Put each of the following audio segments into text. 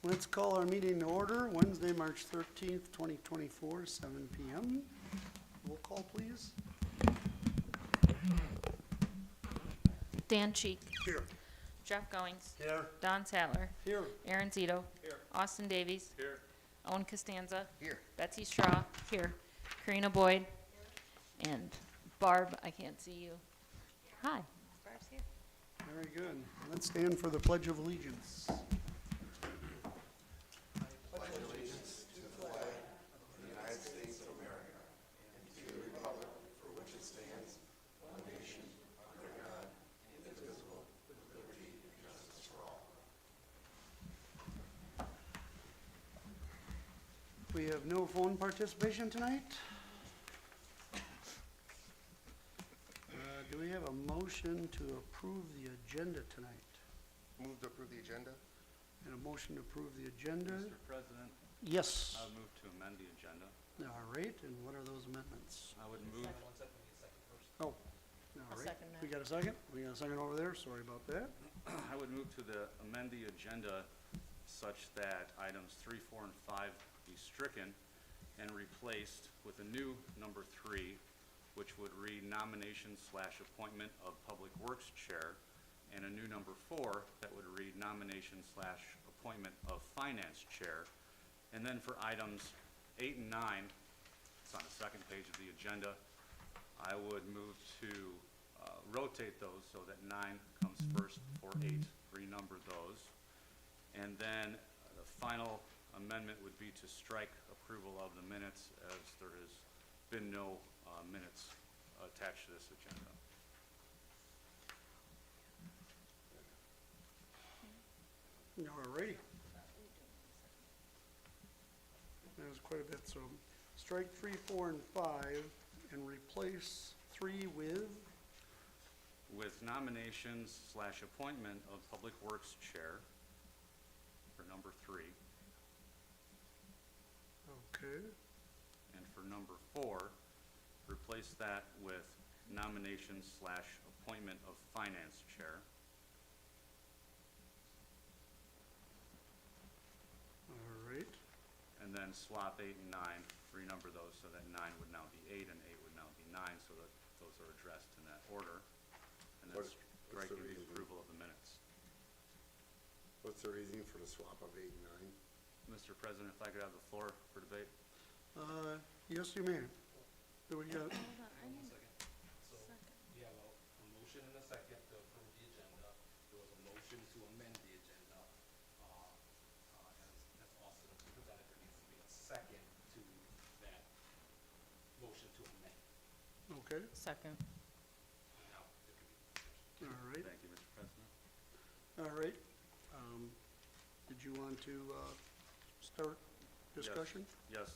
Let's call our meeting to order, Wednesday, March 13th, 2024, 7 p.m. Roll call, please. Dan Cheek. Here. Jeff Goings. Here. Don Sattler. Here. Aaron Zito. Here. Austin Davies. Here. Owen Costanza. Here. Betsy Straw. Here. Karina Boyd. And Barb, I can't see you. Hi. Barb's here. Very good. Let's stand for the Pledge of Allegiance. We have no phone participation tonight. Do we have a motion to approve the agenda tonight? Move to approve the agenda? And a motion to approve the agenda? Mr. President, Yes. I would move to amend the agenda. All right, and what are those amendments? I would move, Oh, all I'll right. second that. We got a second? We got a second over there, sorry about that. I would move to amend the agenda such that items 3, 4, and 5 be stricken and replaced with a new number 3, which would read nomination/appointment of Public Works Chair, and a new number 4 that would read nomination/appointment of Finance Chair. And then for items 8 and 9, it's on the second page of the agenda, I would move to rotate those so that 9 comes first for 8, renumber those. And then the final amendment would be to strike approval of the minutes, as there has been no minutes attached to this agenda. All righty. That was quite a bit, so strike 3, 4, and 5 and replace 3 With nominations/appointment of Public Works Chair for number 3, Okay, and for number 4, replace that with nominations/appointment of Finance Chair. all right. And then swap 8 and 9, renumber those so that 9 would now be 8 and 8 would now be 9, so that those are addressed in that order. And then What's strike the the reason? approval of the minutes. What's the reasoning for the swap of 8 and 9? Mr. President, if I could have the floor for debate. Yes, you may. Do we got, Hold on, I need So, we have a motion and a second to approve the agenda. There was a motion to amend the agenda. As Austin presented, there needs to be a second to that motion to amend. okay, second. Now, there can be discussion. all right, Thank you, Mr. President. all right. Did you want to start discussion? Yes.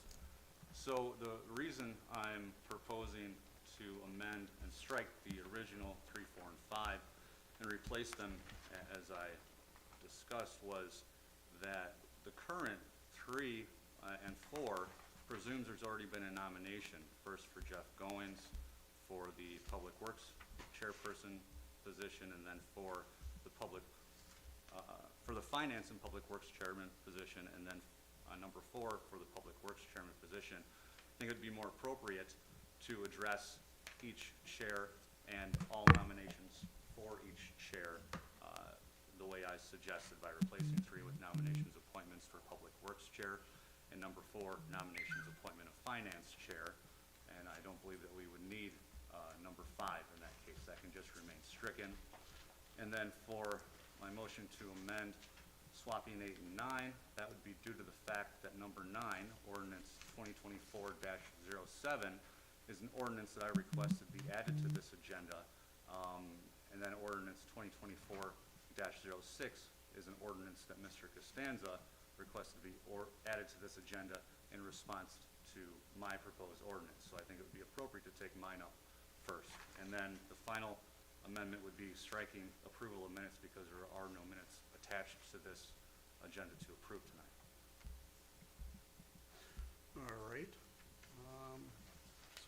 So the reason I'm proposing to amend and strike the original 3, 4, and 5 and replace them, as I discussed, was that the current 3 and 4 presumes there's already been a nomination, first for Jeff Goins for the Public Works Chairperson position, and then for the Finance and Public Works Chairman position, and then number 4 for the Public Works Chairman position. I think it would be more appropriate to address each chair and all nominations for each chair the way I suggested, by replacing 3 with nominations appointments for Public Works Chair, and number 4, nominations appointment of Finance Chair. And I don't believe that we would need number 5 in that case. That can just remain stricken. And then for my motion to amend swapping 8 and 9, that would be due to the fact that number 9, ordinance 2024-07, is an ordinance that I requested be added to this agenda. And then ordinance 2024-06 is an ordinance that Mr. Costanza requested to be added to this agenda in response to my proposed ordinance. So I think it would be appropriate to take mine up first. And then the final amendment would be striking approval of minutes, because there are no minutes attached to this agenda to approve tonight. All right.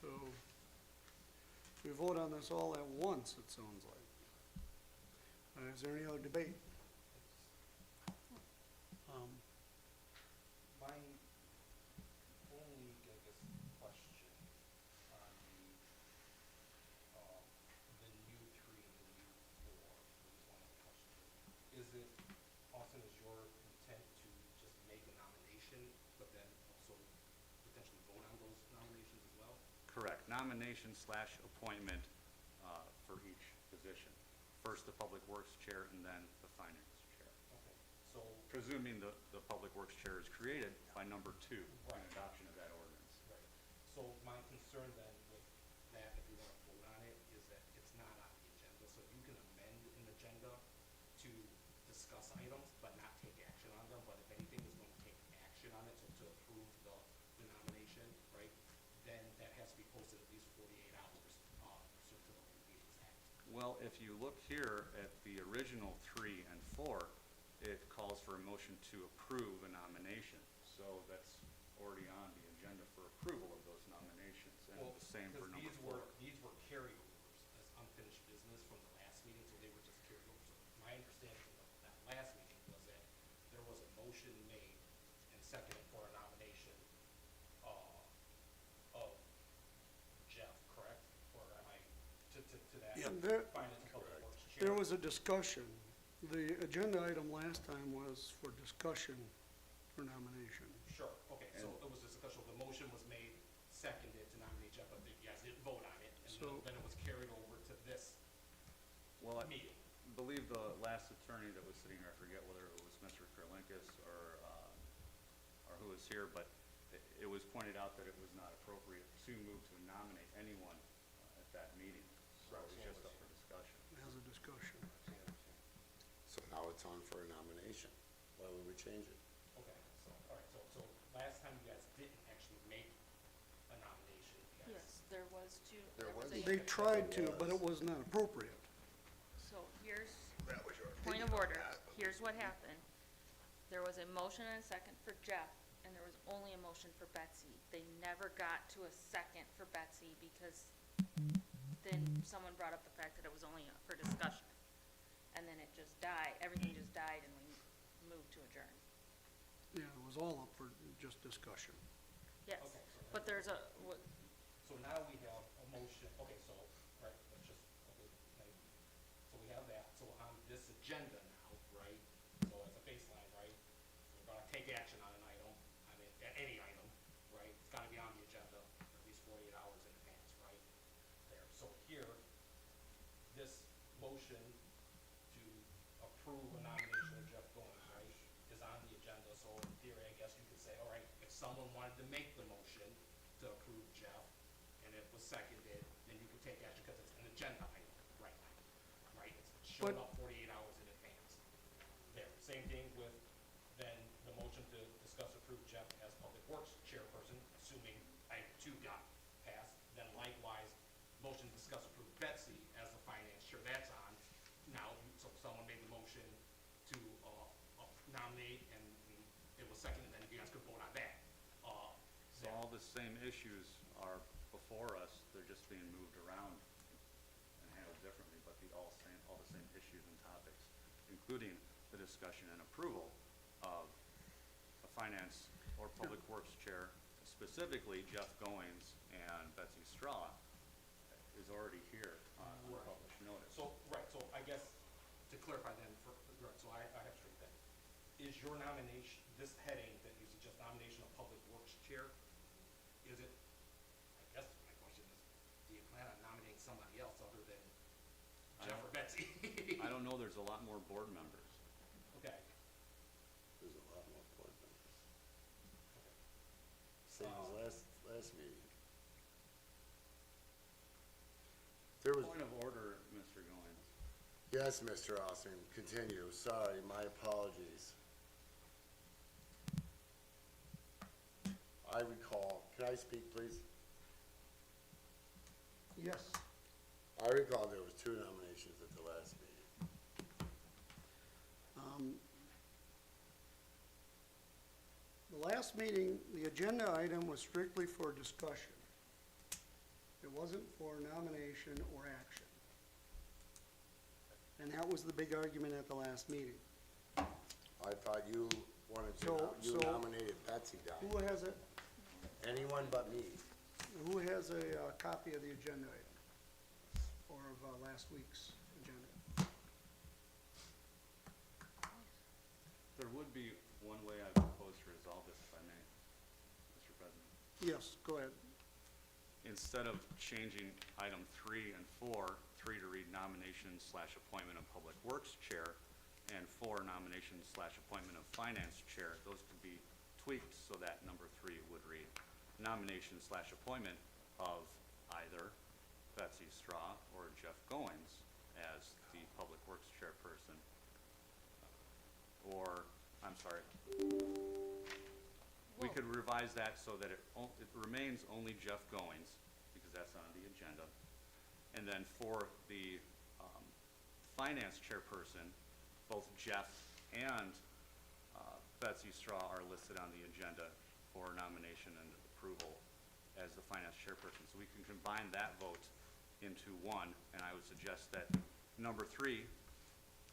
So we vote on this all at once, it sounds like. Is there any other debate? nomination slash appointment for each position. First, the Public Works Chair, and then the Finance Chair. Okay, so, Presuming the Public Works Chair is created by number 2, Right. adoption of that ordinance. right, so my concern then with that, if you wanna vote on it, is that it's not on the agenda, so you can amend an agenda to discuss items, but not take action on them, but if anything is gonna take action on it, so to approve the nomination, right, then that has to be posted at least 48 hours, pursuant to the Open Meetings Act. Well, if you look here at the original 3 and 4, it calls for a motion to approve a nomination. So that's already on the agenda for approval of those nominations, and Well, the same for because number 4. these were carryovers as unfinished business from the last meeting, so they were just carried over. So my understanding of that last meeting was that there was a motion made and seconded for a nomination, of Jeff, correct? Or am I, to that? Yeah, there- Finance and Public Works Chair? There was a discussion. The agenda item last time was for discussion for nomination. Sure, okay, so it was a discussion, the motion was made, seconded to nominate Jeff, but you guys didn't vote on it, and So- then it was carried over to this Well, I meeting. believe the last attorney that was sitting here, I forget whether it was Mr. Kurlinkis or who was here, but it was pointed out that it was not appropriate to move to nominate anyone at that meeting. So it was just up for discussion. As a discussion. So now it's on for a nomination. Why would we change it? Okay, so, all right, so last time you guys didn't actually make a nomination, you guys. Yes, there was two. There was. They tried to, but it was not appropriate. So here's, point of order, here's what happened. There was a motion and a second for Jeff, and there was only a motion for Betsy. They never got to a second for Betsy because then someone brought up the fact that it was only for discussion. And then it just died, everything just died and we moved to adjourn. Yeah, it was all up for just discussion. Yes, Okay, so but there's a, So now we have a motion, okay, so, right, let's just, okay, like, so we have that, so on this agenda now, right, so as a baseline, right, we're gonna take action on an item, I mean, any item, right, it's gotta be on the agenda at least 48 hours in advance, right, there, so here, this motion to approve a nomination of Jeff Goins, right, is on the agenda, so in theory, I guess you could say, all right, if someone wanted to make the motion to approve Jeff, and it was seconded, then you could take action, because it's an agenda item right now, right? It's showing But- up 48 hours in advance. There, same thing with then the motion to discuss approve Jeff as Public Works Chairperson, assuming item 2 got passed, then likewise, motion to discuss approve Betsy as the Finance Chair, that's on. Now, so someone made the motion to nominate, and it was seconded, then you guys could vote on that. So all the same issues are before us, they're just being moved around and handled differently, but all the same issues and topics, including the discussion and approval of a finance or public works chair, specifically Jeff Goins and Betsy Straw is already here on Right. published notice. So, right, so I guess to clarify then, right, so I have straight then. Is your nomination, this heading that you suggest nomination of Public Works Chair, is it, I guess my question is, do you plan on nominating somebody else other than Jeff or Betsy? I don't know, there's a lot more board members. Okay, There's a lot more board members. okay. Same as last meeting. There was, Point of order, Mr. Goins. yes, Mr. Austin, continue. Sorry, my apologies. I recall, can I speak, please? Yes. I recall there was 2 nominations at the last meeting. The last meeting, the agenda item was strictly for discussion. It wasn't for nomination or action. And that was the big argument at the last meeting. I thought you wanted to, you So- nominated Betsy Dodd. Who has a, Anyone but me. who has a copy of the agenda item? Or of last week's agenda? There would be one way I propose to resolve this, if I may, Mr. President. Yes, go ahead. instead of changing item 3 and 4, 3 to read nomination/appointment of Public Works Chair, and 4 nomination/appointment of Finance Chair, those could be tweaked so that number 3 would read nomination/appointment of either Betsy Straw or Jeff Goins as the Public Works Chairperson. Or, I'm sorry, we could revise that so that it remains only Jeff Goins, because that's on the agenda. And then for the Finance Chairperson, both Jeff and Betsy Straw are listed on the agenda for nomination and approval as the Finance Chairperson. So we can combine that vote into one, and I would suggest that number 3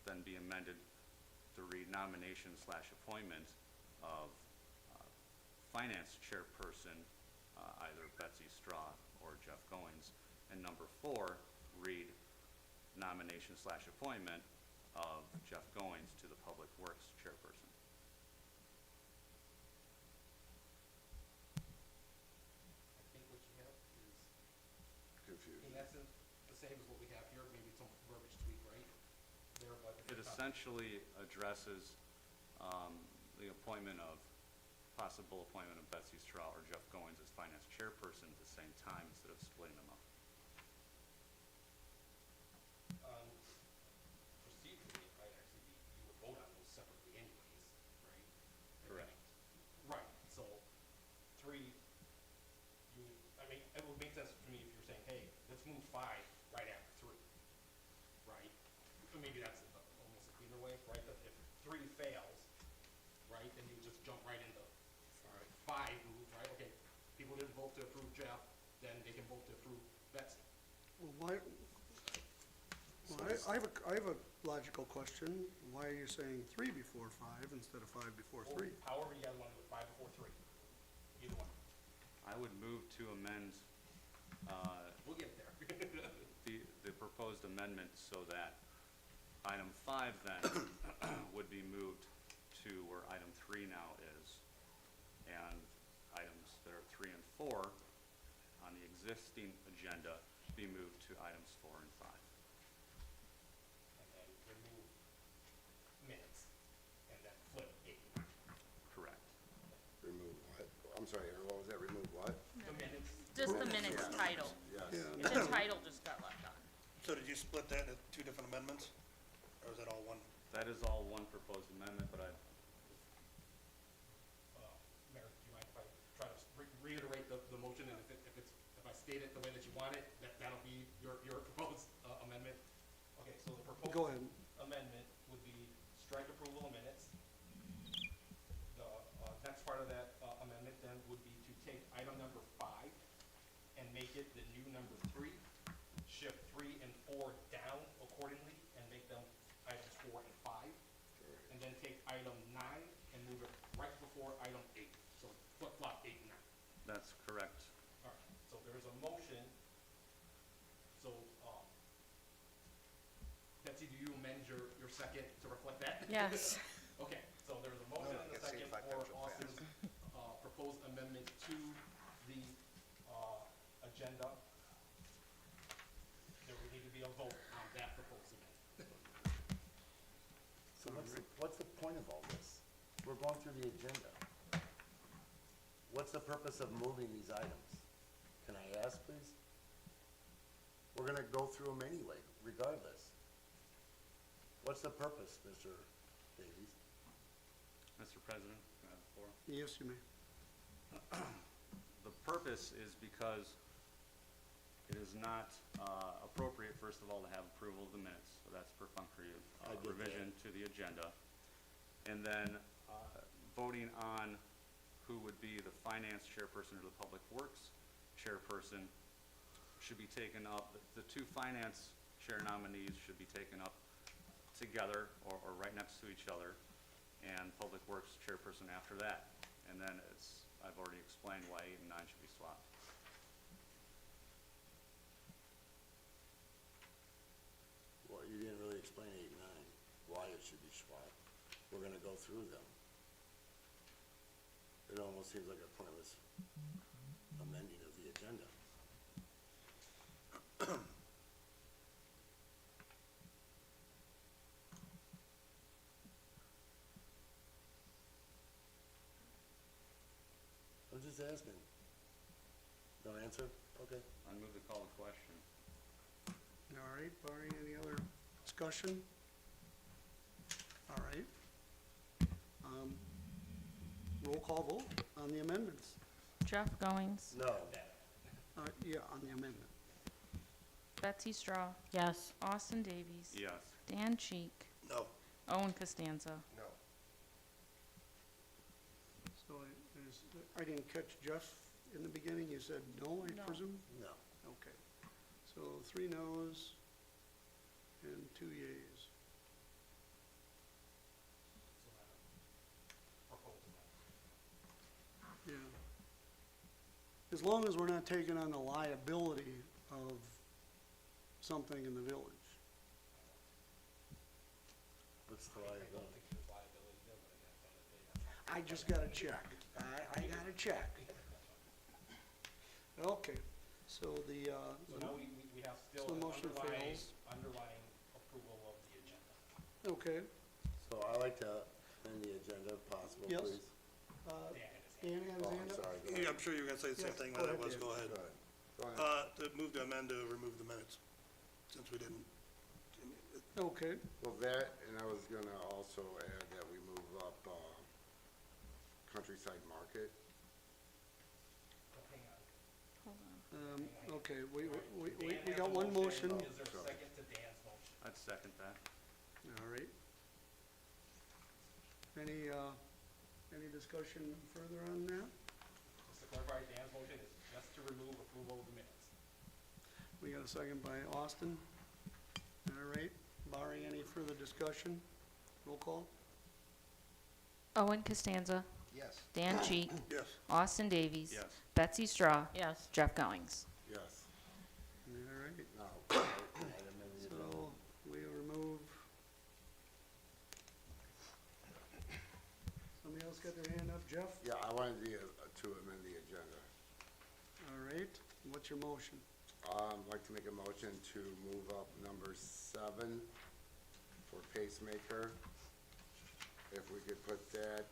then be amended to read nomination/appointment of Finance Chairperson, either Betsy Straw or Jeff Goins, and number 4 read nomination/appointment of Jeff Goins to the Public Works Chairperson. I think what you have is, Confused. in essence, the same as what we have here, maybe some verbiage tweak, right? There, but It essentially addresses the possible appointment of Betsy Straw or Jeff Goins as Finance Chairperson at the same time instead of splitting them up. Procedurally, it might actually be, you would vote on those separately anyways, right? Correct. Right, so 3, I mean, it would make sense to me if you're saying, hey, let's move 5 right after 3, right? Or maybe that's almost a cleaner way, right? But if 3 fails, right, then you just jump right into 5 move, right? Okay, people didn't vote to approve Jeff, then they can vote to approve Betsy. Well, I have a logical question. Why are you saying 3 before 5 instead of 5 before 3? However you guys want to do it, 5 before 3, either one. I would move to amend We'll get there. the proposed amendment so that item 5 then would be moved to where item 3 now is, and items that are 3 and 4 on the existing agenda be moved to items 4 and 5. And then remove minutes, and then flip 8 and 9. Correct. Remove what? I'm sorry, Aaron, what was that? Remove what? The minutes. Just the minutes title. Yes. Yeah. The title just got left on. So did you split that into 2 different amendments? Or is that all one? That is all one proposed amendment, but Mayor, do you mind if I try to reiterate the motion, and if I state it the way that you want it, that'll be your proposed amendment? Okay, so the proposed Go ahead. amendment would be strike approval of minutes. The next part of that amendment then would be to take item number 5 and make it the new number 3, shift 3 and 4 down accordingly, and make them items 4 and 5. And then take item 9 and move it right before item 8. So flip-flop 8 and 9. that's correct. All right, so there's a motion. So, Betsy, do you amend your second to reflect that? Yes. Okay, so there's a motion and a Let's see second if I for catch it Austin's proposed amendment to the agenda. There would need to be a vote on that proposed amendment. So what's the point of all this? We're going through the agenda. What's the purpose of moving these items? Can I ask, please? We're gonna go through them anyway, regardless. What's the purpose, Mr. Davies? Mr. President, can I have the floor? Yes, you may. The purpose is because it is not appropriate, first of all, to have approval of the minutes. So that's perfunctory I get that. revision to the agenda. And then voting on who would be the Finance Chairperson or the Public Works Chairperson should be taken up. The 2 Finance Chair nominees should be taken up together or right next to each other, and Public Works Chairperson after that. And then I've already explained why 8 and 9 should be swapped. Well, you didn't really explain 8 and 9, why it should be swapped. We're gonna go through them. It almost seems like a pointless amending of the agenda. I'm just asking. No answer? Okay. I move to call the question. All right, barring any other discussion? All right. Roll call vote on the amendments. Jeff Goings, No. Yeah, on the amendment. Betsy Straw, Yes. Austin Davies. Yes. Dan Cheek, No. Owen Costanza. No. So I didn't catch Jeff in the beginning. You said no, I No. presume? No. Okay. So 3 noes and 2 yeas. So, proposed amendment. Yeah. As long as we're not taking on the liability of something in the village. What's the I don't liability? think there's liability there, but at the end of the day, that's. I just gotta check. I gotta check. Okay, so the, So now we have still So an motion fails. underlying approval of the agenda. okay, So I'd like to amend the agenda if possible, Yes. please. Dan Dan had his hand. had his Oh, hand I'm up? sorry. Go Yeah, ahead. I'm sure you were gonna say the same Yes, thing go when that ahead, was, Dan. go ahead. Go ahead. Go ahead. To move to amend to remove the minutes, since we didn't. Okay, Well, that, and I was gonna also add that we move up, Countryside Market. Oh, hang on. Hold on. okay, we Dan has got a one motion. Is there a second to Dan's motion? I'd second that. All right. Any discussion further on that? Just to clarify, Dan's motion is just to remove approval of the minutes. We got a second by Austin. All right, barring any further discussion, roll call? Owen Costanza, Yes. Dan Cheek, Yes. Austin Davies. Yes. Betsy Straw, Yes. Jeff Goings. Yes. All right, Now, Item in the agenda. so we remove. Somebody else got their hand up, Jeff? yeah, I wanted to amend the agenda. All right, what's your motion? I'd like to make a motion to move up number 7 for pacemaker. If we could put that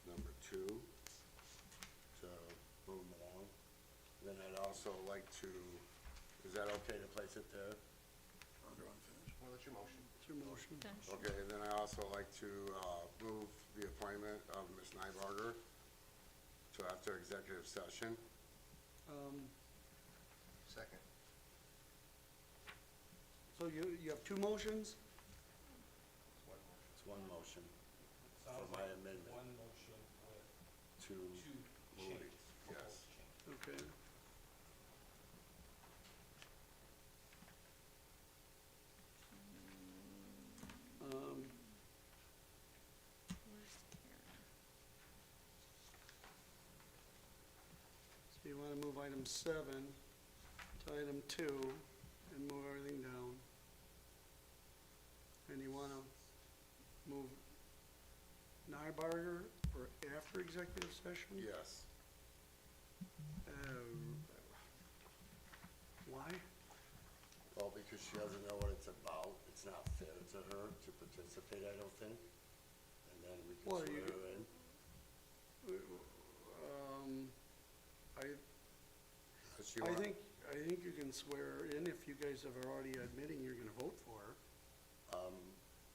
number 2 to move them along. Then I'd also like to, is that okay to place it there? Under unfinished. Well, that's your motion. What's your motion? Okay, and then I also like to, move the appointment of Ms. Nybarger to after executive session. Second. So you have 2 motions? It's one motion Sounds my like amendment. one motion with to two move changes, it. proposed Yes. changes. Okay. Where's Karen? So you wanna move item 7 to item 2 and move everything down. And you wanna move Nybarger for after executive session? Yes. Why? Well, because she doesn't know what it's about. It's not fair to her to participate, I don't think. And then we Well, can you- swear her in. Does she I want- think you can swear in if you guys have already admitting you're gonna vote for her.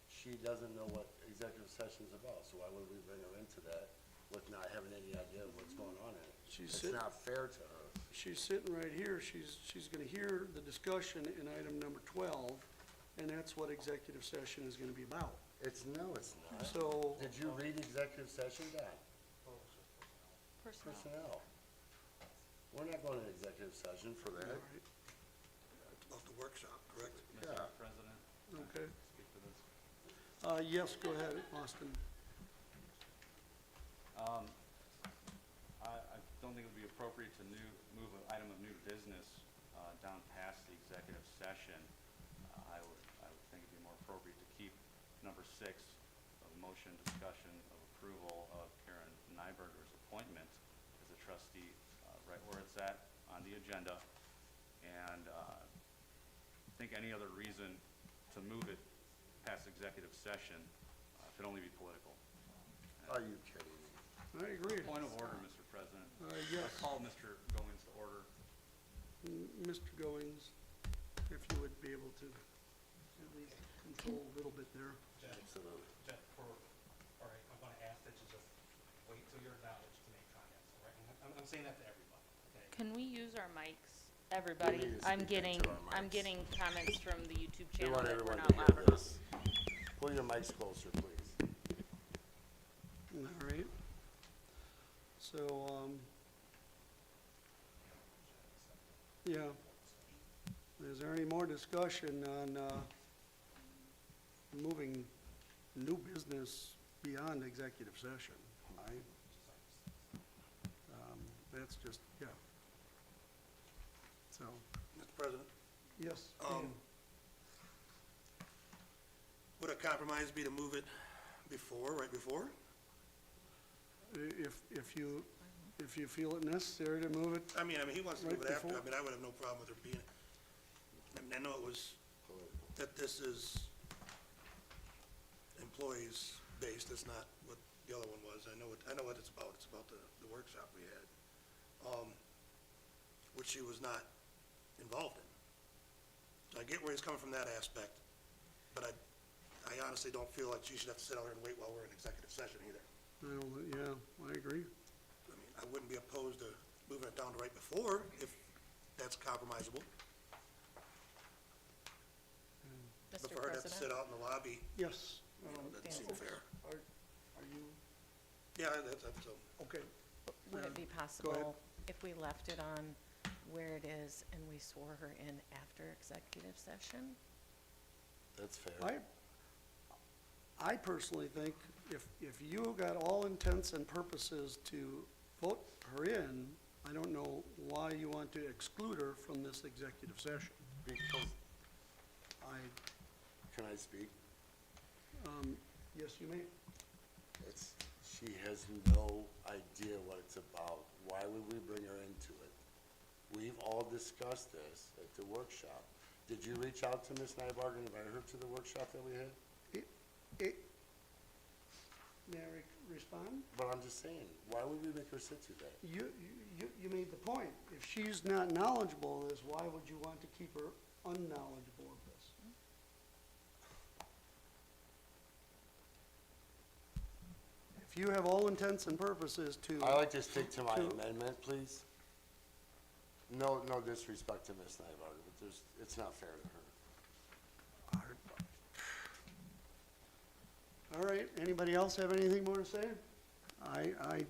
She doesn't know what executive session's about, so why would we bring her into that with not having any idea of what's going on in it? She's It's sit- not fair to her. She's sitting right here, she's gonna hear the discussion in item number 12, and that's what executive session is gonna be about. No, it's not. So, Did you read executive session, Don? Oh, it's just personnel. Personnel. Personnel. We're not going to executive session for all that. right, It's about the workshop, correct? Mr. Yeah. President, okay. speak for this. Yes, go ahead, Austin. I don't think it would be appropriate to move an item of new business down past the executive session. I would think it'd be more appropriate to keep number 6 of motion discussion of approval of Karen Nyberger's appointment as a trustee, right where it's at on on the agenda. And I think any other reason to move it past executive session could only be political. Are you kidding me? I agree. Point of order, Mr. President. Yes. I call Mr. Goings to order. Mr. Goings, if you would be able to at least control a little bit there. Absolutely. Jeff, all right, I'm gonna ask that you just wait till you're acknowledged to make comments, all right? And I'm saying that to everybody, okay? Can we use our mics? Everybody, need to I'm speak getting, into our I'm mics. getting comments from the YouTube We channel want that we're everyone not to loud hear enough. this. Pull your mics closer, please. All right. So, yeah. Is there any more discussion on, moving new business beyond executive session? That's just, yeah. So, Mr. President, yes, Um, would a compromise be to move it before, right before? if you feel it necessary to move it, I mean, he wants to move Right it after. before? I mean, I would have no problem with there being, I mean, I know it was, that this is employees based, it's not what the other one was. I know what it's about. It's about the workshop we had, which she was not involved in. So I get where he's coming from that aspect, but I honestly don't feel like she should have to sit out here and wait while we're in executive session either. yeah, I agree. I mean, I wouldn't be opposed to moving it down to right before, if that's compromisable. But Mr. for her to have to sit President, out in the lobby, Yes. doesn't seem fair. Are you, Yeah, that's, okay, would it be ahead. possible if we left it on where it is and we swore her in after executive session? That's fair. I personally think if you got all intents and purposes to vote her in, I don't know why you want to exclude her from this executive session. Because, I, can I speak? yes, you may. She has no idea what it's about. Why would we bring her into it? We've all discussed this at the workshop. Did you reach out to Ms. Nybarg and invite her to the workshop that we had? May I respond? But I'm just saying, why would we make her sit through that? You made the point. If she's not knowledgeable of this, why would you want to keep her unknowledgeable of this? If you have all intents and purposes to. I'd like to stick to my To- amendment, please. No disrespect to Ms. Nybarg, but it's not fair to her. All right, anybody else have anything more to say? I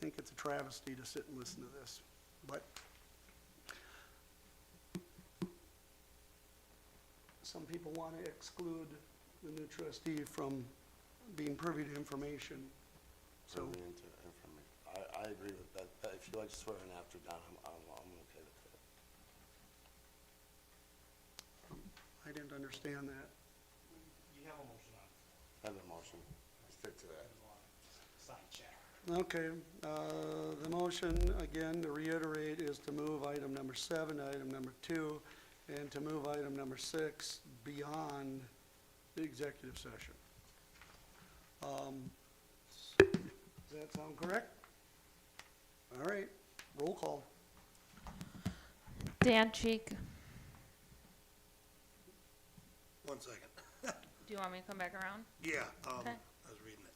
think it's a travesty to sit and listen to this, but some people want to exclude the new trustee from being privy to information, so. Privy into information. I agree with that. But if you like to swear in after Don, I'm okay with that. I didn't understand that. You have a motion on I have a motion. Stick to that. side chat. Okay, the motion, again, to reiterate, is to move item number 7, item number 2, and to move item number 6 beyond the executive session. Does that sound correct? All right, roll call. Dan Cheek, one second. do you want me to come back around? Yeah, Okay. I was reading it.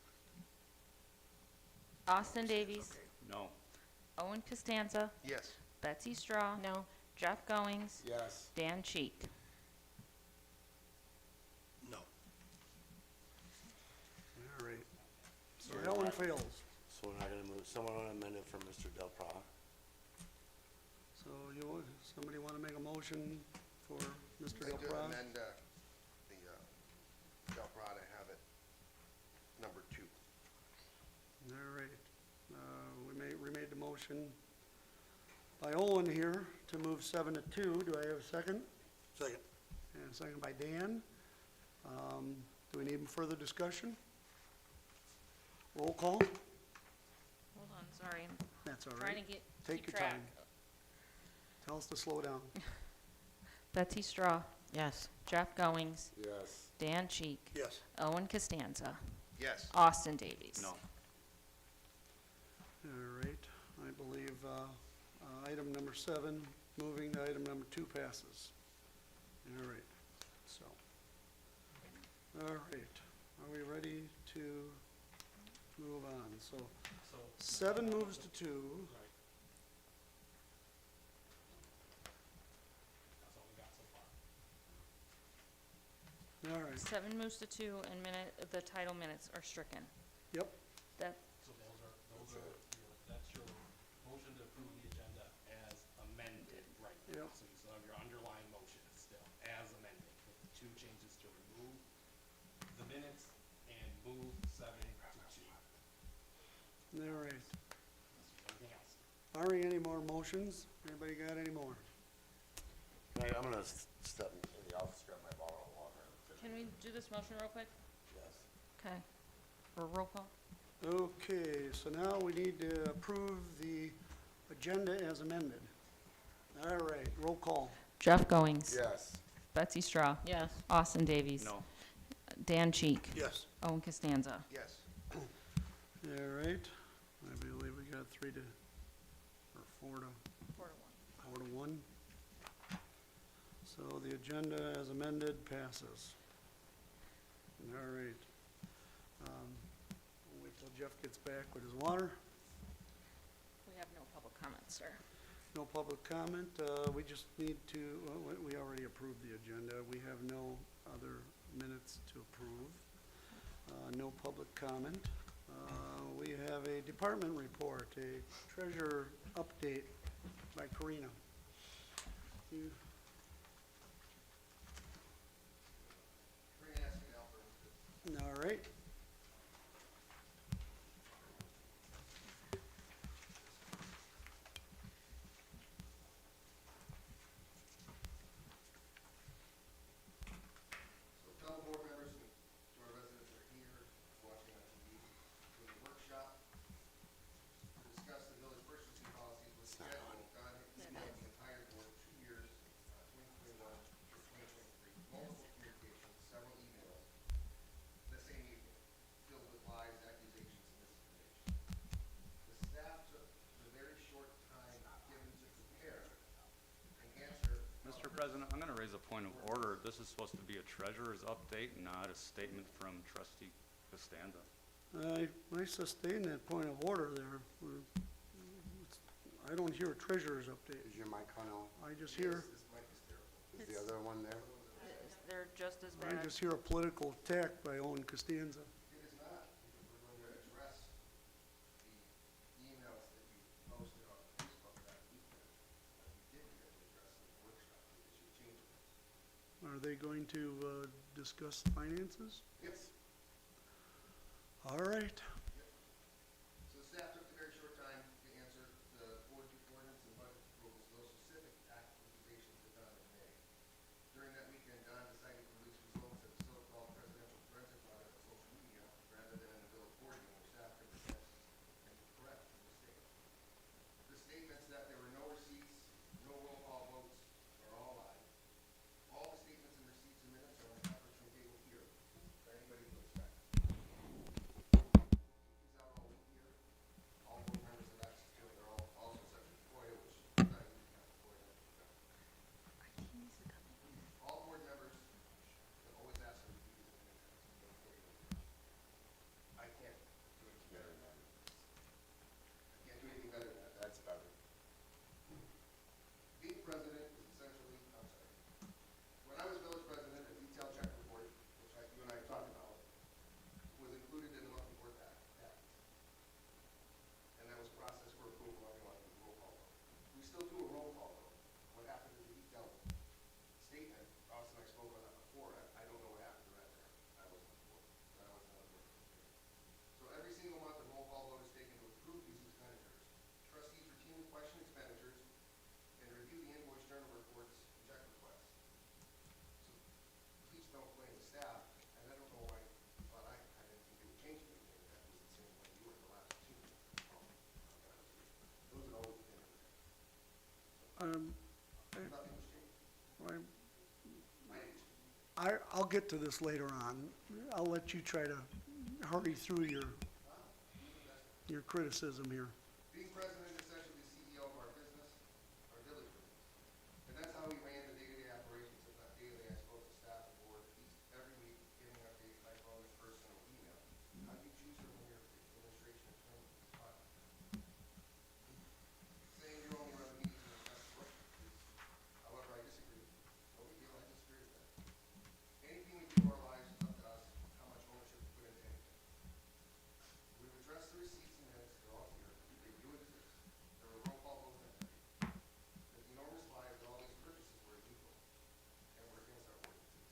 Austin Davies, Okay. No. Owen Costanza, Yes. Betsy Straw, No, Jeff Goings, Yes. Dan Cheek. No. All right. So that one fails. So we're not gonna move, someone want to amend it for Mr. Del Pra? So somebody want to make a motion for Mr. I'd like to Del Pra? amend the Del Pra to have it number 2. All right. We made the motion by Owen here to move 7 to 2. Do I have a second? Second. And a second by Dan. Do we need further discussion? Roll call? Hold on, sorry, I'm That's all trying right. to Take keep your track. time. Tell us to slow down. Betsy Straw, Yes. Jeff Goings, Yes. Dan Cheek, Yes. Owen Costanza, Yes. Austin Davies. No. All right, I believe, item number 7, moving to item number 2 passes. All right, so, all right, are we ready to move on? So, So, 7 moves to 2. right. That's all we got so far. All right, 7 moves to 2, and the title minutes are stricken. yep, That, So that's your motion to approve the agenda as amended right now. Yep. So you still have your underlying motion still as amended, with the 2 changes to remove the minutes and move 7 to 2. all right. Anything else? Barring any more motions, anybody got any more? I'm gonna step in the office, grab my bottle of water. can we do this motion real quick? Yes. Okay. For roll call? Okay, so now we need to approve the agenda as amended. All right, roll call. Jeff Goings. Yes. Betsy Straw. Yes. Austin Davies. No. Dan Cheek. Yes. Owen Costanza. Yes. All right, I believe we got 3 to, or 4 to 4 to 1. So the agenda as amended passes. All right. We'll wait till Jeff gets back with his water. We have no public comments, sir. No public comment. We just need to, well, we already approved the agenda. We have no other minutes to approve. No public comment. We have a department report, a treasurer update by Karina. You- All right. So fellow board members and to our residents that are here, watching on TV, doing the workshop to discuss the village purchasing policies was scheduled. Don emailed the entire board 2 years, 2021 to 2023, multiple communications, several emails, the same evening, filled with lies, accusations, and misinformation. The staff took the very short time given to prepare and answer. Mr. President, I'm gonna raise a point of order. This is supposed to be a treasurer's update, not a statement from trustee Costanza. I sustain that point of order there. I don't hear a treasurer's update. Is your mic on? I just hear, This mic is terrible. Is the other one there? They're just as I bad. just hear a political attack by Owen Costanza. It is not, because we're going to address the emails that you posted on Facebook that weekend. We didn't get to address in the workshop, the issue of changing it. Are they going to discuss finances? Yes. All right. So the staff took the very short time to answer the ordinance and budget approvals, those specific accusations that Don had made. During that weekend, Don decided to release results of the so-called presidential forensic audit of social media rather than in the village board meeting where staff could present and correct the mistake. The statements that there were no receipts, no roll call votes are all lies. All the statements and receipts and minutes are on the conference room table here for anybody to inspect. These out all week here. All board members have access to it. They're all also subject to FOIA, which is not easy to have FOIA. All board members can always ask them to do these at any time. I can't do it better than that. I can't do anything better than that. That's better. Being president is essentially, I'm sorry. When I was village president, a detailed check report, which you and I talked about, was included in the monthly board packets. And that was processed for approval on the roll call vote. We still do a roll call vote. What happened to the detailed statement? Ross and I spoke on that before. I don't know what happened to that there. I wasn't on the board. I wasn't on the board. So every single month, a roll call vote is taken to approve these expenditures. Trustees routinely question expenditures and review the invoice journal reports and check requests. So please don't blame the staff, and I don't know why you thought I had anything to do with changing anything. That was the same way you were the last 2. Those are always been. I'll get to this later on. I'll let you try to hurry through your criticism here. Being president is essentially the CEO of our business, our village business. And that's how we ran the day-to-day operations, if not daily. I spoke to staff and board at least every week, giving updates by phone, in person, or email. How do you choose from when you're administration attorney? It's fine. Saying you only run the meetings when it's not work is, however, I disagree. No big deal, I disagree with that. Anything we do in our lives is up to us, how much ownership we put into anything. We've addressed the receipts and minutes, they're all here, they do exist. There were roll call votes and everything. There's enormous lie that all these purchases were illegal and were against our ordinances.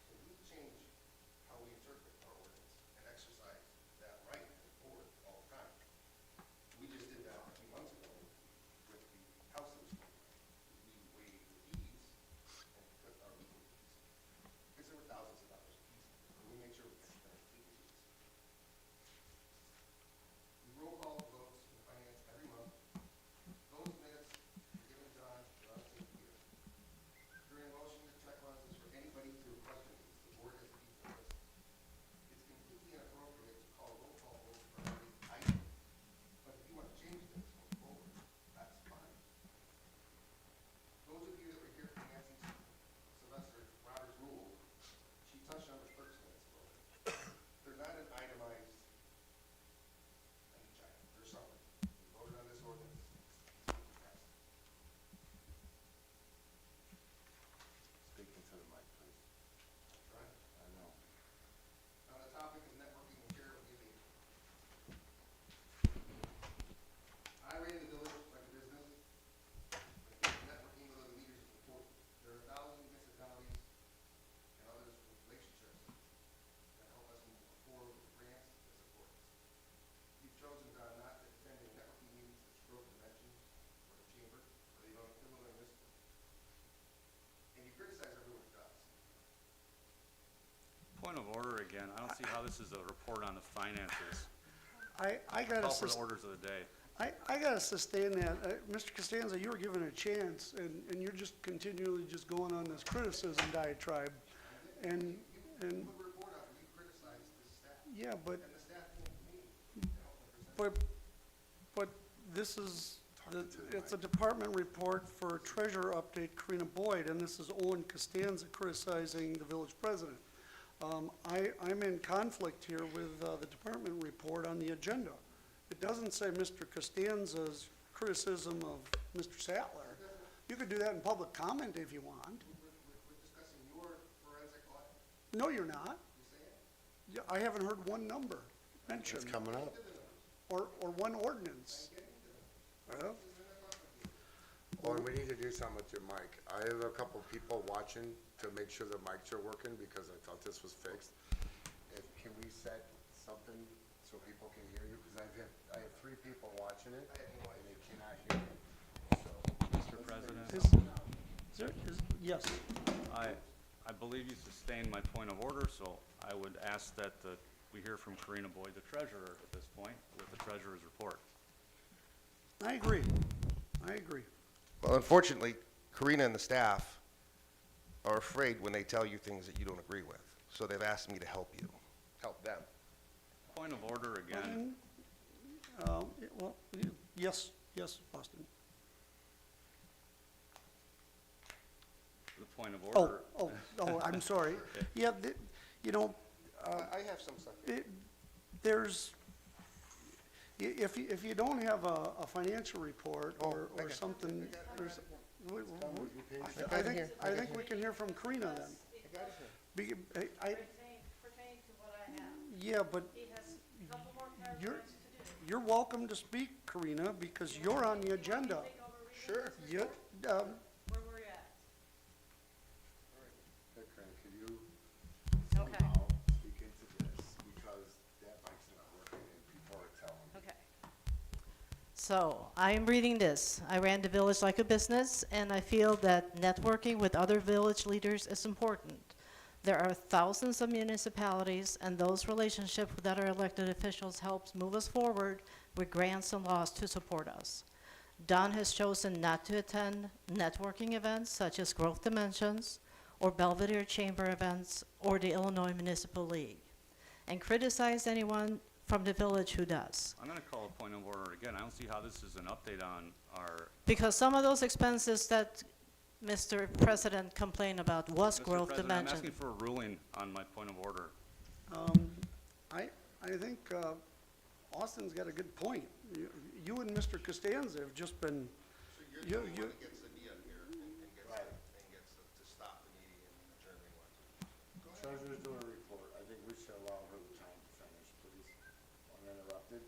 So we change how we interpret our ordinance and exercise that right and forward all the time. We just did that a few months ago with the house that was going on. We waived the fees and took our legal fees. Because there were thousands of dollars of fees. And we made sure we kept the legal fees. We roll call votes in finance every month. Those minutes were given to John, they're on the tape here. During motion to check runs is for anybody to question these. The board has a detailed list. It's completely inappropriate to call roll call votes for every item. But if you want to change things going forward, that's fine. Those of you that were here for Nancy Sylvester Roberts' rule, she touched on the clerk's minutes a little bit. They're not an itemized on each item. There's something. We voted on this ordinance. It's passed. Speak into the mic, please. Right? I know. On the topic of networking and charitable giving, I ran the village like a business. I think networking with other leaders is important. There are thousands of municipalities and others with relationships that help us move forward with grants and support us. You've chosen, Don, not to attend any networking meetings at Growth Conventions or the Chamber, or the Illinois Municipal. And you criticize everyone who does. Point of order again. I don't see how this is a report on the finances. I gotta, Call for the orders of the day. I gotta sustain that. Mr. Costanza, you were given a chance, and you're just continually just going on this criticism diatribe. And, Put a report out where you criticize the staff. yeah, but, And the staff came to me to help them present. but this is, it's a department report for treasurer update Karina Boyd, and this is Owen Costanza criticizing the village president. I'm in conflict here with the department report on the agenda. It doesn't say Mr. Costanza's criticism of Mr. Sattler. You could do that in public comment if you want. We're discussing your forensic audit. No, you're not. You say it. Yeah, I haven't heard one number mentioned, It's coming up. or one ordinance. Well, Well, we need to do something with your mic. I have a couple people watching to make sure the mics are working because I thought this was fixed. Can we set something so people can hear you? Because I have 3 people watching it and they cannot hear me. So, Mr. President, yes. I believe you sustained my point of order, so I would ask that we hear from Karina Boyd, the treasurer, at this point, with the treasurer's report. I agree. Well, unfortunately, Karina and the staff are afraid when they tell you things that you don't agree with. So they've asked me to help you, help them. Point of order again. Well, yes, Austin. The point of Oh, order. I'm sorry. Yeah, you know, I have some stuff. there's, if you don't have a financial report or something, there's, I think we can hear from Karina then. Pertaining to what I have. Yeah, but He has a couple more you're, paragraphs to do. you're welcome to speak, Karina, because you're on the agenda. Take over reading this You, report, where we're at. Karen, could you Okay. somehow speak into this? Because that mic's not working and people are telling me. Okay. So, I am reading this. I ran the village like a business, and I feel that networking with other village leaders is important. There are thousands of municipalities, and those relationships that our elected officials helps move us forward with grants and laws to support us. Don has chosen not to attend networking events such as Growth Dimensions or Belvedere Chamber events, or the Illinois Municipal League, and criticize anyone from the village who does. I'm gonna call a point of order again. I don't see how this is an update on our. Because some of those expenses that Mr. President complained about was Mr. growth President, I'm asking dimension. for a ruling on my point of order. I think Austin's got a good point. You and Mr. Costanza have just been, So you're the You- only you- one that gets the knee up here and gets to stop the meeting and adjourn when he wants to. Treasurer's doing a report. I think we should allow her the time to finish, please, uninterrupted.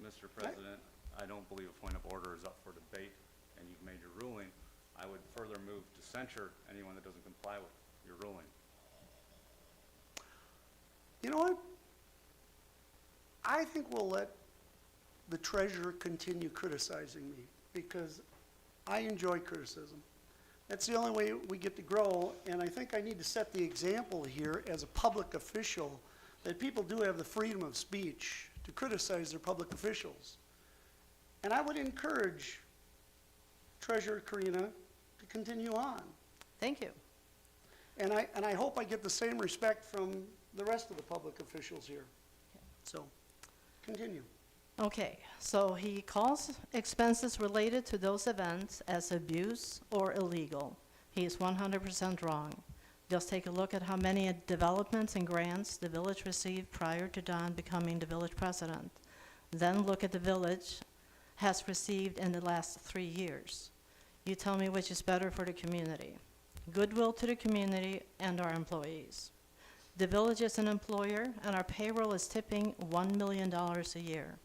Mr. President, I don't believe a point of order is up for debate, and you've made your ruling. I would further move to censure anyone that doesn't comply with your ruling. you know what? I think we'll let the treasurer continue criticizing me, because I enjoy criticism. That's the only way we get to grow, and I think I need to set the example here as a public official, that people do have the freedom of speech to criticize their public officials. And I would encourage Treasurer Karina to continue on. Thank you. And I hope I get the same respect from the rest of the public officials here. So, continue. Okay, so he calls expenses related to those events as abuse or illegal. He is 100% wrong. Just take a look at how many developments and grants the village received prior to Don becoming the village president. Then look at the village has received in the last 3 years. You tell me which is better for the community. Goodwill to the community and our employees. The village is an employer, and our payroll is tipping $1 million a year.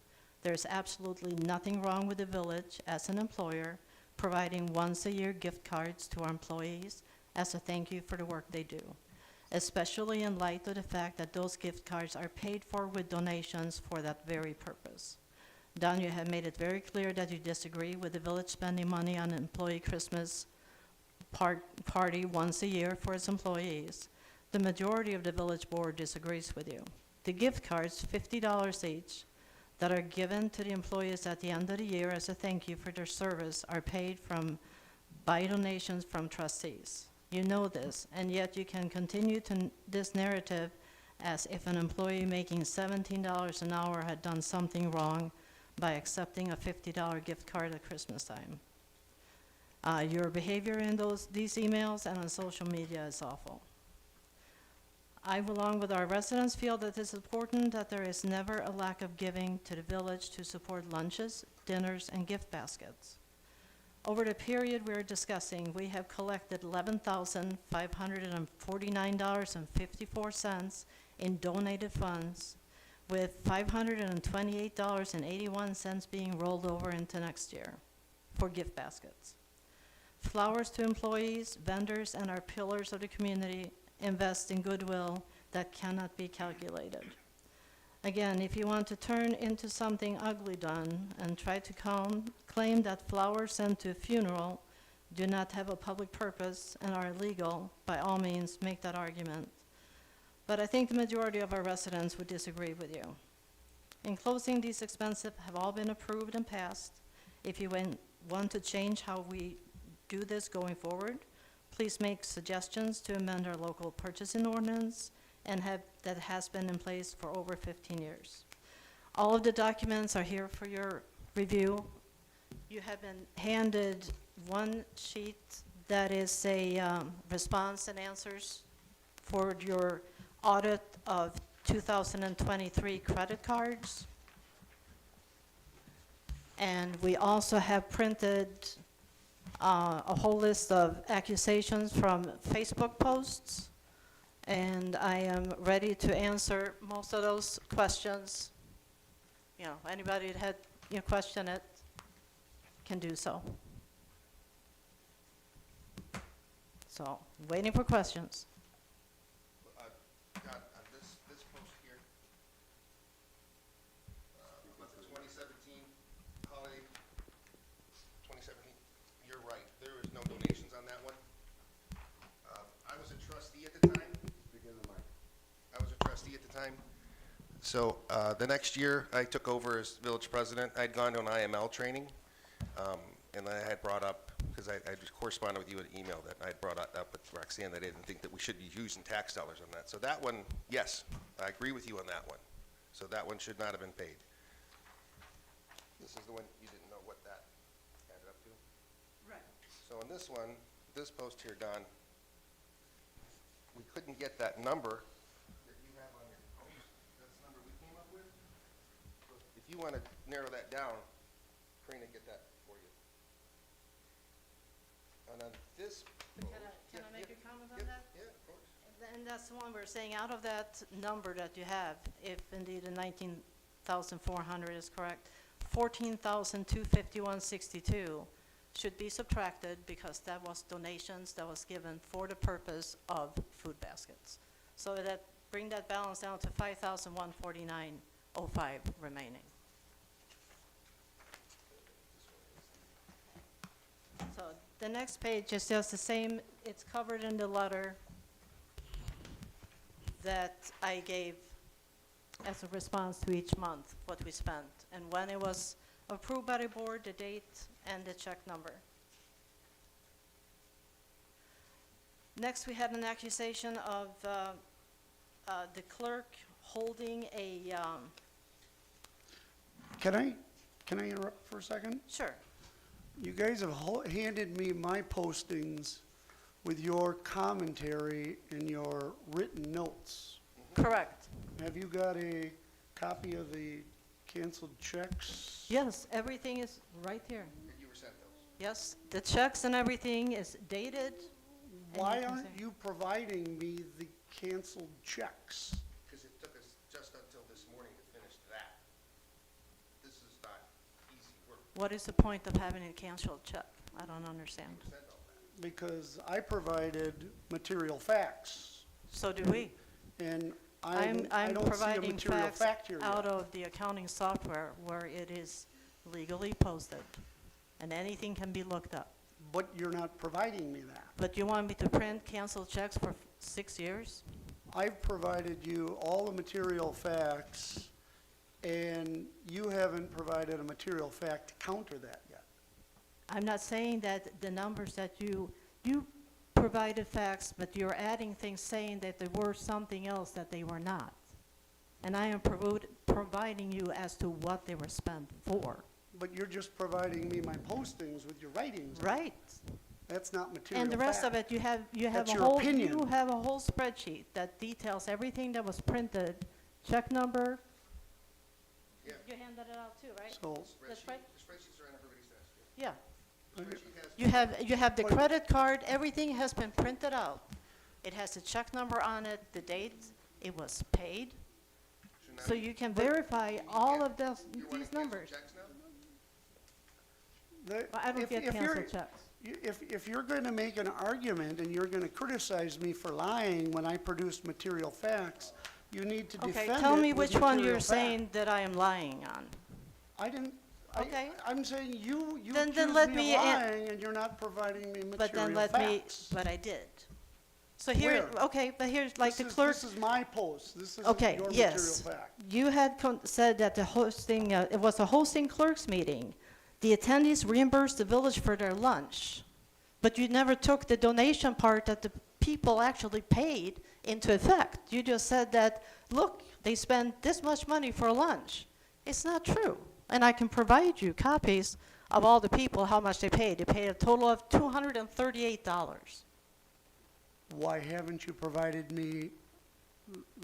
There's absolutely nothing wrong with the village as an employer providing once-a-year gift cards to our employees as a thank you for the work they do, especially in light of the fact that those gift cards are paid for with donations for that very purpose. Don, you have made it very clear that you disagree with the village spending money on employee Christmas party once a year for its employees. The majority of the village board disagrees with you. The gift cards, $50 each, that are given to the employees at the end of the year as a thank you for their service are paid by donations from trustees. You know this, and yet you can continue this narrative as if an employee making $17 an hour had done something wrong by accepting a $50 gift card at Christmas time. Your behavior in these emails and on social media is awful. I, along with our residents, feel that it's important that there is never a lack of giving to the village to support lunches, dinners, and gift baskets. Over the period we're discussing, we have collected $11,549.54 in donated funds, with $528.81 being rolled over into next year for gift baskets. Flowers to employees, vendors, and our pillars of the community invest in goodwill that cannot be calculated. Again, if you want to turn into something ugly done and try to claim that flowers sent to a funeral do not have a public purpose and are illegal, by all means, make that argument. But I think the majority of our residents would disagree with you. In closing, these expenses have all been approved and passed. If you want to change how we do this going forward, please make suggestions to amend our local purchasing ordinance that has been in place for over 15 years. All of the documents are here for your review. You have been handed one sheet that is a response and answers for your audit of 2023 credit cards. And we also have printed a whole list of accusations from Facebook posts, and I am ready to answer most of those questions. You know, anybody that had question it can do so. So, waiting for questions. John, on this post here, about the 2017 holiday, 2017, you're right, there is no donations on that one. I was a trustee at the time. I was a trustee at the time. So the next year, I took over as village president. I'd gone to an IML training, and I had brought up, because because I just corresponded with you in email that I had brought up with Roxanne, that I didn't think that we should be using tax dollars on that. So that one, yes, I agree with you on that one. So that one should not have been paid. This is the one you didn't know what that added up to? Right. So on this one, this post here, Don, we couldn't get that number. That you have on your post, that's the number we came up with? If you want to narrow that down, Karina, get that for you. And on this. Can I Yeah, make yeah, a comment on yeah, that? Yeah, of course. And that's the one we're saying, out of that number that you have, if indeed the 19,400 is correct, 14,251.62 should be subtracted because that was donations that was given for the purpose of food baskets. So that, bring that balance down to 5,149.05 remaining. So the next page is just the same, it's covered in the letter that I gave as a response to each month, what we spent, and when it was approved by the board, the date, and the check number. Next, we had an accusation of the clerk holding a, Can I interrupt for a second? sure, You guys have handed me my postings with your commentary and your written notes. correct. Have you got a copy of the canceled checks? Yes, everything is right here. And you were sent those? Yes, the checks and everything is dated. and Why can aren't say- you providing me the canceled checks? Because it took us just until this morning to finish that. This is not easy work. What is the point of having a canceled check? I don't understand. We sent all that. Because I provided material facts, So do we. and I'm I don't see a providing material facts fact here out yet. of the accounting software where it is legally posted, and anything can be looked up. But you're not providing me that. But you want me to print canceled checks for 6 years? I've provided you all the material facts, and you haven't provided a material fact to counter that yet. I'm not saying that the numbers that you provided facts, but you're adding things saying that there were something else that they were not. And I am providing you as to what they were spent for. But you're just providing me my postings with your writings. Right. That's not material And the rest of fact. it, you have That's a your whole, opinion. you have a whole spreadsheet that details everything that was printed, check number. Yeah. You handed it out too, right? So, That's right. The spreadsheets are on everybody's desk. Yeah. The spreadsheet has. You have the But- credit card, everything has been printed out. It has the check number on it, the date it was paid, So now so you can verify all of you wanna these cancel numbers. checks now? the- Well, I don't if- get if you're- canceled checks. If you're going to make an argument and you're going to criticize me for lying when I produced material facts, you need to defend Okay, it tell me with which one material you're fact. saying that I am lying on. I didn't, Okay. I'm saying you Then accused let me me of an- lying and you're not providing me But then material let me, facts. but I did. So here, Where? okay, but here's like the clerk. This is my post, this isn't Okay, your material yes. fact. You had said that the hosting, it was a hosting clerks meeting. The attendees reimbursed the village for their lunch, but you never took the donation part that the people actually paid into effect. You just said that, look, they spent this much money for lunch. It's not true. And I can provide you copies of all the people, how much they paid. They paid a total of $238. Why haven't you provided me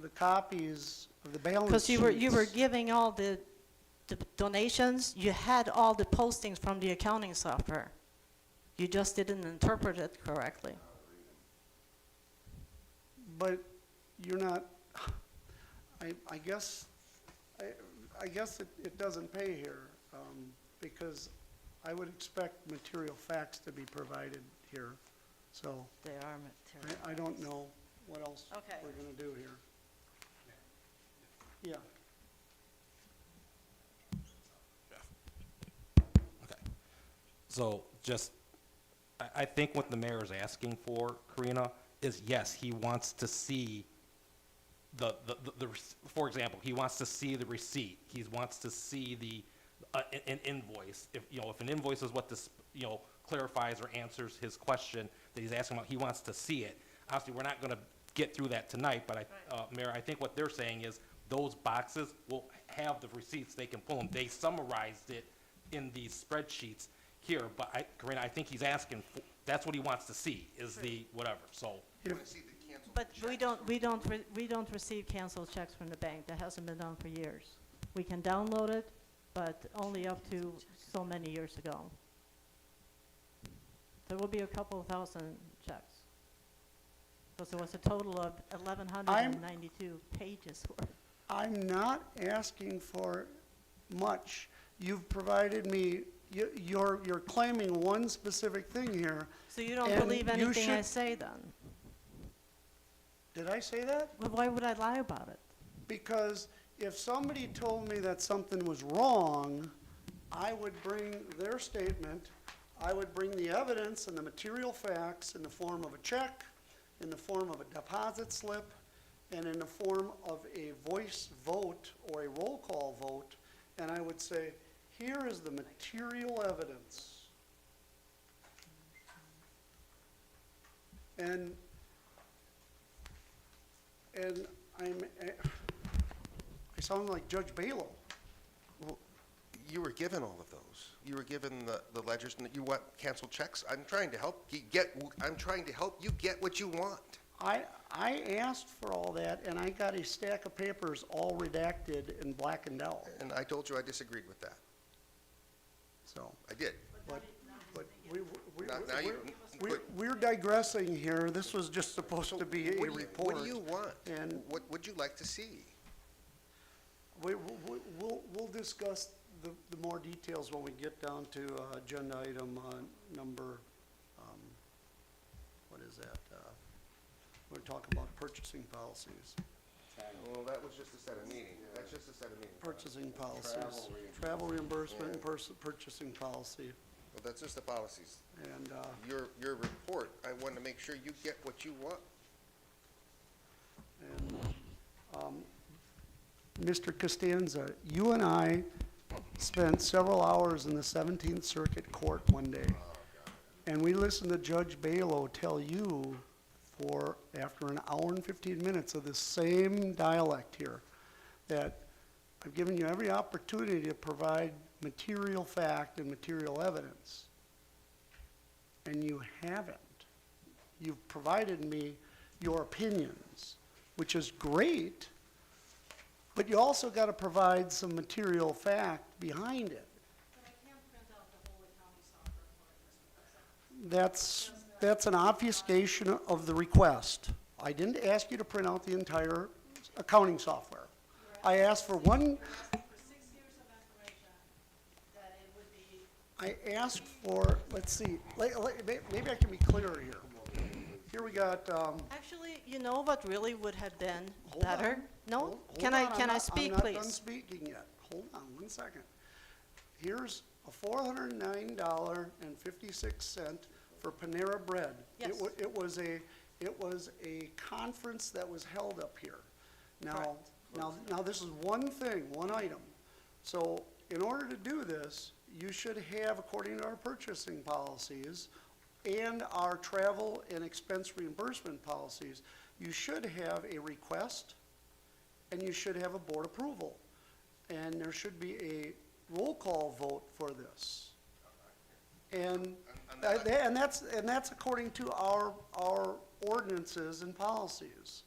the copies of the balance Because you were sheets? giving all the donations, you had all the postings from the accounting software. You just didn't interpret it correctly. But you're not, I guess, I guess it doesn't pay here, because I would expect material facts to be provided here, so They are material. I don't know what else Okay. we're gonna do here. Yeah, Okay. So just, I think what the mayor is asking for, Karina, is yes, he wants to see for example, he wants to see the receipt. He wants to see an invoice. If an invoice is what clarifies or answers his question that he's asking about. He wants to see it. Obviously, we're not gonna get through that tonight, but Mayor, I think what they're saying is those boxes will have the receipts, they can pull them. They summarized it in these spreadsheets here, but Karina, I think he's asking, that's what he wants to see, is the whatever, so. But we don't receive canceled checks from the bank. That hasn't been done for years. We can download it, but only up to so many years ago. There will be a couple of thousand checks. Because there was a total of 1,192 pages worth. I'm not asking for much. You've provided me, you're claiming one specific thing here. So you don't And believe you anything I should- say then? Did I say that? Well, why would I lie about it? Because if somebody told me that something was wrong, I would bring their statement, I would bring the evidence and the material facts in the form of a check, in the form of a deposit slip, and in the form of a voice vote or a roll call vote, and I would say, here is the material evidence. And I sound like Judge Balo. Well, you were given all of those. You were given the ledgers, and you want canceled checks? I'm trying to help you get what you want. I asked for all that, and I got a stack of papers all redacted and blackened out, And I told you I disagreed with that. so. I did. But Now you- we're digressing here. This was just supposed to be a report. What do you want? And What would you like to see? we'll discuss the more details when we get down to agenda item number, what is that? We're talking about purchasing policies. Well, that was just a set of meetings. That's just a set of meetings. Purchasing policies. Travel reimbursement and purchasing policy. Well, that's just the policies. And, Your report, I want to make sure you get what you want. Mr. Costanza, you and I spent several hours in the 17th Circuit Court one day, and we listened to Judge Balo tell you after an hour and 15 minutes of the same dialect here, that I've given you every opportunity to provide material fact and material evidence, and you haven't. You've provided me your opinions, which is great, but you also got to provide some material fact behind it. But I can't print out the whole accounting software for it, Mr. President. That's an obfuscation of the request. I didn't ask you to print out the entire accounting software. I asked for one, For 6 years of information, that it would be. I asked for, let's see, maybe I can be clearer here. Here we got, Actually, you know what really would have been hold better? on. No? Hold Can on, I I'm speak, not done please? speaking yet. Hold on 1 second. Here's a $409.56 for Panera Bread. Yes. It was a conference that was held up here. Correct. Now this is one thing, one item. So in order to do this, you should have, according to our purchasing policies and our travel and expense reimbursement policies, you should have a request and you should have a board approval. And there should be a roll call vote for this. And that's according to our ordinances and policies.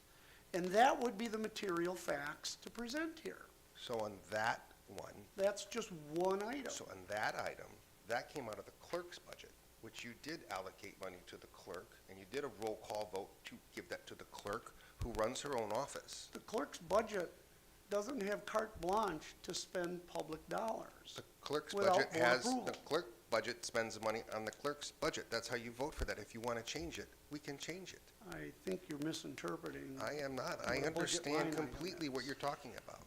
And that would be the material facts to present here. So on that one, That's just one item. so on that item, that came out of the clerk's budget, which you did allocate money to the clerk, and you did a roll call vote to give that to the clerk, who runs her own office. The clerk's budget doesn't have carte blanche to spend public dollars. The clerk's Without budget board has, approval. the clerk budget spends money on the clerk's budget. That's how you vote for that. If you want to change it, we can change it. I think you're misinterpreting. I am not. What I a budget line understand item completely what is. you're talking about.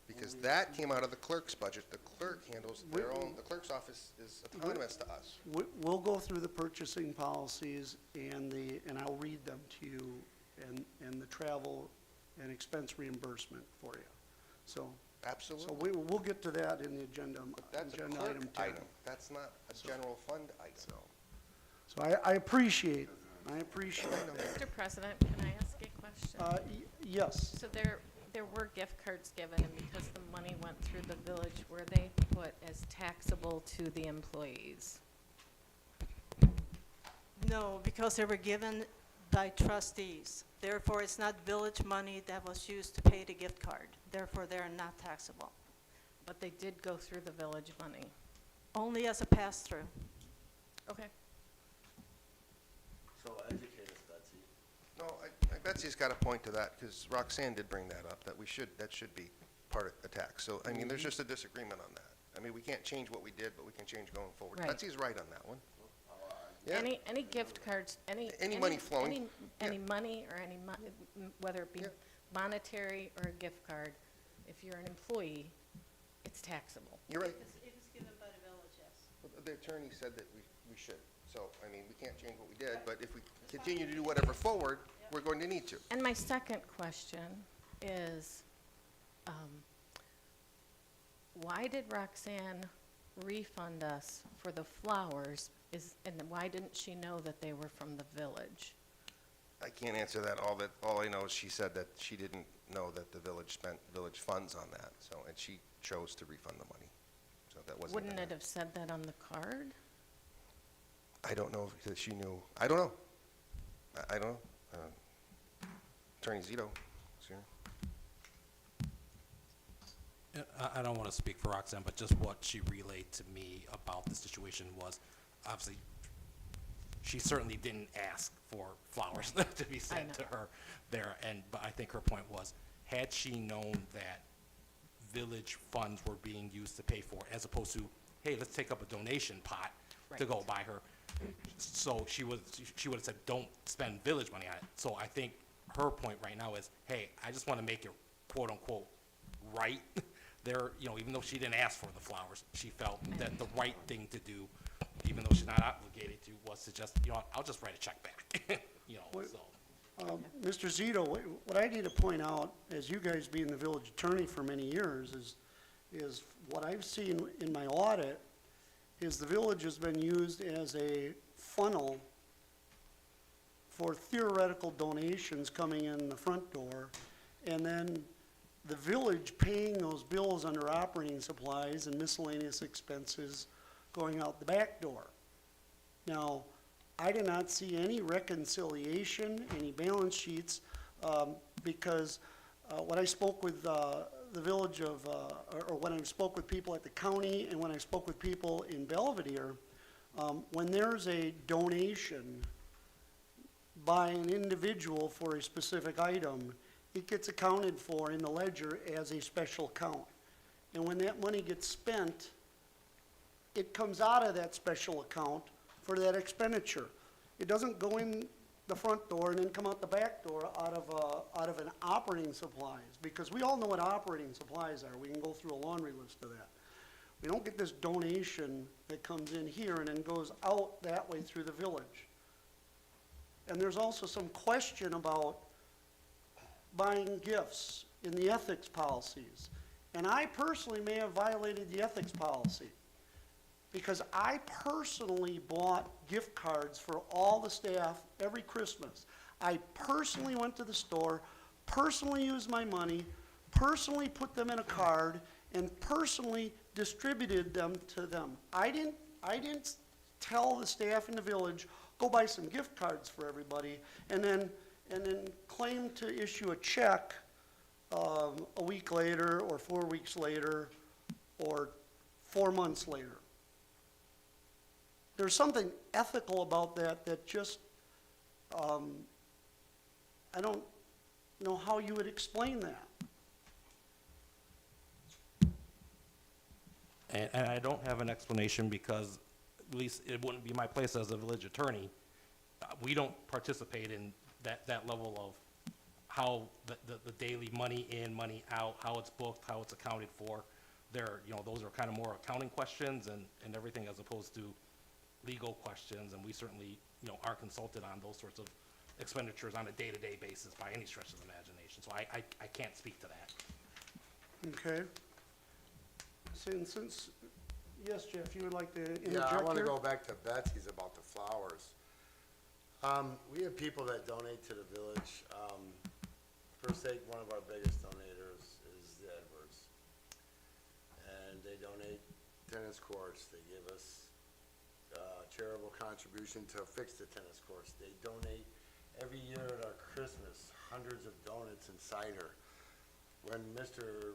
Because that came out of the clerk's budget. The clerk handles their own, the clerk's office is autonomous to us. We'll go through the purchasing policies and I'll read them to you, and the travel and expense reimbursement for you. So So Absolutely. we'll get to that in the agenda, But that's a agenda clerk item 10. item. That's not a general fund item. So I appreciate that. Mr. President, can I ask a question? Yes, So there were gift cards given, and because the money went through the village, were they put as taxable to the employees? No, because they were given by trustees. Therefore, it's not village money that was used to pay the gift card. Therefore, they are not taxable. But they did go through the village money. Only as a pass-through. Okay. So educate us, Betsy. No, Betsy's got a point to that, because Roxanne did bring that up, that that should be part of the tax. So, I mean, there's just a disagreement on that. I mean, we can't change what we did, but we can change going forward. Right. Betsy's right on that one. Yeah. Any gift cards, Any money flowing, Any money or whether it be Yeah. monetary or a gift card, if you're an employee, it's taxable. You're right. It was given by the village, yes. The attorney said that we should. So, I mean, we can't change what we did, but if we continue to do whatever forward, we're going to need to. And my second question is, why did Roxanne refund us for the flowers? And why didn't she know that they were from the village? I can't answer that. All I know is she said that she didn't know that the village spent village funds on that, so, and she chose to refund the money. So that wasn't. Wouldn't it have said that on the card? I don't know if she knew. I don't know. I don't know. Attorney Zito is here. I don't want to speak for Roxanne, but just what she relayed to me about the situation was, obviously, she certainly didn't ask for flowers to be sent to her there, but I think her point was, had she known that village funds were being used to pay for, as opposed to, hey, let's take up a donation pot to go buy her, so she would have said, don't spend village money on it. So I think her point right now is, hey, I just want to make it quote-unquote right there, even though she didn't ask for the flowers, she felt that the right thing to do, even though she's not obligated to, was to just, I'll just write a check back, so. Mr. Zito, what I need to point out, as you guys being the village attorney for many years, is what I've seen in my audit is the village has been used as a funnel for theoretical donations coming in the front door, and then the village paying those bills under operating supplies and miscellaneous expenses going out the back door. Now, I did not see any reconciliation, any balance sheets, because when I spoke with the village of, or when I spoke with people at the county and when I spoke with people in Belvedere, when there's a donation by an individual for a specific item, it gets accounted for in the ledger as a special account. And when that money gets spent, it comes out of that special account for that expenditure. It doesn't go in the front door and then come out the back door out of an operating supplies, because we all know what operating supplies are. We can go through a laundry list of that. We don't get this donation that comes in here and then goes out that way through the village. And there's also some question about buying gifts in the ethics policies. And I personally may have violated the ethics policy, because I personally bought gift cards for all the staff every Christmas. I personally went to the store, personally used my money, personally put them in a card, and personally distributed them to them. I didn't tell the staff in the village, go buy some gift cards for everybody, and then claim to issue a check a week later, or 4 weeks later, or 4 months later. There's something ethical about that just, I don't know how you would explain that. And I don't have an explanation, because at least it wouldn't be my place as a village attorney. We don't participate in that level of how the daily money in, money out, how it's booked, how it's accounted for. Those are kind of more accounting questions and everything, as opposed to legal questions, and we certainly, are consulted on those sorts of expenditures on a day-to-day basis by any stretch of the imagination. So I can't speak to that. Okay? since, yes, Jeff, you would like to interject here? Yeah, I want to go back to Betsy's about the flowers. We have people that donate to the village. For sake, one of our biggest donators is the Edwards. And they donate tennis courts. They give us charitable contribution to fix the tennis courts. They donate every year at our Christmas, hundreds of donuts and cider. When Mr.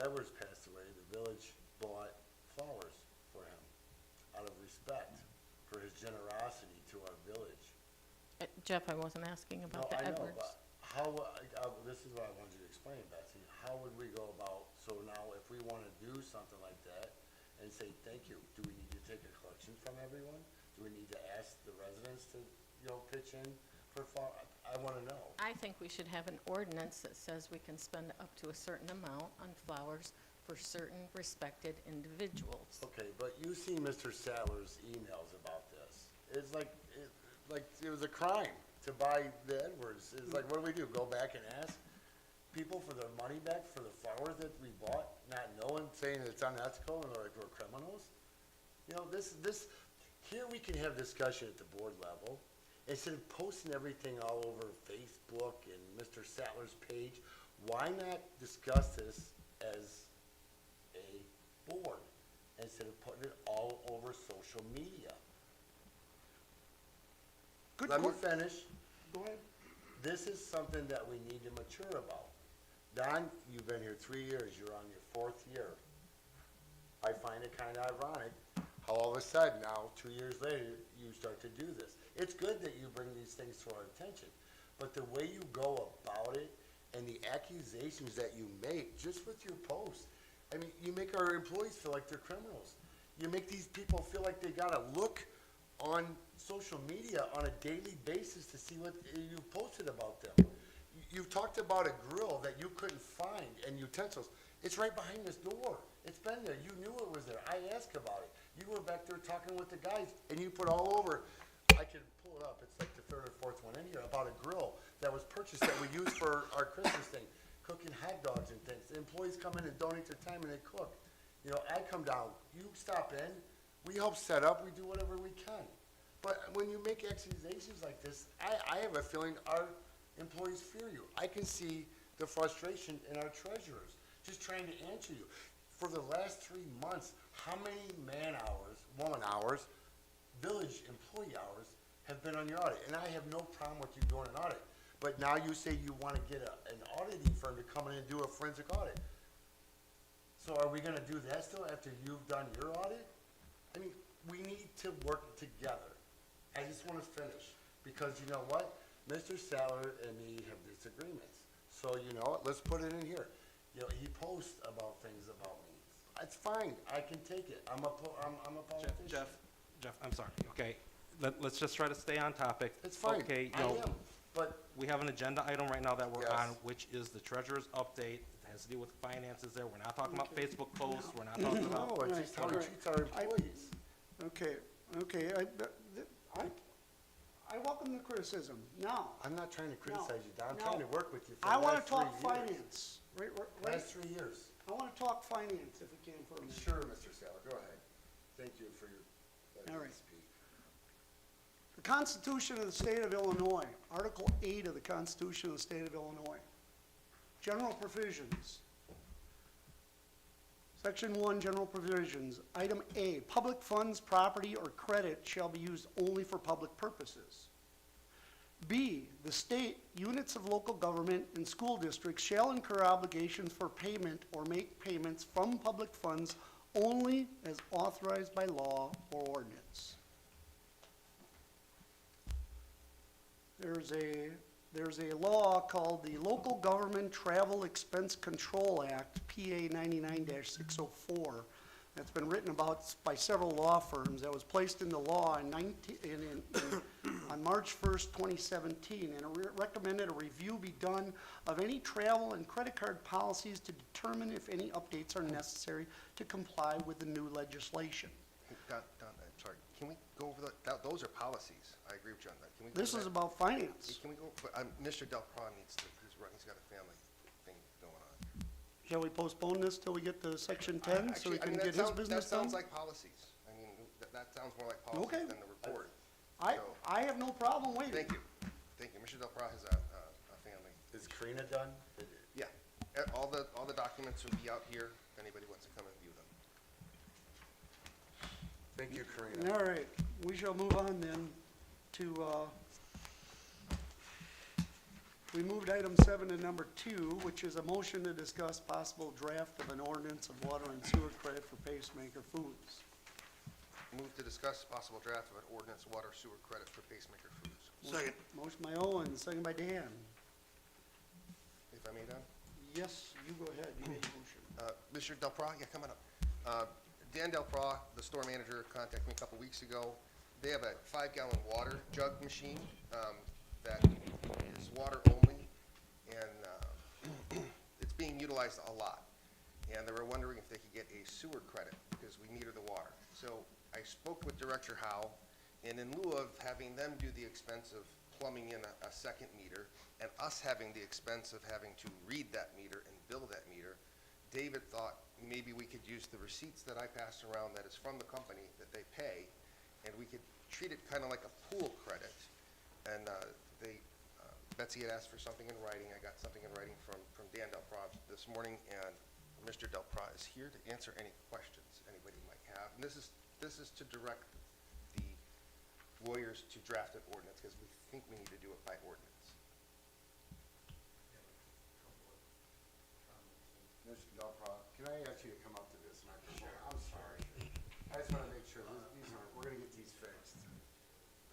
Edwards passed away, the village bought flowers for him out of respect for his generosity to our village. Jeff, I wasn't asking about the No, I know, Edwards. but how, this is what I wanted you to explain, Betsy. How would we go about, so now if we want to do something like that and say thank you, do we need to take a collection from everyone? Do we need to ask the residents to, pitch in for I want to know. I think we should have an ordinance that says we can spend up to a certain amount on flowers for certain respected individuals. Okay, but you see Mr. Sadler's emails about this. It's like it was a crime to buy the Edwards. It's like, what do we do? Go back and ask people for their money back for the flowers that we bought, not knowing, saying it's unethical and like we're criminals? Here we can have discussion at the board level. Instead of posting everything all over Facebook and Mr. Sadler's page, why not discuss this as a board instead of putting it all over social media? Good Let me point. finish. Go ahead. This is something that we need to mature about. Don, you've been here 3 years, you're on your 4th year. I find it kind of ironic how all of a sudden now, 2 years later, you start to do this. It's good that you bring these things to our attention, but the way you go about it and the accusations that you make just with your posts, I mean, you make our employees feel like they're criminals. You make these people feel like they gotta look on social media on a daily basis to see what you've posted about them. You've talked about a grill that you couldn't find and utensils. It's right behind this door. It's been there. You knew it was there. I asked about it. You were back there talking with the guys, and you put all over. I can pull it up. It's like the 3rd or 4th one in here about a grill that was purchased that we use for our Christmas thing, cooking hot dogs and things. The employees come in and donate their time, and they cook. I come down. You stop in. We help set up. We do whatever we can. But when you make accusations like this, I have a feeling our employees fear you. I can see the frustration in our treasurers just trying to answer you. For the last 3 months, how many man hours, woman hours, village employee hours have been on your audit? And I have no problem with you doing an audit. But now you say you want to get an auditing firm to come in and do a forensic audit. So are we going to do that still after you've done your audit? I mean, we need to work together. I just want to finish, because you know what? Mr. Saller and me have disagreements. So you know what? Let's put it in here. He posts about things about me. It's fine. I can take it. I'm a politician. Jeff, I'm sorry, okay? Let's just try to stay on topic. It's fine. Okay, I am. But we have an agenda item right now that we're Yes. on, which is the treasurer's update. It has to do with finances there. We're not talking about Facebook posts. We're not talking about. no, it's just how he treats our employees. Okay, I welcome the criticism. Now, I'm not trying to criticize you, Don. I'm No. trying to work with you for I the want last to talk 3 years. finance. Right, Last 3 years. I want to talk finance if we can for a minute. Sure, Mr. Saller, go ahead. Thank you for your, All right. speak. The Constitution of the State of Illinois, Article 8 of the Constitution of the State of Illinois. General provisions. Section 1, general provisions. Item A, public funds, property, or credit shall be used only for public purposes. B, the state, units of local government, and school districts shall incur obligations for payment or make payments from public funds only as authorized by law or ordinance. There's a law called the Local Government Travel Expense Control Act, PA 99-604, that's been written about by several law firms, that was placed into law on March 1st, 2017, and it recommended a review be done of any travel and credit card policies to determine if any updates are necessary to comply with the new legislation. Don, I'm sorry, can we go over those are policies. I agree with you on that. Can we go This over is that? about finance. Can we go, but Mr. Delpron he's got a family thing going on. Shall we postpone this till we get to section 10, so we can get his business That done? sounds like policies. I mean, that sounds more like policies Okay. than the report. I have no problem waiting. Thank you. Thank you. Mr. Del Pra has a family. Is Karina done? Yeah, all the documents will be out here if anybody wants to come and view them. Thank you, Karina. All right, we shall move on then to, we moved item 7 to number 2, which is a motion to discuss possible draft of an ordinance of water and sewer credit for pacemaker foods. Move to discuss possible draft of an ordinance water sewer credit for pacemaker foods. Second. Motion by Owen, second by Dan. If I may, Don? Yes, you go ahead, you made the motion. Mr. Del Pra, yeah, come on up. Dan Del Pra, the store manager, contacted me a couple weeks ago. They have a 5-gallon water jug machine that is water only, and it's being utilized a lot. And they were wondering if they could get a sewer credit because we meter the water. So I spoke with Director Howe, and in lieu of having them do the expense of plumbing in a second meter and us having the expense of having to read that meter and bill that meter, David thought maybe we could use the receipts that I passed around that is from the company that they pay, and we could treat it kind of like a pool credit. And Betsy had asked for something in writing. I got something in writing from Dan Del Pra this morning, and Mr. Del Pra is here to answer any questions anybody might have. And this is to direct the lawyers to draft an ordinance, because we think we need to do it by ordinance. Mr. Del Pra, can I ask you to come up to this microphone? I'm sorry. I just want to make sure, we're going to get these fixed.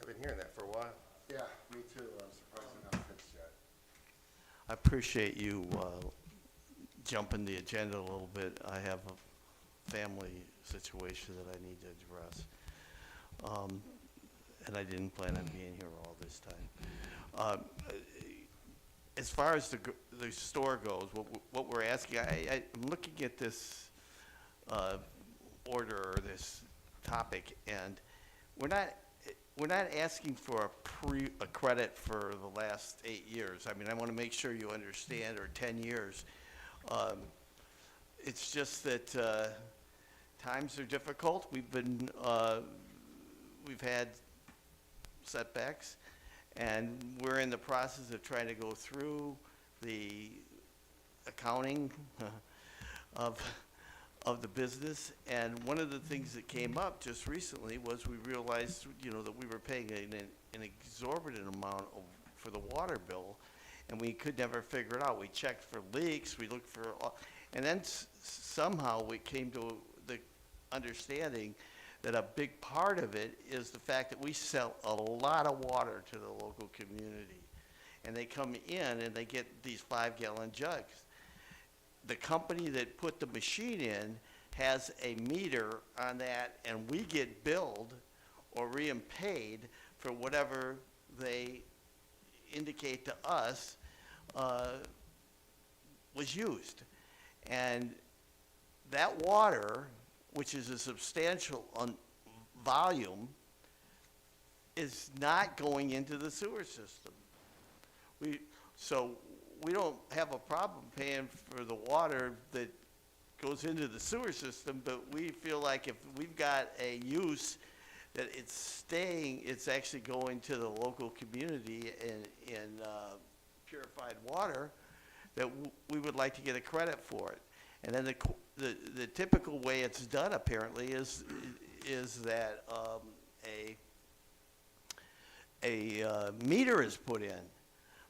I've been hearing that for a while. Yeah, me too. I'm surprised they're not fixed yet. I appreciate you jumping the agenda a little bit. I have a family situation that I need to address. And I didn't plan on being here all this time. As far as the store goes, what we're asking, I'm looking at this order or this topic, and we're not asking for a credit for the last 8 years. I mean, I want to make sure you understand, or 10 years. It's just that times are difficult. We've had setbacks, and we're in the process of trying to go through the accounting of the business. And one of the things that came up just recently was we realized, that we were paying an exorbitant amount for the water bill, and we could never figure it out. We checked for leaks, we looked for, and then somehow we came to the understanding that a big part of it is the fact that we sell a lot of water to the local community. And they come in and they get these 5-gallon jugs. The company that put the machine in has a meter on that, and we get billed or paid for whatever they indicate to us was used. And that water, which is a substantial volume, is not going into the sewer system. So we don't have a problem paying for the water that goes into the sewer system, but we feel like if we've got a use that it's actually going to the local community in purified water, that we would like to get a credit for it. And then the typical way it's done apparently is that a meter is put in,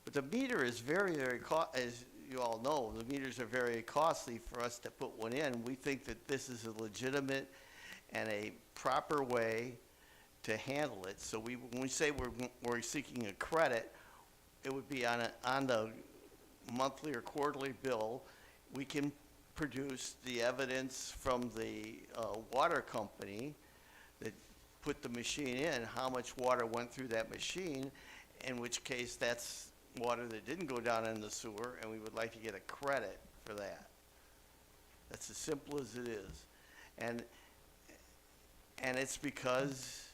but the meter is very, very as you all know, the meters are very costly for us to put one in. We think that this is a legitimate and a proper way to handle it. So when we say we're seeking a credit, it would be on the monthly or quarterly bill. We can produce the evidence from the water company that put the machine in, how much water went through that machine, in which case that's water that didn't go down in the sewer, and we would like to get a credit for that. That's as simple as it is. And it's because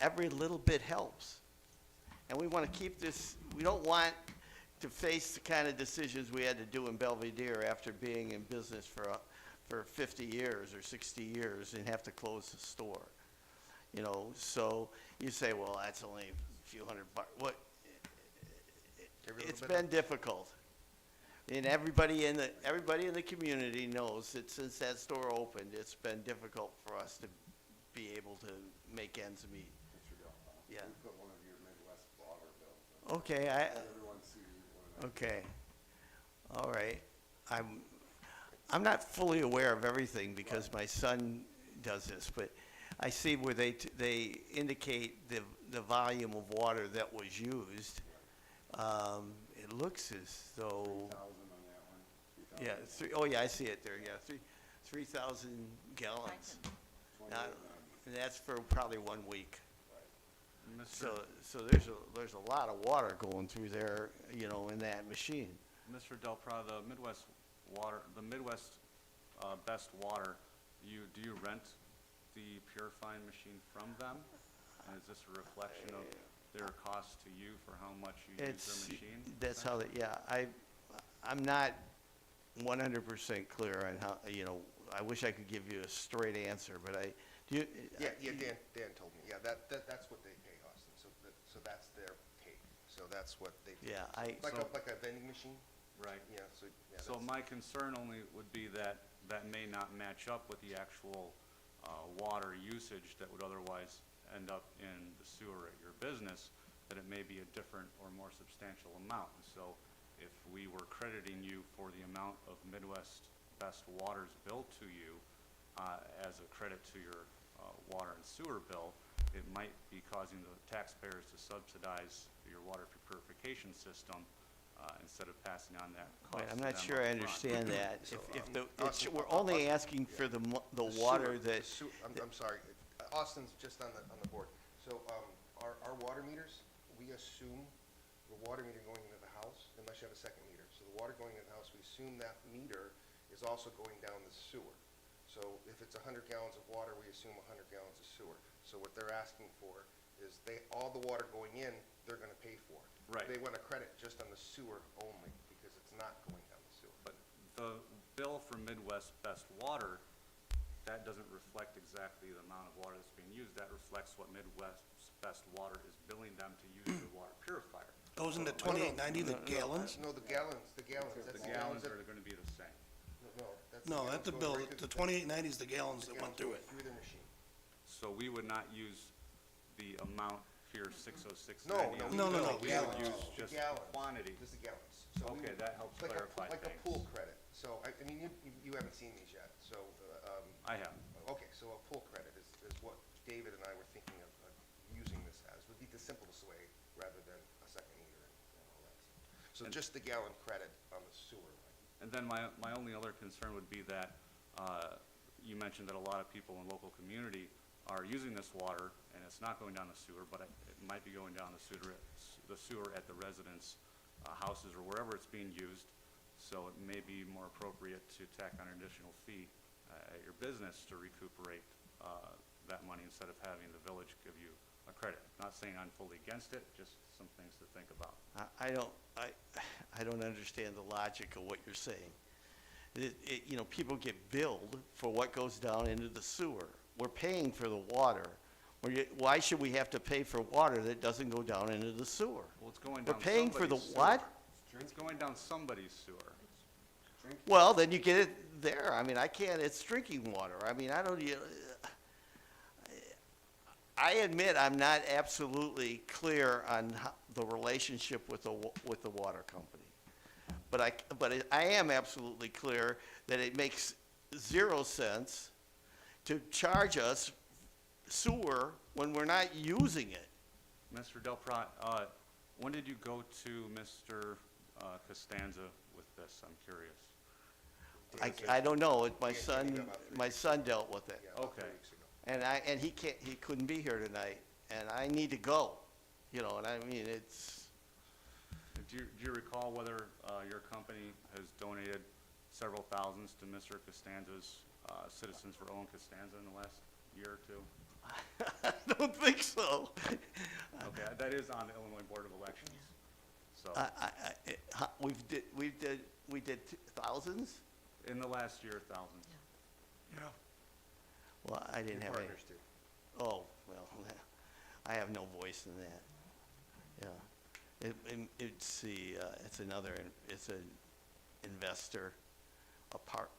every little bit helps. And we want to keep this, we don't want to face the kind of decisions we had to do in Belvedere after being in business for 50 years or 60 years and have to close the store. You know, so you say, well, that's only a few $100. What? It's been difficult. And everybody in the community knows that since that store opened, it's been difficult for us to be able to make ends meet. Yeah. We put one of your Midwest water bills. Okay, Everyone see one of them. okay. All right. I'm not fully aware of everything because my son does this, but I see where they indicate the volume of water that was used. It looks as though, 3,000 on that one. yeah, oh yeah, I see it there, yeah, 3,000 gallons. Now, and that's for probably 1 week. Mr. So there's a lot of water going through there, you know, in that machine. Mr. Del Prado, the Midwest Best Water, do you rent the purifying machine from them? And is this a reflection of their cost to you for how much you use their machine? That's how, I'm not 100% clear on how, you know, I wish I could give you a straight answer, but Dan told me, yeah, that's what they pay, Austin, so that's their take, so that's what they pay. Yeah, Like a vending machine? Right. Yeah, so, yeah. So my concern only would be that may not match up with the actual water usage that would otherwise end up in the sewer at your business, that it may be a different or more substantial amount. And so if we were crediting you for the amount of Midwest Best Waters billed to you as a credit to your water and sewer bill, it might be causing the taxpayers to subsidize your water purification system instead of passing on that cost. Wait, I'm to not them sure I upfront. understand that. So, We're only asking for the water that, I'm sorry, Austin's just on the board. So, our water meters, we assume the water meter going into the house, unless you have a second meter. So the water going into the house, we assume that meter is also going down the sewer. So if it's 100 gallons of water, we assume 100 gallons of sewer. So what they're asking for is all the water going in, they're gonna pay for. Right. They want a credit just on the sewer only, because it's not going down the sewer. But the bill for Midwest Best Water, that doesn't reflect exactly the amount of water that's being used. That reflects what Midwest Best Water is billing them to use the water purifier. Goes into 2890, the gallons? No, the gallons, The that's gallons are gonna be the same. that's No, gallons that's the going bill, right to the 2890 is the gallons that went through it. Through the machine. So we would not use the amount here, 60690. No, We would gallons. use The just gallons. quantity. Just the gallons. So we Okay, would- that helps like clarify Like a things. pool credit. So, I mean, you haven't seen these yet, so, I have. okay, so a pool credit is what David and I were thinking of using this as, would be the simplest way, rather than a second meter and all that. So And- just the gallon credit on the sewer line. And then my only other concern would be that, you mentioned that a lot of people in local community are using this water, and it's not going down the sewer, but it might be going down the sewer at the residents' houses or wherever it's being used. So it may be more appropriate to tack on an additional fee at your business to recuperate that money instead of having the village give you a credit. Not saying I'm fully against it, just some things to think about. I don't understand the logic of what you're saying. You know, people get billed for what goes down into the sewer. We're paying for the water. Why should we have to pay for water that doesn't go down into the sewer? Well, it's going We're down paying for the somebody's sewer. what? It's going down somebody's sewer. Well, then you get it there. I mean, it's drinking water. I mean, I admit I'm not absolutely clear on the relationship with the water company. But I am absolutely clear that it makes 0 sense to charge us sewer when we're not using it. Mr. Del Prat, when did you go to Mr. Costanza with this? I'm curious. I don't know. My Yeah, son about 3 my son dealt with it. Yeah, about 3 Okay. weeks ago. And he couldn't be here tonight, and I need to go, you know, and I mean, Do you recall whether your company has donated several thousands to Mr. Costanza's Citizens for Owen Costanza in the last year or two? I don't think so. Okay, that is on the Illinois Board of Elections. So so, We did thousands? in the last year, thousands. Yeah. Well, I didn't have any. Partners too. Oh, well, I have no voice in that. Yeah. It's an investor,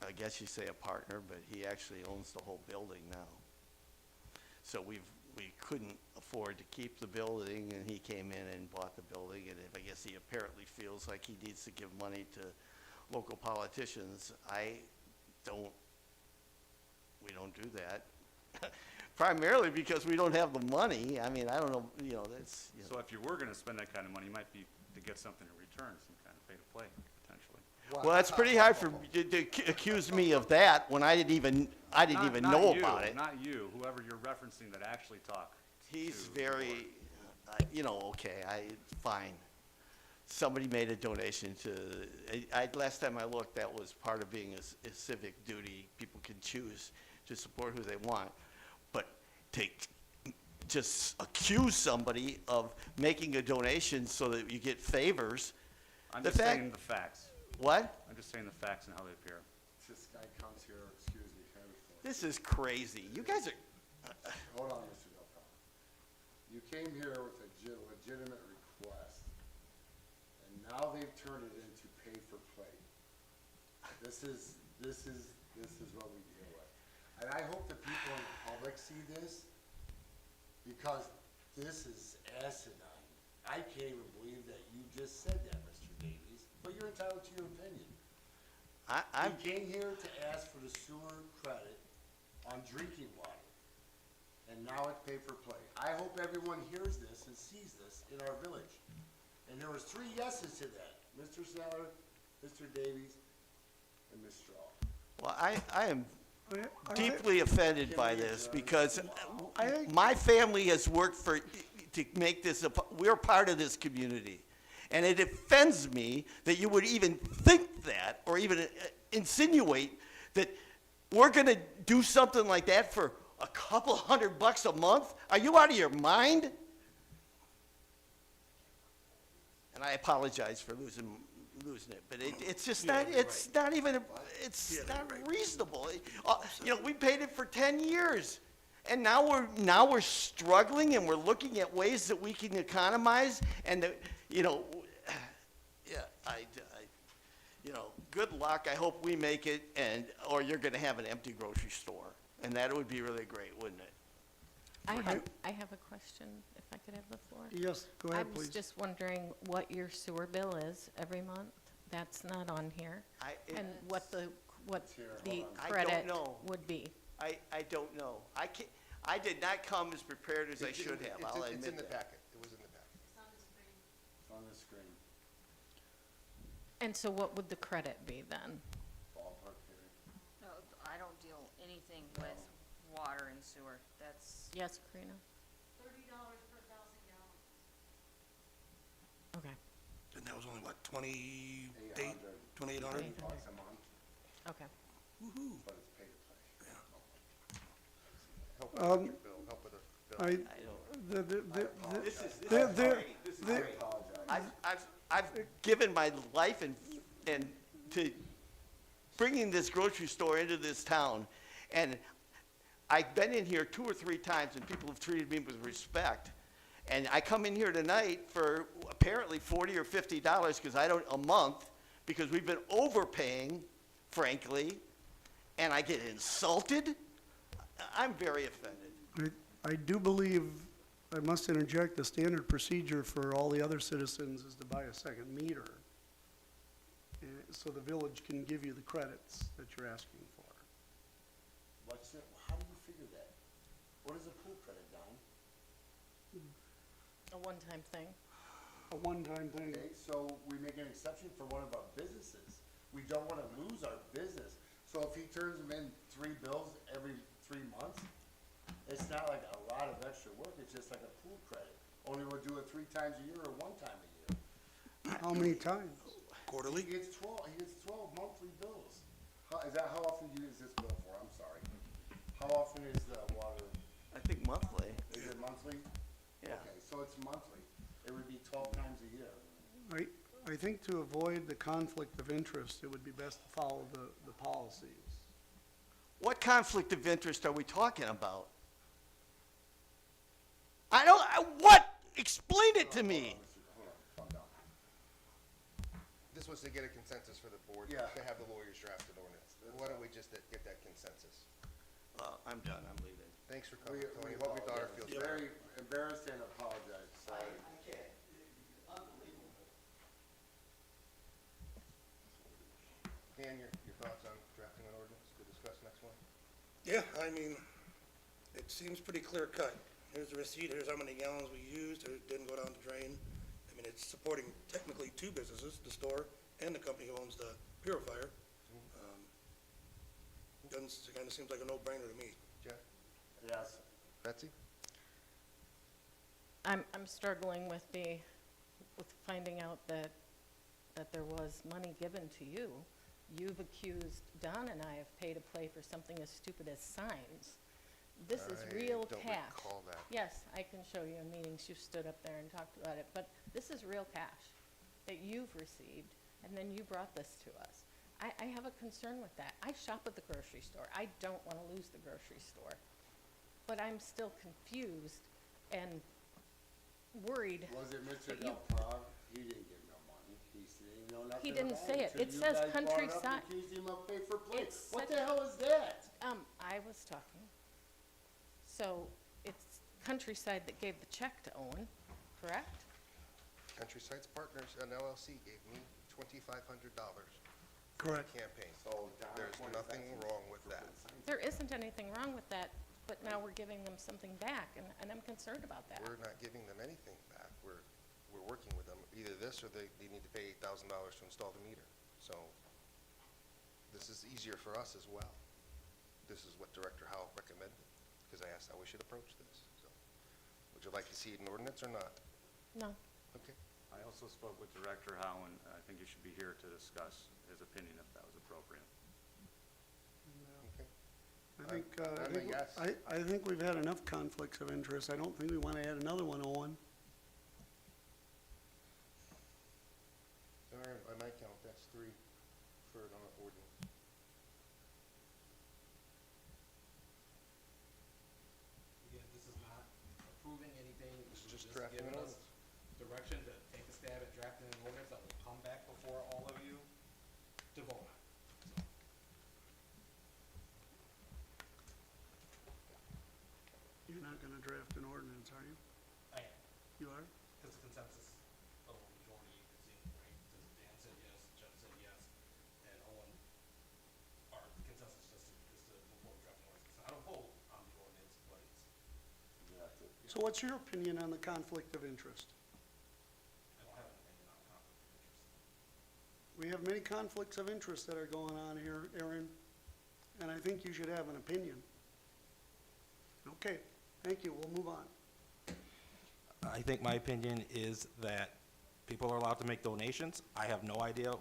I guess you say a partner, but he actually owns the whole building now. So we couldn't afford to keep the building, and he came in and bought the building, and I guess he apparently feels like he needs to give money to local politicians. We don't do that. Primarily because we don't have the money. I mean, I don't know, that's, So if you were gonna spend that kind of money, it might be to get something in return, some kind of pay-to-play, potentially. Well, it's pretty hard for you to accuse me of that when I didn't even Not know you, about it. Not you, whoever you're referencing that actually talked. He's to the very, okay, fine. Somebody made a donation to, last time I looked, that was part of being a civic duty. People can choose to support who they want. But to just accuse somebody of making a donation so that you get favors. I'm the just fact- saying the facts. What? I'm just saying the facts and how they appear. This guy comes here, excuse me, kind of. This is crazy. You guys are, Hold on, Mr. Del Palo. You came here with a legitimate request, and now they've turned it into pay for play. This is what we deal with. And I hope the people in the public see this, because this is asinine. I can't even believe that you just said that, Mr. Davies, but you're entitled to your opinion. I'm, You came here to ask for the sewer credit on drinking water, and now it's pay for play. I hope everyone hears this and sees this in our village. And there was 3 yeses to that, Mr. Seller, Mr. Davies, and Ms. Straw. well, I am I- deeply offended by this because my family has worked to make this, we're part of this community. And it offends me that you would even think that, or even insinuate that we're gonna do something like that for a couple $100 a month? Are you out of your mind? And I apologize for losing it, but it's just not, it's not even, it's not reasonable. We paid it for 10 years. And now we're struggling, and we're looking at ways that we can economize, and good luck. I hope we make it, or you're gonna have an empty grocery store, and that would be really great, wouldn't it? I have a question, if I could have the floor. Yes, go ahead, I was please. just wondering what your sewer bill is every month. That's not on here. And what the I don't credit know. would be. I don't know. I did not come as prepared as I should have, I'll It's in admit the that. packet. It was in the packet. It's on the screen. And so what would the credit be then? Ballpark figure. No, I don't deal anything with water and sewer. That's, Yes, Karina? $30 per 1,000 gallons. Okay, And that was only, what, 2,800? $2,800 bucks a month, okay. but it's pay to play. Help with your bill, help with the bill. I, This is There- great. there- This is there- great. I've given my life and to bringing this grocery store into this town, and I've been in here 2 or 3 times, and people have treated me with respect. And I come in here tonight for apparently $40 or $50 a month, because we've been overpaying, frankly, and I get insulted. I'm very offended. I do believe, I must interject, the standard procedure for all the other citizens is to buy a second meter. So the village can give you the credits that you're asking for. What's it, how do you figure that? What is a pool credit, Don? A one-time thing. A one-time thing. Okay, so we make an exception for one of our businesses. We don't wanna lose our business. So if he turns them in 3 bills every 3 months, it's not like a lot of extra work, it's just like a pool credit. Only we'll do it 3 times a year or 1 time a year. How many times? Quarterly? He gets 12 monthly bills. How often do you use this bill for? I'm sorry. How often is the water, I think monthly. is it monthly? Yeah. Okay, so it's monthly. It would be 12 times a year. I think to avoid the conflict of interest, it would be best to follow the policies. What conflict of interest are we talking about? What? Explain it to me. This was to get a consensus for the board, Yeah. to have the lawyers draft an ordinance. Why don't we just get that consensus? I'm done, I'm leaving. Thanks for coming, Tony. Hope your daughter feels better. Very embarrassed and apologize, sorry. Dan, your thoughts on drafting an ordinance to discuss next one? Yeah, I mean, it seems pretty clear cut. Here's the receipt, here's how many gallons we used, it didn't go down the drain. I mean, it's supporting technically two businesses, the store and the company who owns the purifier. It kinda seems like a no-brainer to me. Jeff? Yes. Betsy? I'm struggling with finding out that there was money given to you. You've accused Don and I of pay-to-play for something as stupid as signs. This is real I cash. don't recall that. Yes, I can show you in meetings, you've stood up there and talked about it, but this is real cash that you've received, and then you brought this to us. I have a concern with that. I shop at the grocery store. I don't want to lose the grocery store. But I'm still confused and worried. Was it Mr. But you- Del Prague? He didn't give no money. He said he know nothing He didn't about say it. till It you says guys brought it up and countryside. accused him of pay for play. It's What such the a- hell is that? I was talking. So it's Countryside that gave the check to Owen, correct? Countryside's Partners, an LLC, gave me $2,500 Correct. campaign. So Don There's appointed nothing Betsy wrong with for that. putting signs There isn't anything wrong with that, but now we're giving them something back, and I'm concerned about that. We're not giving them anything back. We're working with them. Either this or they need to pay $8,000 to install the meter. So this is easier for us as well. This is what Director Howe recommended, because I asked how we should approach this. So, would you like to see it in ordinance or not? No. Okay. I also spoke with Director Howe, and I think you should be here to discuss his opinion if that was appropriate. Okay. I I'm think, a yes. I think we've had enough conflicts of interest. I don't think we want to add another one, Owen. All right, by my count, that's 3 for an ordinance. Again, this is not approving anything. This is This just drafting giving an us direction to take a stab at drafting an ordinance that will come back before all of you to vote on. So, You're not going to draft an ordinance, are you? I am, You are? because the consensus of a majority, it seems, right? Because Dan said yes, Jeff said yes, and Owen, our consensus is to move forward drafting ordinance. It's not a vote on the ordinance, but it's, So what's your opinion on the conflict of interest? I don't have an opinion on conflict of interest. We have many conflicts of interest that are going on here, Aaron, and I think you should have an opinion. Okay, thank you, we'll move on. I think my opinion is that people are allowed to make donations. I have no idea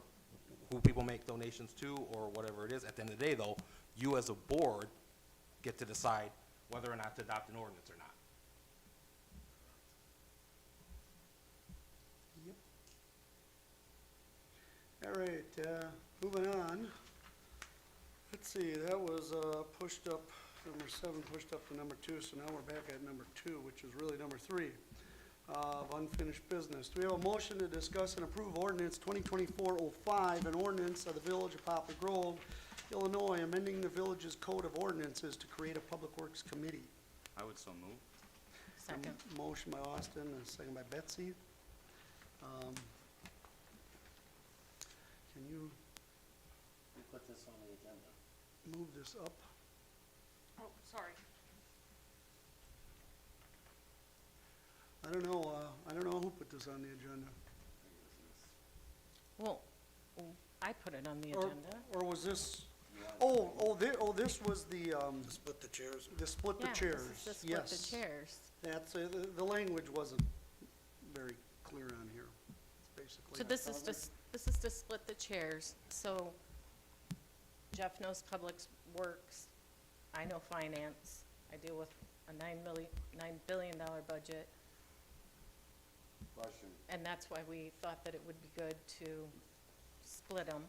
who people make donations to or whatever it is. At the end of the day, though, you as a board get to decide whether or not to adopt an ordinance or not. All right, moving on. Let's see, that was pushed up, number 7 pushed up to number 2, so now we're back at number 2, which is really number 3 of unfinished business. Do we have a motion to discuss and approve ordinance 2024-05, an ordinance of the Village of Poplar Grove, Illinois, amending the village's code of ordinances to create a public works committee? I would so move. Second. Motion by Austin and a second by Betsy. Can you Who put this on the agenda? move this up? Oh, sorry. I don't know who put this on the agenda. Well, I put it on the Or- agenda. Or was this, this was the Split the chairs. split the Yeah, chairs. this is to split the Yes. chairs. That's, the language wasn't very clear on here, basically. So this is to split the chairs, so Jeff knows Public Works, I know finance, I deal with a $9 billion budget. Question. And that's why we thought that it would be good to split them,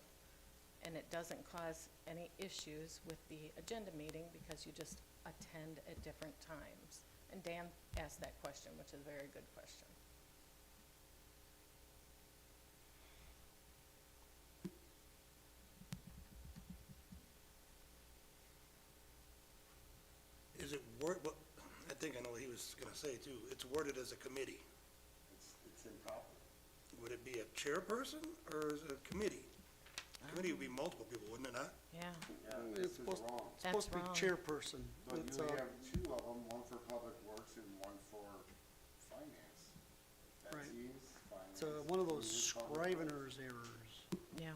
and it doesn't cause any issues with the agenda meeting because you just attend at different times. And Dan asked that question, which is a very good question. Is it well, I think I know what he was gonna say too. It's worded as a committee. It's improper. Would it be a chairperson or is it a committee? Committee would be multiple people, wouldn't it not? Yeah, Yeah, It's this is supposed- wrong. It's supposed to be That's wrong. chairperson. But It's, you have two of them, one for Public Works and one for Finance. Right. Betsy's Finance. It's one of those Sue's Public Works. scrivener's errors. yeah.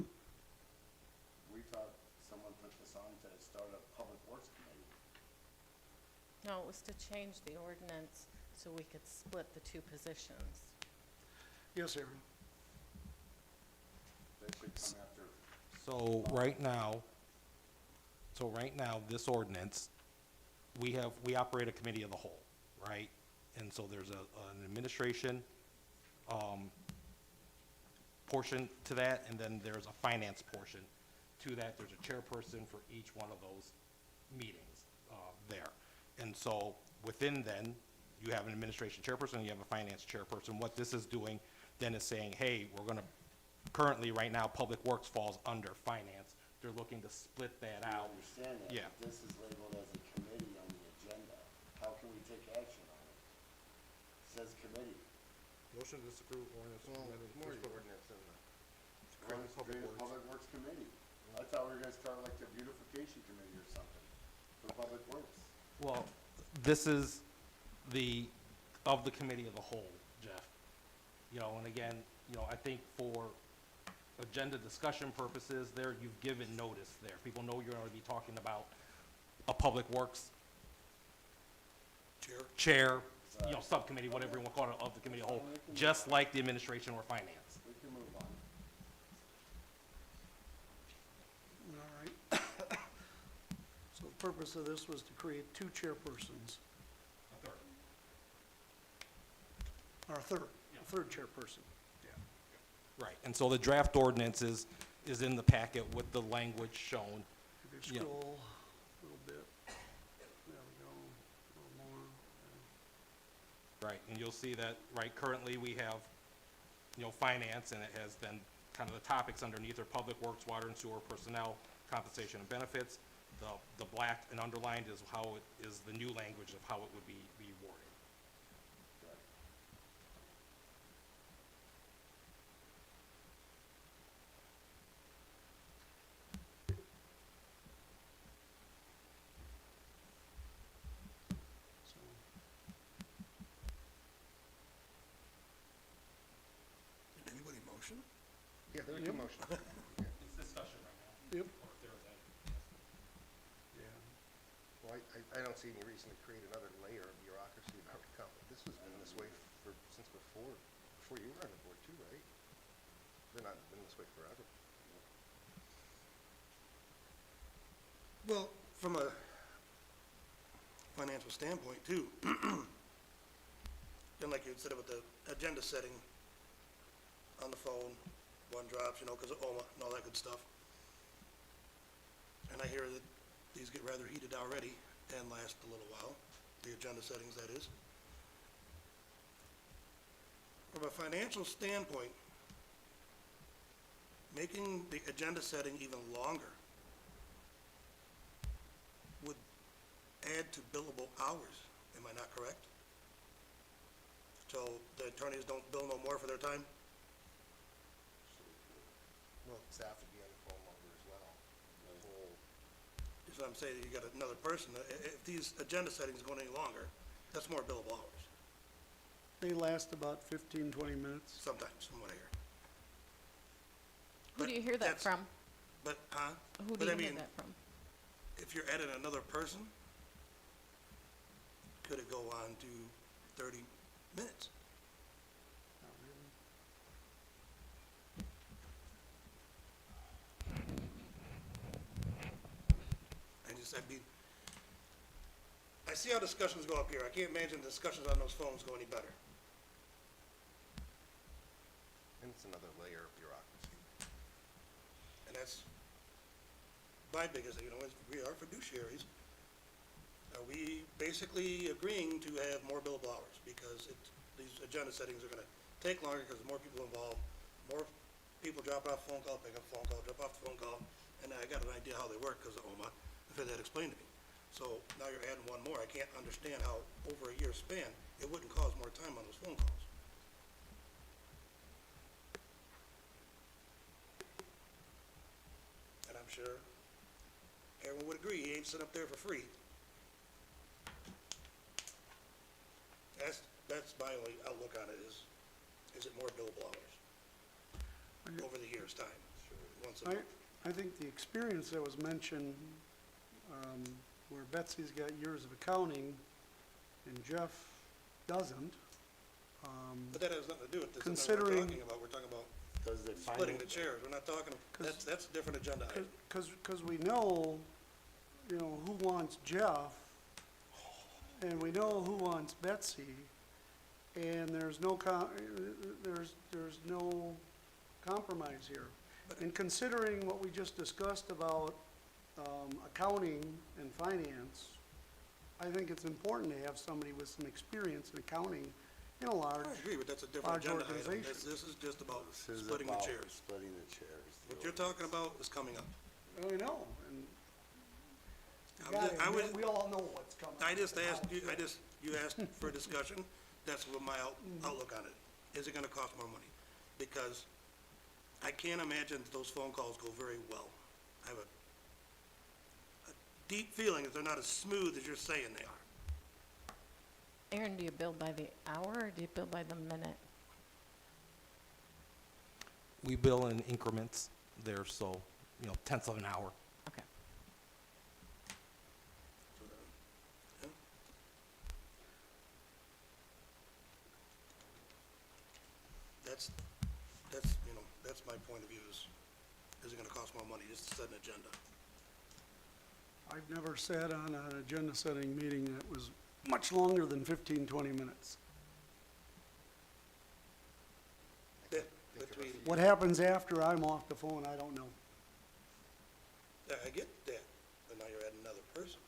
We thought someone put this on to start a Public Works Committee. No, it was to change the ordinance so we could split the two positions. Yes, Aaron? That should come after. So right now, this ordinance, we operate a committee of the whole, right? And so there's an administration, portion to that, and then there's a finance portion to that. There's a chairperson for each one of those meetings, there. And so within then, you have an administration chairperson, and you have a finance chairperson. What this is doing then is saying, hey, we're gonna, currently, right now, Public Works falls under finance. They're looking to split that I out. understand that. Yeah. But this is labeled as a committee on the agenda. How can we take action on it? It says committee. Motion to disapprove ordinance Well, amending more first the reading. ordinance than the. Well, it's Public create a Works. Public Works Committee. I thought we were gonna start like the beautification committee or something for Public Works. Well, this is of the committee of the whole, Jeff. You know, and again, you know, I think for agenda discussion purposes there, you've given notice there. People know you're gonna be talking about a Public Works chair, you know, subcommittee, whatever you want to call it, of the committee of the whole, just like the administration or finance. We can move on. All right. So the purpose of this was to create two chairpersons, or a third chairperson. Right, and so the draft ordinance is in the packet with the language shown. If you Yeah. scroll a little bit, there we go, a little more. Right, and you'll see that, right, currently we have, you know, finance, and it has then kind of the topics underneath are Public Works, Water and Sewer, Personnel, Compensation and Benefits. The black and underlined is how it is the new language of how it would be worded. So, Did anybody motion? Yeah, there are two motions. It's discussion right now. Yep. Or if there is any. yeah. Well, I don't see any reason to create another layer of bureaucracy about the company. This has been this way since before you were on the board too, right? They're not been this way forever. Well, from a financial standpoint too, and like you said about the agenda setting on the phone, one drops, you know, because of OMA and all that good stuff. And I hear that these get rather heated already and last a little while, the agenda settings, that is. From a financial standpoint, making the agenda setting even longer would add to billable hours, am I not correct? So the attorneys don't bill no more for their time? Well, staff would be on the phone longer as well. The whole, Is what I'm saying, you got another person, if these agenda settings go any longer, that's more billable hours, They last about 15, 20 minutes. sometimes, from what I hear. Who do you hear that That's- from? But, huh? Who do But I you hear mean, that from? if you're adding another person, could it go on to 30 minutes? Not really. I see how discussions go up here. I can't imagine discussions on those phones go any better. It's another layer of bureaucracy. And that's my biggest, thing, is we are fiduciaries. Are we basically agreeing to have more billable hours? Because these agenda settings are gonna take longer because more people involved, more people drop off phone call, pick up phone call, drop off phone call, and I got an idea how they work because of OMA, I've had that explained to me. So now you're adding one more. I can't understand how over a year span, it wouldn't cause more time on those phone calls. And I'm sure everyone would agree, he ain't sitting up there for free. That's my only outlook on it is it more billable hours over the year's time, once a month? I think the experience that was mentioned, where Betsy's got years of accounting and Jeff doesn't, But that has nothing to do with this. Considering- We're talking about Does the splitting the finance, chairs. We're not talking, that's a different agenda item. because we know, who wants Jeff, and we know who wants Betsy, and there's no there's no compromise here. And considering what we just discussed about accounting and finance, I think it's important to have somebody with some experience in accounting in a large, I agree, but that's a different large agenda item. organization. This is just about this is splitting the about chairs. splitting the chairs. What you're talking about is coming up. I know, and I was, we all know what's coming. I just asked you, you asked for a discussion, that's what my outlook on it. Is it gonna cost more money? Because I can't imagine that those phone calls go very well. I have a deep feeling that they're not as smooth as you're saying they are. Aaron, do you bill by the hour or do you bill by the minute? We bill in increments there, so, tenths of an hour. Okay. Yeah. That's my point of view is it gonna cost more money just to set an agenda? I've never sat on an agenda-setting meeting that was much longer than 15, 20 minutes. Between, What happens after I'm off the phone, I don't know. I get that, but now you're adding another person.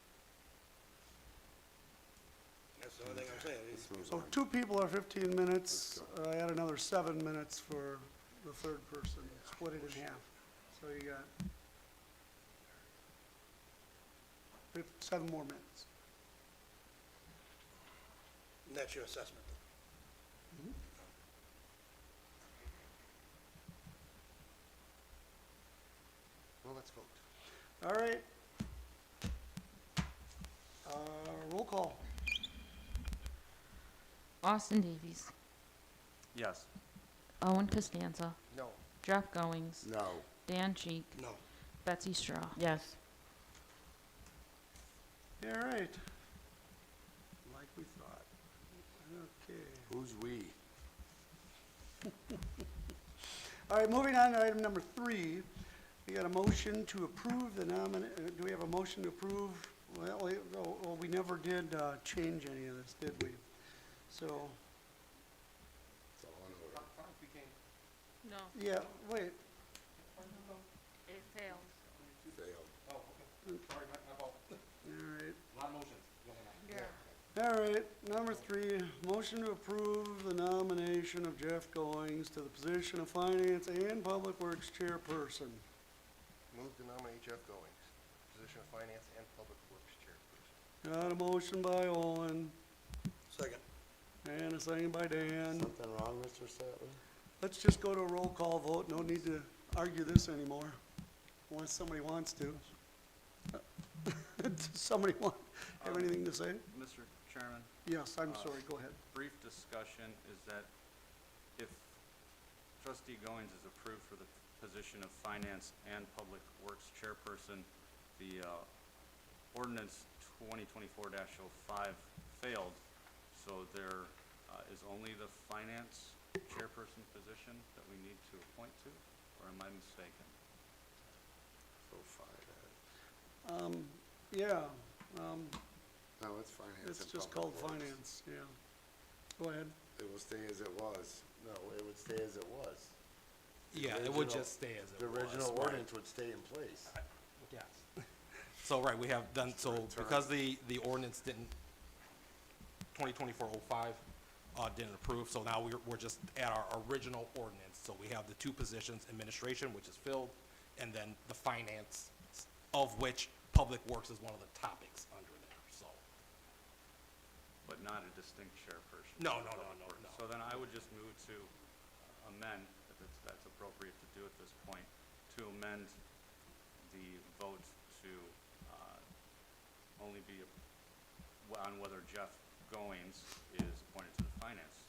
That's the only thing I'm saying. So 2 people are 15 minutes, add another 7 minutes for the third person, split it in half. So you got 7 more minutes. And that's your assessment. Well, let's vote. All right. Roll call. Austin Davies, Yes. Owen Costanza, No. Jeff Goings, No, Dan Cheek, No. Betsy Straw. Yes. All right. Like we thought. Okay. who's we? All right, moving on to item number 3. We got a motion to approve the do we have a motion to approve? Well, we never did change any of this, did we? So, It's all in order. No, yeah, wait. it failed. Failed. Oh, okay. Sorry, my fault. All right. A lot of motions going on. Yeah. All right, number 3, motion to approve the nomination of Jeff Goings to the position of Finance and Public Works Chairperson. Move to nominate Jeff Goings, position of Finance and Public Works Chairperson. Got a motion by Owen Second. and a second by Dan. Something wrong, Mr. Sattler? Let's just go to a roll call vote. No need to argue this anymore, unless somebody wants to. Does somebody have anything to say? Mr. Chairman? Yes, I'm sorry, go ahead. Brief discussion is that if trustee Goings is approved for the position of Finance and Public Works Chairperson, the ordinance 2024-05 failed, so there is only the Finance Chairperson position that we need to appoint to, or am I mistaken? So fine. Yeah, No, it's finance. it's and just public called works. finance, yeah. Go ahead. It will stay as it was. No, it would stay as it was. Yeah, it would just stay as it The was. original right. ordinance would stay in place. Yes. So, right, we have done, so because the ordinance didn't, 2024-05, didn't approve, so now we're just at our original ordinance. So we have the two positions, administration, which is filled, and then the finance, of which public works is one of the topics under there, so. But not a distinct chairperson. No. So then I would just move to amend, if that's appropriate to do at this point, to amend the vote to only be on whether Jeff Goings is appointed to the finance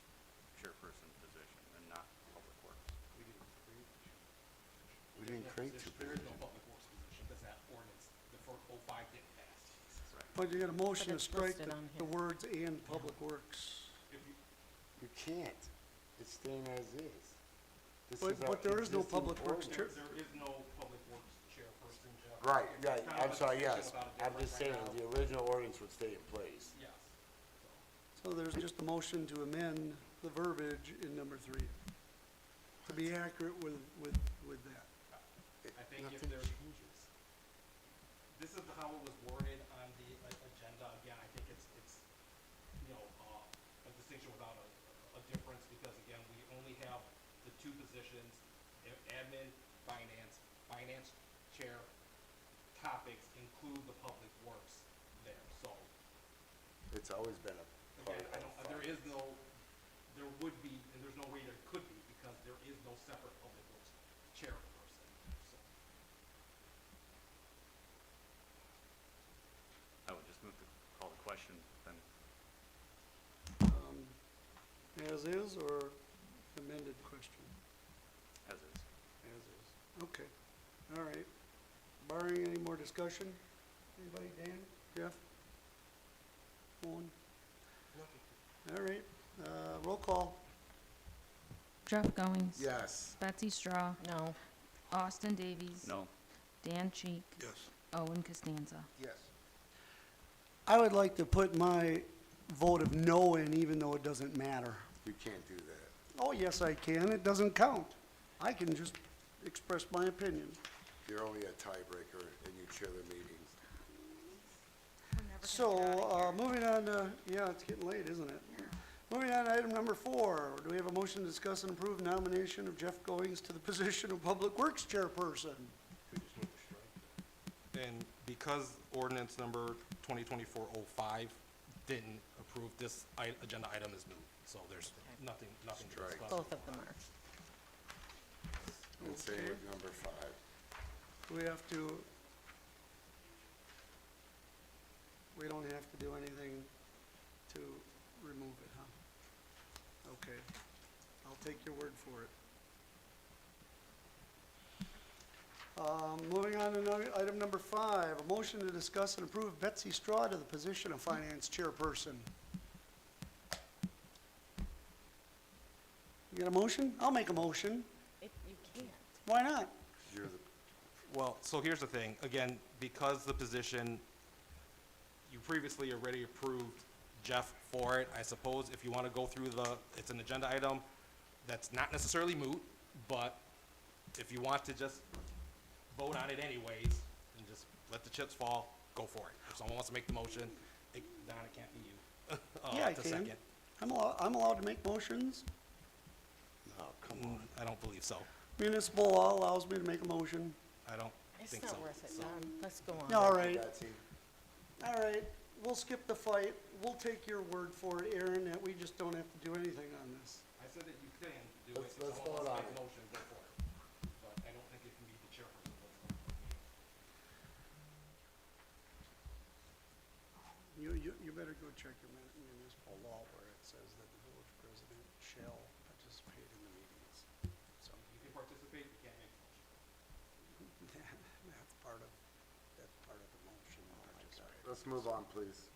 chairperson position and not public works. We didn't create two There is no positions. public works position, because that ordinance, the 05 didn't pass. But you got a motion to it's strike listed on the here. words "and public works." If you, You can't. It's staying as is. This But- is our but there is no existing public works ordinance. there is no public works chairperson, Jeff. Right, It's right, kind of I'm a sorry, distinction yes. without a I'm difference just right saying, now. the original ordinance would stay in place. Yes. So there's just a motion to amend the verbiage in number 3, to be accurate with that. I think if Nothing there's, changes. this is how it was worded on the agenda. Again, I think it's, you know, a distinction without a difference, because again, we only have the two positions, admin, finance chair topics include the public works there, so. It's always been a part Again, of there is no, there would be, and there's no way there could be, because there is no separate public works chairperson, so. I would just move to call the question then. As is, or amended question? As is. As is. Okay, all right. Barring any more discussion, anybody, Dan, Jeff? Owen? All right, roll call. Jeff Goings. Yes. Betsy Straw. No. Austin Davies. No. Dan Cheek. Yes. Owen Costanza. Yes. I would like to put my vote of no in, even though it doesn't matter. You can't do that. Oh, yes, I can, it doesn't count. I can just express my opinion. You're only a tiebreaker and you chair the meetings. We're never gonna So, get out of here. moving on to, yeah, it's getting late, isn't it? Moving on to item number 4, do we have a motion to discuss and approve nomination of Jeff Goings to the position of Public Works Chairperson? And because ordinance number 2024-05 didn't approve, this agenda item is moot, so there's nothing to Strike. discuss. Both of them are. And same with number 5. We have to, we don't have to do anything to remove it, huh? Okay, I'll take your word for it. Moving on to item number 5, a motion to discuss and approve Betsy Straw to the position of Finance Chairperson. You got a motion? I'll make a motion. You can't. Why not? You're the, Well, so here's the thing, again, because the position, you previously already approved Jeff for it, I suppose if you want to go through it's an agenda item that's not necessarily moot, but if you want to just vote on it anyways, and just let the chips fall, go for it. If someone wants to make the motion, Don, it can't be you. Yeah, I to can. second. I'm allowed to make motions. oh, come on. I don't believe so. Municipal law allows me to make a motion. I don't It's think so. not worth it, Don. Let's go on. All right, Betsy, all right. We'll skip the fight. We'll take your word for it, Aaron, that we just don't have to do anything on this. I said that you can do it. Let's- If let's someone vote wants to on make a it. motion, go for it. But I don't think it can be the chairperson votes on it. You better go check your municipal law where it says that the village president shall participate in the meetings. So, You can participate, you can't make a motion. that's part of the motion. Participate. let's move on, please.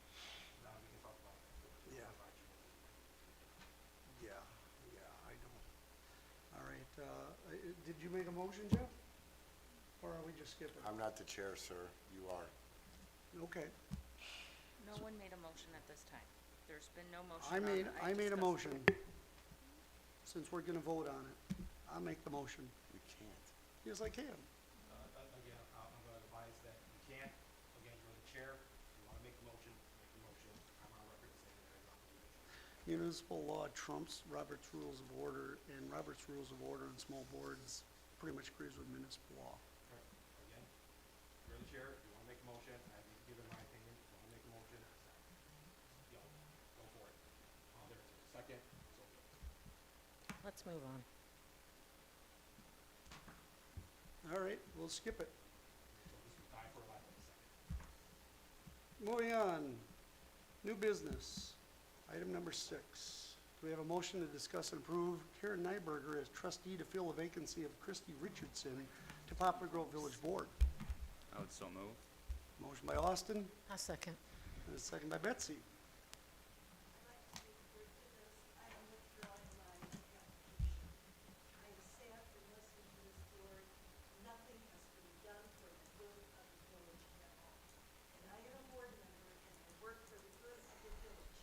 Now we can talk about it. Yeah. Yeah, I don't. All right, did you make a motion, Jeff? Or are we just skipping? I'm not the chair, sir. You are. Okay, No one made a motion at this time. There's been no motion I on made it. a discussed motion, it. since we're gonna vote on it. I'll make the motion. We can't. Yes, I can. Again, I'm gonna advise that you can't, again, you're the chair, if you wanna make the motion, make the motion. I'm on record as saying that I want the motion. Municipal law trumps Robert's Rules of Order, and Robert's Rules of Order on small boards pretty much agrees with municipal law. Again, you're the chair, if you wanna make a motion, I've given my opinion, if you wanna make a motion, you know, go for it. There's a second, so be it. Let's move on. All right, we'll skip it. So this will die for lack of a second. Moving on, new business, item number 6. Do we have a motion to discuss and approve Karen Nyberger as trustee to fill a vacancy of Christy Richardson to Poplar Grove Village Board? I would so move. Motion by Austin, A second. and a second by Betsy. I'd like to refer to this, I am withdrawing my application. I have sat and listened to this board, nothing has been done for the good of the village at all. And I am a board member and I work for the good of the village.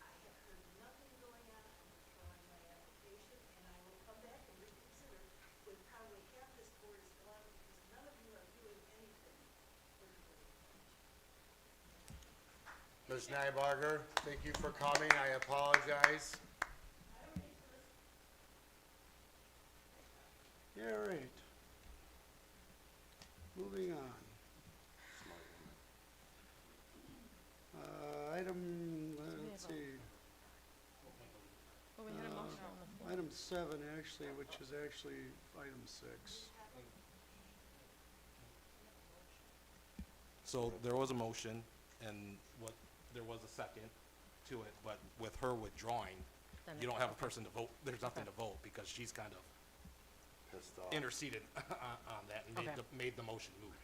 I have heard nothing going on, I'm withdrawing my application, and I will come back and reconsider with probably half this board is gone because none of you are doing anything for the good of the village. Ms. Nybarger, thank you for coming. I apologize. I don't need to listen. Yeah, all right. Moving on. Item, let's see, Well, we had a motion on the floor. item 7 actually, which is actually item 6. So there was a motion, and there was a second to it, but with her withdrawing, Then you don't it's have a person to vote, there's nothing to vote, because she's kind of Pissed off. interceded on that and Okay. made the motion move.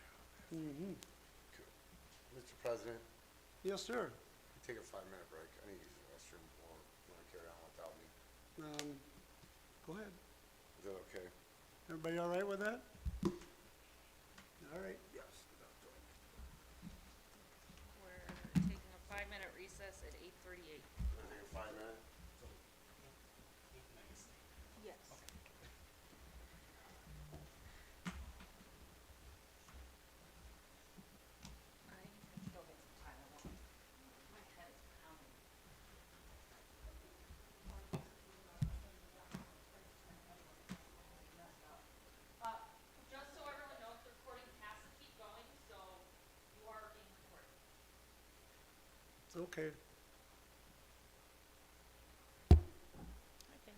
Mr. President, Yes, sir. take a 5-minute break. I need to use the restroom, or you want to carry on without me? Go ahead. Is that okay? Everybody all right with that? All right. Yes. We're taking a 5-minute recess at 8:38. Want to take a 5-minute? Yes. I can still get some Tylenol. My head is pounding. Just so everyone knows, the recording has to keep going, so you are being recorded. It's okay. Okay.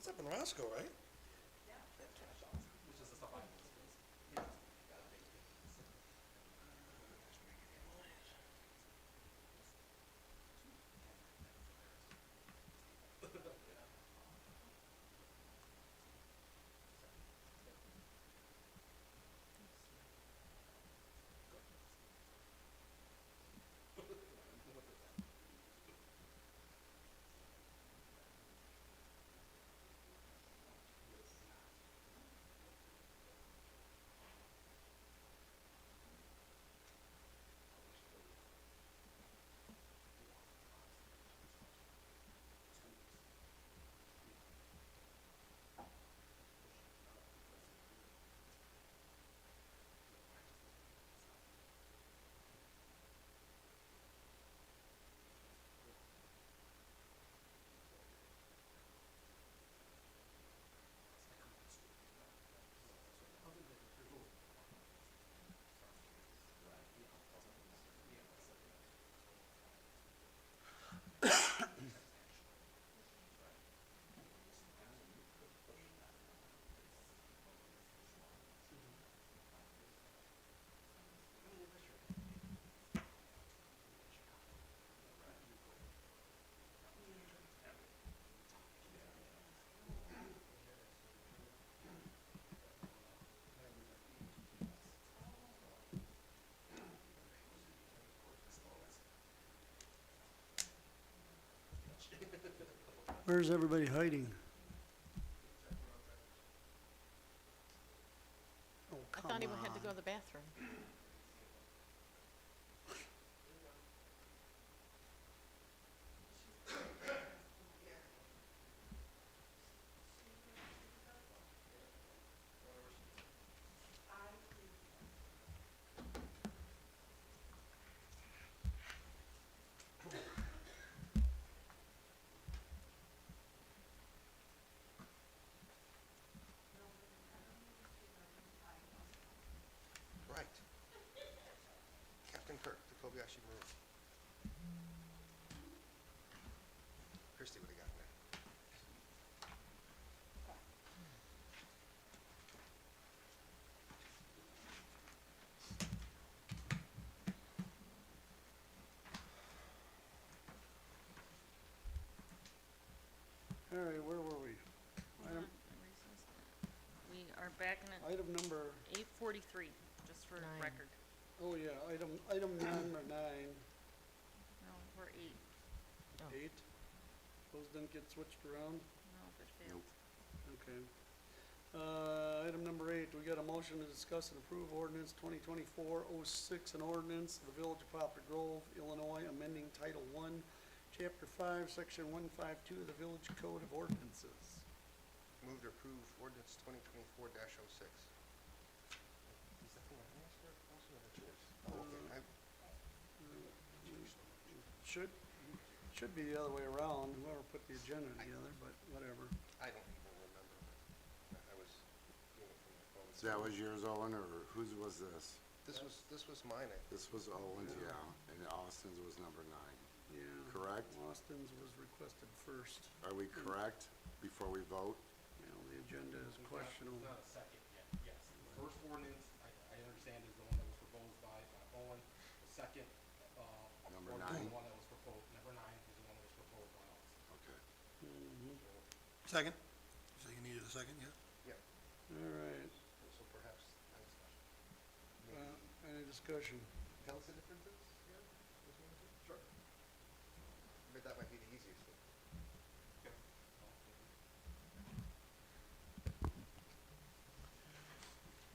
That's up in Roscoe, right? Which is the stuff I was. Where's everybody hiding? Oh, I come thought he had to go on. to the bathroom. Right. Captain Kirk, the Kobayashi Maroon. Christie would have gotten that. All right, where were we? Item, We are back in at item number, 8:43, just for Nine. record. oh yeah, item number 9, No, we're 8. 8. Those didn't get switched around? No, it failed. Okay. Item number 8, we got a motion to discuss and approve ordinance 2024-06, an ordinance of the Village of Poplar Grove, Illinois, amending Title 1, Chapter 5, Section 152 of the Village Code of Ordinances. Move to approve ordinance 2024-06. Is that the one I asked for also, or that's yours? Oh, okay. Should be the other way around, whoever put the agenda together, but whatever. I don't even remember. I was doing it from my phone. So that was yours, Owen, or whose was this? This was mine, I think. This was Owen's, yeah, and Austin's was number 9. Yeah. Correct? Austin's was requested first. Are we correct before we vote? Well, the agenda is questionable. It's not a second yet, yes. The first ordinance, I understand, is the one that was proposed by Owen. The second, Number ordinance is 9? the one that was proposed, number 9 is the one that was proposed by us. Okay. Second? So you needed a second, yeah? Yeah, All right, so perhaps that discussion. any discussion? Tell us the differences, yeah? Sure. But that might be the easiest thing.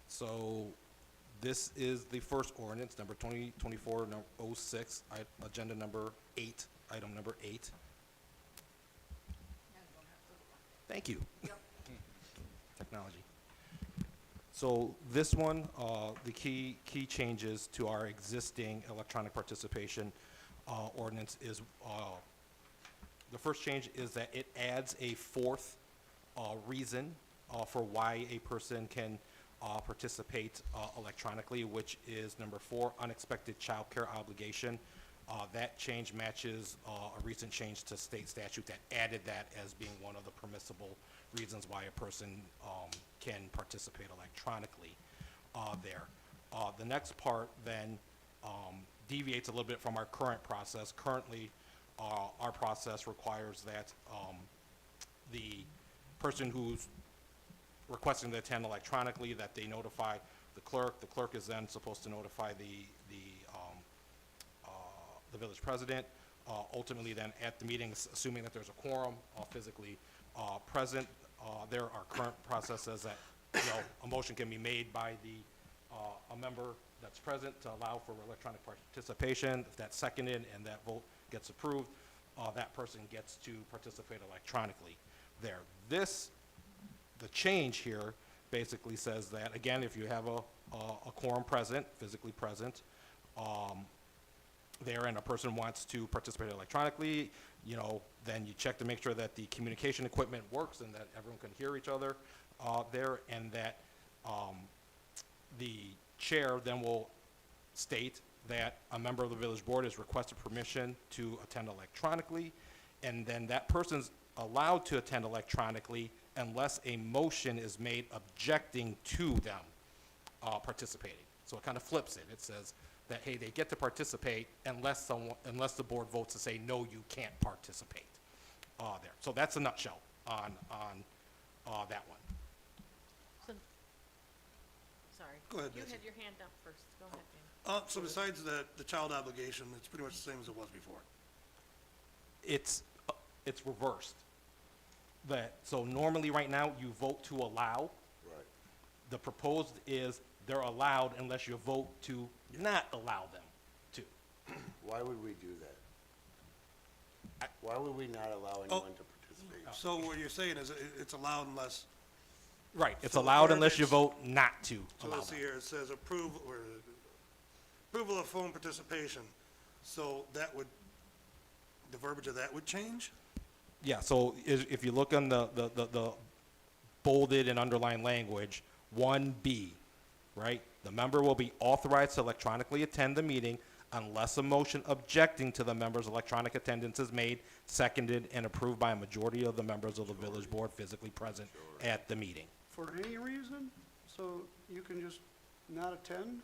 So, this is the first ordinance, number 2024-06, agenda number 8, item number 8. Thank you. Technology. So this one, the key changes to our existing electronic participation ordinance is, the first change is that it adds a fourth reason for why a person can participate electronically, which is number 4, unexpected childcare obligation. That change matches a recent change to state statute that added that as being one of the permissible reasons why a person can participate electronically there. The next part then deviates a little bit from our current process. Currently, our process requires that the person who's requesting to attend electronically, that they notify the clerk. The clerk is then supposed to notify the village president. Ultimately then at the meeting, assuming that there's a quorum physically present, there our current process says that, a motion can be made by a member that's present to allow for electronic participation. If that's seconded and that vote gets approved, that person gets to participate electronically there. The change here basically says that, again, if you have a quorum present, physically present, there, and a person wants to participate electronically, then you check to make sure that the communication equipment works and that everyone can hear each other there, and that the chair then will state that a member of the village board has requested permission to attend electronically, and then that person's allowed to attend electronically unless a motion is made objecting to them participating. So it kind of flips it. It says that, hey, they get to participate unless the board votes to say, no, you can't participate there. So that's a nutshell on that one. So, sorry. Go ahead, You Betsy. had your hand up first. Go ahead, Dan. So besides the child obligation, it's pretty much the same as it was before. It's reversed. So normally right now, you vote to allow. Right. The proposed is they're allowed unless you vote to not allow them to. Why would we do that? Why would we not allow anyone to participate? So what you're saying is it's allowed unless, Right, it's So the allowed unless you verbiage- vote not to so allow let's see them. here, it says approval of phone participation. So that would, the verbiage of that would change? Yeah, so if you look on the bolded and underlined language, 1B, right? The member will be authorized to electronically attend the meeting unless a motion objecting to the member's electronic attendance is made, seconded, and approved by a majority of the members of the village board physically present at the meeting. For any reason? So you can just not attend?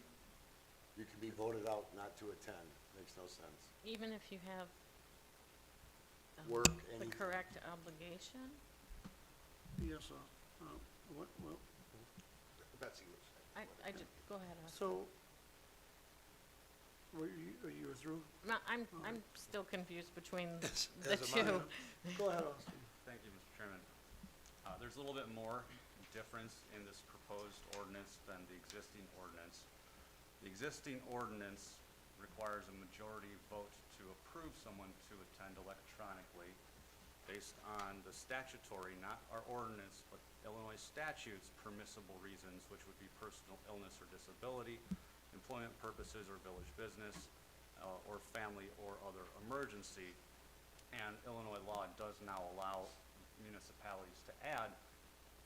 You can be voted out not to attend. Makes no sense. Even if you have Work, the anything. correct obligation? Yes, what, Betsy was. I just, go ahead, Austin. so, are you through? No, I'm still confused between As the am I. two. Go ahead, Austin. Thank you, Mr. Chairman. There's a little bit more difference in this proposed ordinance than the existing ordinance. The existing ordinance requires a majority vote to approve someone to attend electronically based on the statutory, not our ordinance, but Illinois statutes, permissible reasons, which would be personal illness or disability, employment purposes or village business, or family or other emergency. And Illinois law does now allow municipalities to add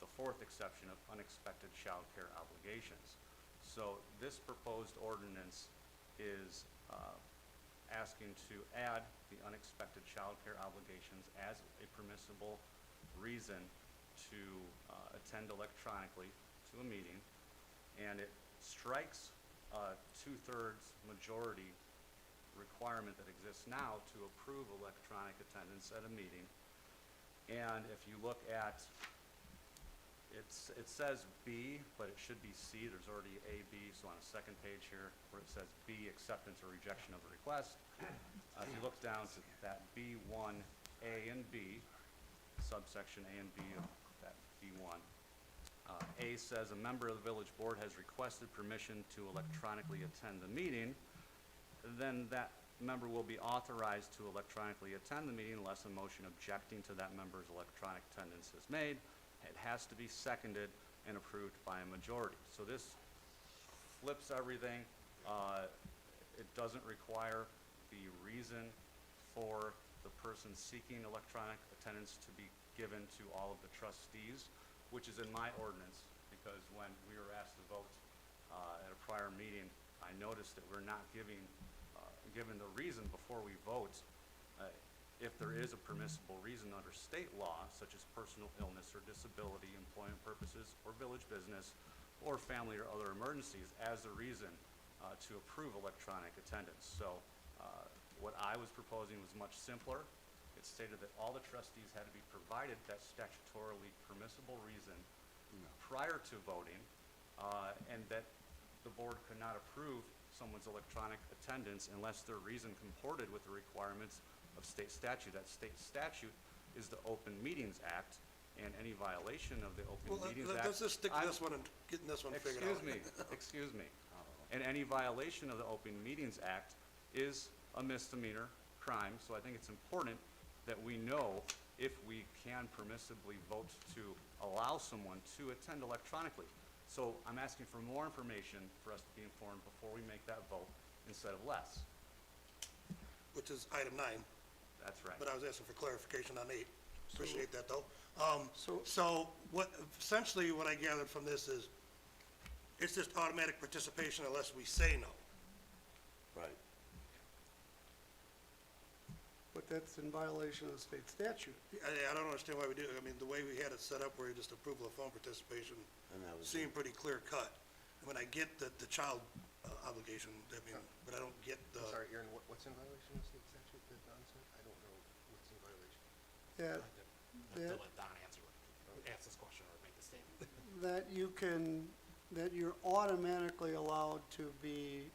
the fourth exception of unexpected child care obligations. So this proposed ordinance is asking to add the unexpected child care obligations as a permissible reason to attend electronically to a meeting, and it strikes a 2/3 majority requirement that exists now to approve electronic attendance at a meeting. And if you look at, it says B, but it should be C. There's already A, B, so on the second page here where it says B, acceptance or rejection of the request. If you look down to that B1, A and B, subsection A and B of that B1, A says a member of the village board has requested permission to electronically attend the meeting, then that member will be authorized to electronically attend the meeting unless a motion objecting to that member's electronic attendance is made. It has to be seconded and approved by a majority. So this flips everything. It doesn't require the reason for the person seeking electronic attendance to be given to all of the trustees, which is in my ordinance, because when we were asked to vote at a prior meeting, I noticed that we're not given the reason before we vote. if there is a permissible reason under state law, such as personal illness or disability, employment purposes, or village business, or family or other emergencies, as a reason to approve electronic attendance. So what I was proposing was much simpler. It stated that all the trustees had to be provided that statutorily permissible reason prior to voting, and that the board could not approve someone's electronic attendance unless their reason comported with the requirements of state statute. That state statute is the Open Meetings Act, and any violation of the Open Well, Meetings Act. let's just stick to this one and getting this one figured out. Excuse me. And any violation of the Open Meetings Act is a misdemeanor crime, so I think it's important that we know if we can permissibly vote to allow someone to attend electronically. So I'm asking for more information for us to be informed before we make that vote instead of less. Which is item 9, That's right. but I was asking for clarification on 8. Appreciate that, though. So- So what, essentially what I gathered from this is, it's just automatic participation unless we say no. Right. But that's in violation of the state statute. I don't understand why we do it. I mean, the way we had it set up where you just approval of phone participation And that was seemed pretty clear cut. I mean, I get the child obligation, I mean, but I don't get the. I'm sorry, Aaron, what's in violation of state statute that Don said? I don't know what's in violation. That, To that, let Don ask this question or make the statement. that you can, that you're automatically allowed to be,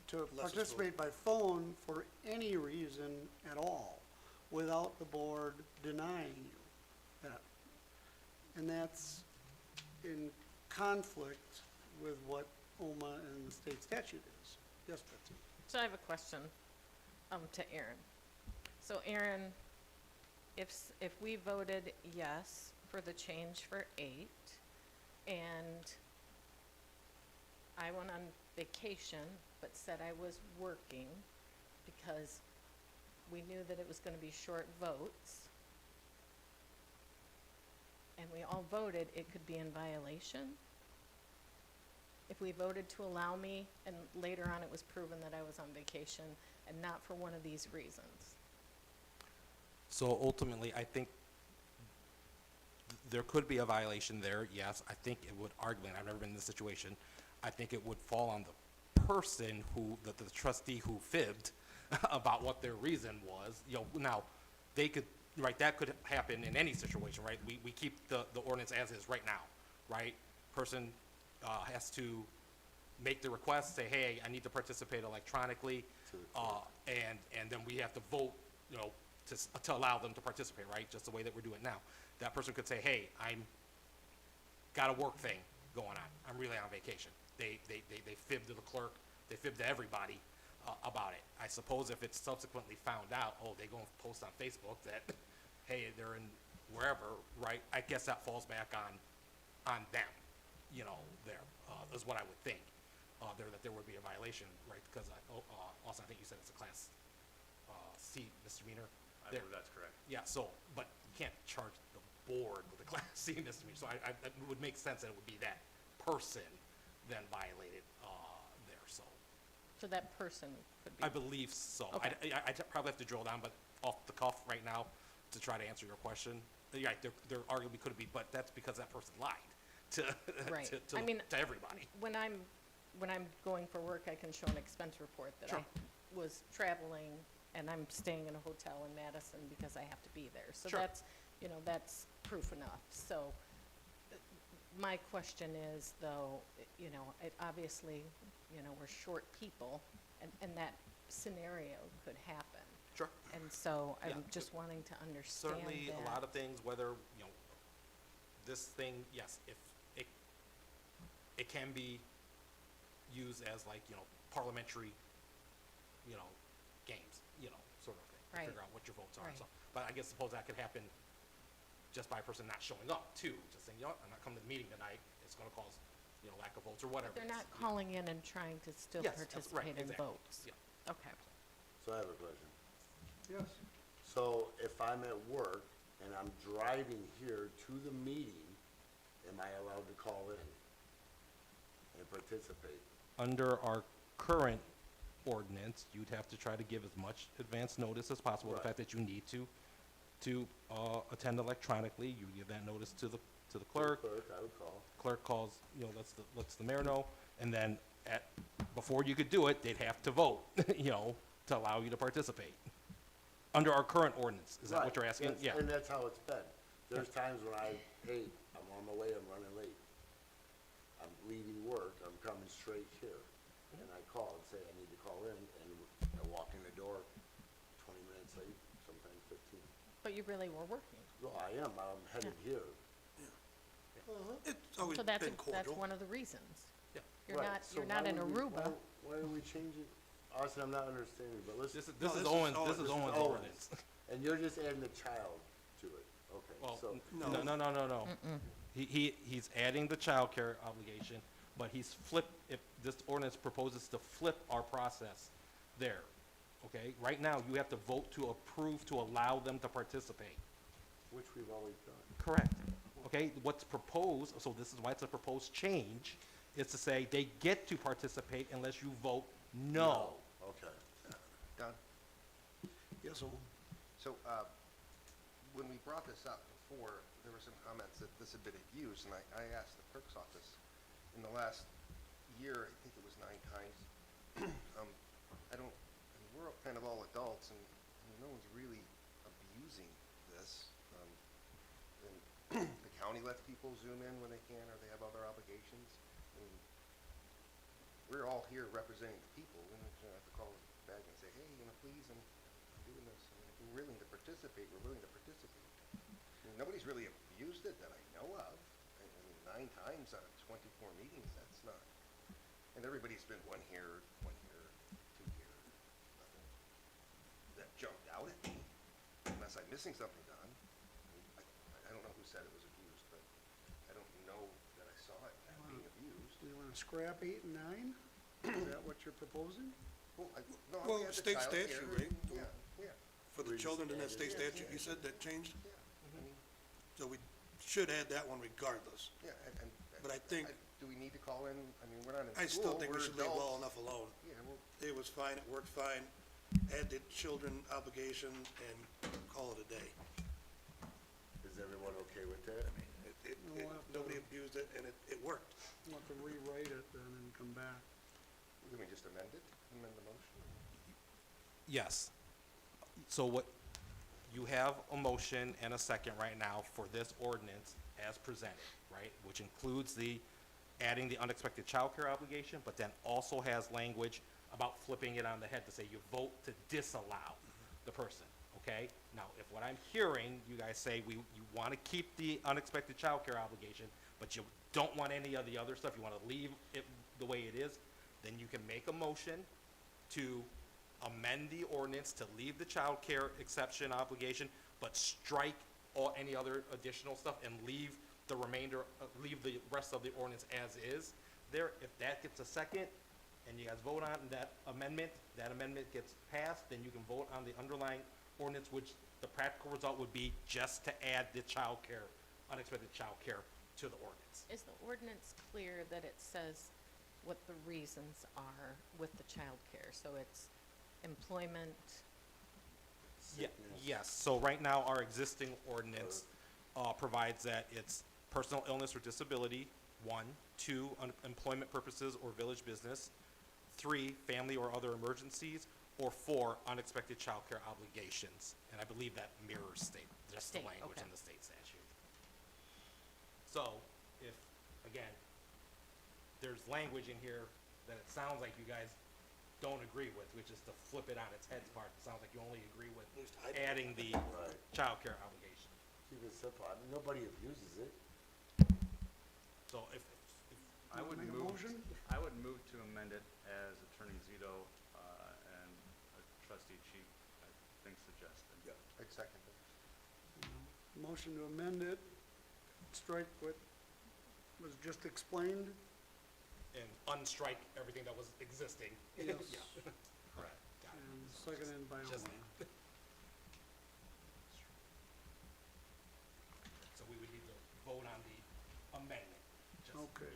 to Unless it's participate by phone for any reason at all, without the board denying you that. And that's in conflict with what OMA and the state statute is. Yes, Betsy? So I have a question, to Aaron. So Aaron, if we voted yes for the change for 8, and I went on vacation, but said I was working because we knew that it was gonna be short votes, and we all voted, it could be in violation? If we voted to allow me, and later on it was proven that I was on vacation, and not for one of these reasons? So ultimately, I think there could be a violation there, yes. I think it would arguably, and I've never been in this situation, I think it would fall on the person who, the trustee who fibbed about what their reason was. You know, now, they could, right, that could happen in any situation, right? We keep the ordinance as is right now, right? Person has to make the request, say, hey, I need to participate electronically, and then we have to vote, you know, to allow them to participate, right? Just the way that we're doing now. That person could say, hey, I'm got a work thing going on. I'm really on vacation. They fibbed to the clerk, they fibbed to everybody about it. I suppose if it's subsequently found out, oh, they go and post on Facebook that, hey, they're in wherever, right? I guess that falls back on them, you know, there, is what I would think. That there would be a violation, right? Because also, I think you said it's a class C misdemeanor. I believe that's correct. Yeah, so, but you can't charge the board with a class C misdemeanor, so it would make sense that it would be that person then violated, there, so. So that person could be. I believe so. Okay. I probably have to drill down, but off the cuff right now, to try to answer your question, yeah, there arguably could be, but that's because that person lied to, Right. to I mean, everybody. When I'm going for work, I can show an expense report that I Sure. was traveling, and I'm staying in a hotel in Madison because I have to be there. So Sure. that's, you know, that's proof enough. So my question is, though, you know, it obviously, you know, we're short people, and that scenario could happen. Sure. And so Yeah, I'm just wanting to understand that. Certainly, a lot of things, whether, you know, this thing, yes, if it can be used as like, you know, parliamentary, you know, games, you know, sort of thing. To Right. figure out what your votes are and Right. so. But I guess suppose that could happen just by a person not showing up too, just saying, you know what, I'm not coming to the meeting tonight, it's gonna cause, you know, lack of votes or whatever. They're it is, not you know. calling in and trying to still Yes, that's right, participate in exactly. votes. Yeah. Okay. So I have a question. Yes. So if I'm at work and I'm driving here to the meeting, am I allowed to call in and participate? Under our current ordinance, you'd have to try to give as much advance notice as possible. The Right. fact that you need to attend electronically, you give that notice to the clerk. Clerk, I would call. Clerk calls, lets the mayor know, and then before you could do it, they'd have to vote, to allow you to participate. Under our current ordinance, is that what Right. you're asking? That's- Yeah. And that's how it's been. There's times when hey, I'm on my way, I'm running late. I'm leaving work, I'm coming straight here. And I call and say, I need to call in, and I walk in the door 20 minutes late, sometimes 15. But you really were working. Well, I am, I'm headed here. It's always So been that's cordial. one of the reasons. Yeah. You're Right, not, so you're not why in would we- Aruba. Why are we changing? Austin, I'm not understanding, but let's. This No, is this is Owen's, Owen. this is This is Owen's Owens. ordinance. And you're just adding the child to it, okay, Well, so. no. He's adding the childcare obligation, but if this ordinance proposes to flip our process there, okay? Right now, you have to vote to approve to allow them to participate. Which we've always done. Correct. Okay, what's proposed, so this is why it's a proposed change, is to say they get to participate unless you vote no. Okay. Don, Yes, Owen? so, when we brought this up before, there were some comments that this had been abused, and I asked the clerk's office in the last year, I think it was 9 times. We're kind of all adults, and no one's really abusing this. And the county lets people zoom in when they can, or they have other obligations. And we're all here representing the people. We don't have to call it back and say, hey, please, I'm doing this. And if we're willing to participate, we're willing to participate. Nobody's really abused it that I know of. I mean, 9 times out of 24 meetings, that's not. And everybody's been 1 here, 2 here, nothing that jumped out at me, unless I'm missing something, Don. I don't know who said it was abused, but I don't know that I saw it as being abused. Do you want to scrap 8 and 9? Is that what you're proposing? Well, Well, we had the state child statute, care. right? Yeah. For the children in that state statute, you said that changed? Yeah. I mean, So we should add that one regardless. yeah, and. But I think- Do we need to call in, I mean, we're not in school, I still think we we're should leave well adults. enough alone. Yeah, well, It was fine, it worked fine, add the children obligation and call it a day. Is everyone okay with that? We'll have to- Nobody abused it and it worked. We'll have to rewrite it then and come back. can we just amend it, amend the motion? Yes. So you have a motion and a second right now for this ordinance as presented, right? Which includes adding the unexpected childcare obligation, but then also has language about flipping it on the head to say you vote to disallow the person, okay? Now, if what I'm hearing, you guys say you want to keep the unexpected childcare obligation, but you don't want any of the other stuff, you want to leave it the way it is, then you can make a motion to amend the ordinance to leave the child care exception obligation, but strike any other additional stuff and leave the remainder, leave the rest of the ordinance as is there. If that gets a second and you guys vote on that amendment gets passed, then you can vote on the underlying ordinance, which the practical result would be just to add the child care, unexpected child care to the ordinance. Is the ordinance clear that it says what the reasons are with the childcare? So it's employment, Yes, so right now, our existing ordinance provides that it's personal illness or disability, 1, 2, employment purposes or village business, 3, family or other emergencies, or 4, unexpected childcare obligations. And I believe that mirrors the State, language okay. in the state statute. So, if, again, there's language in here that it sounds like you guys don't agree with, which is to flip it on its head part. It sounds like you only agree with least I do. adding the childcare obligation. Keep it simple, I mean, nobody abuses it. So if I would Make a move, motion? I would move to amend it as Attorney Zito and Trustee Cheek, I think, suggested. I'd second it. Motion to amend it, strike what was just explained. and unstrike everything that was existing. Yes. Yeah. Correct. Got it. And seconded by Just Owen. that. So we would need to vote on the amendment. Just- Okay.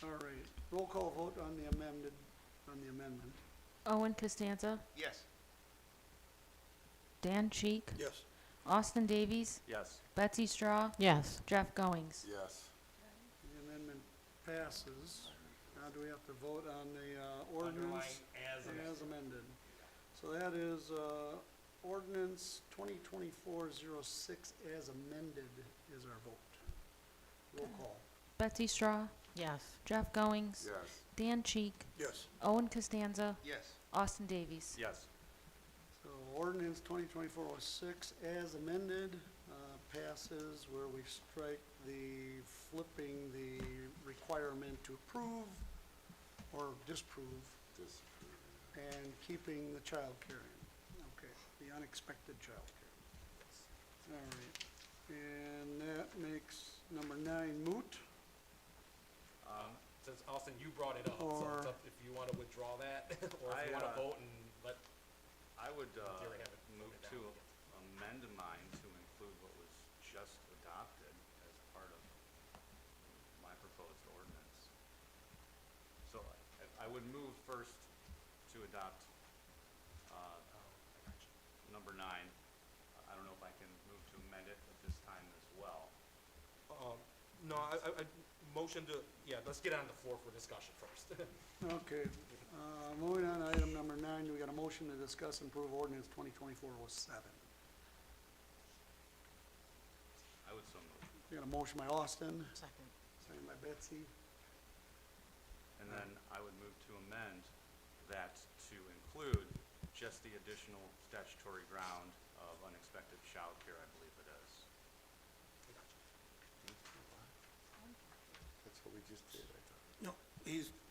All right. Roll call vote on the amendment. Owen Costanza, Yes. Dan Cheek, Yes. Austin Davies, Yes. Betsy Straw, Yes. Jeff Goings. Yes. The amendment passes. Now do we have to vote on the ordinance Underline as amended? So that is ordinance 2024-06 as amended is our vote. Roll call. Betsy Straw, Yes. Jeff Goings, Yes. Dan Cheek, Yes. Owen Costanza, Yes. Austin Davies. Yes. So ordinance 2024-06 as amended passes, where we strike the flipping the requirement to approve or disapprove and keeping the child care in. Okay, the unexpected child care. All right, and that makes number 9 moot. Since Austin, you brought it up, so Or- it's up if you wanna withdraw that, or if you I, wanna vote and let I would Jerry have it move voted to down. amend mine to include what was just adopted as part of my proposed ordinance. So I would move first to adopt number 9. I don't know if I can move to amend it at this time as well. No, I motion to, yeah, let's get it on the floor for discussion first. Okay, moving on to item number 9, we got a motion to discuss and approve ordinance 2024-07. I would so move. We got a motion by Austin, Second. second by Betsy. And then I would move to amend that to include just the additional statutory ground of unexpected childcare, I believe it is. That's what we just did, I thought. No,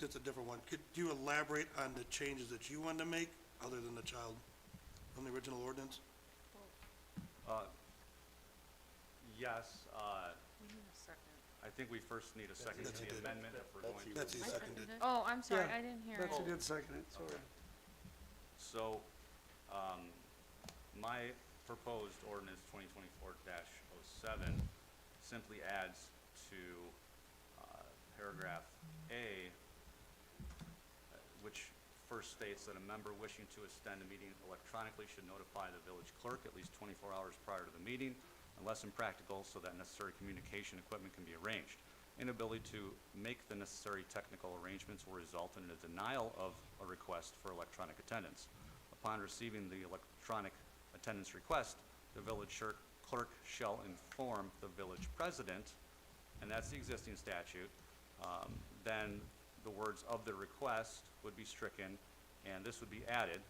that's a different one. Could you elaborate on the changes that you wanted to make, other than the child, from the original ordinance? Yes, We need a second. I think we first need a second to Betsy the did. amendment if we're going to. Betsy seconded. Oh, I'm sorry, Yeah, I didn't hear it. Betsy did second it, sorry. So, my proposed ordinance 2024-07 simply adds to paragraph A, which first states that a member wishing to extend a meeting electronically should notify the village clerk at least 24 hours prior to the meeting, unless impractical, so that necessary communication equipment can be arranged. Inability to make the necessary technical arrangements will result in a denial of a request for electronic attendance. Upon receiving the electronic attendance request, the village clerk shall inform the village president, and that's the existing statute. Then the words "of the request" would be stricken, and this would be added,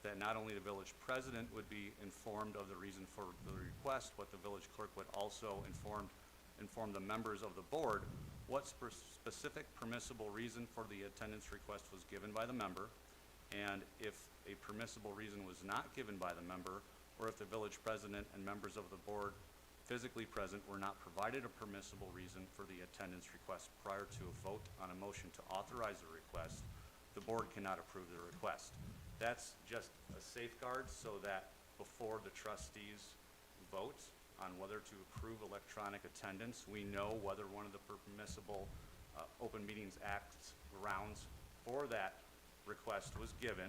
that not only the village president would be informed of the reason for the request, but the village clerk would also inform the members of the board what specific permissible reason for the attendance request was given by the member, and if a permissible reason was not given by the member, or if the village president and members of the board physically present were not provided a permissible reason for the attendance request prior to a vote on a motion to authorize the request, the board cannot approve the request. That's just a safeguard so that before the trustees vote on whether to approve electronic attendance, we know whether one of the permissible Open Meetings Act grounds for that request was given.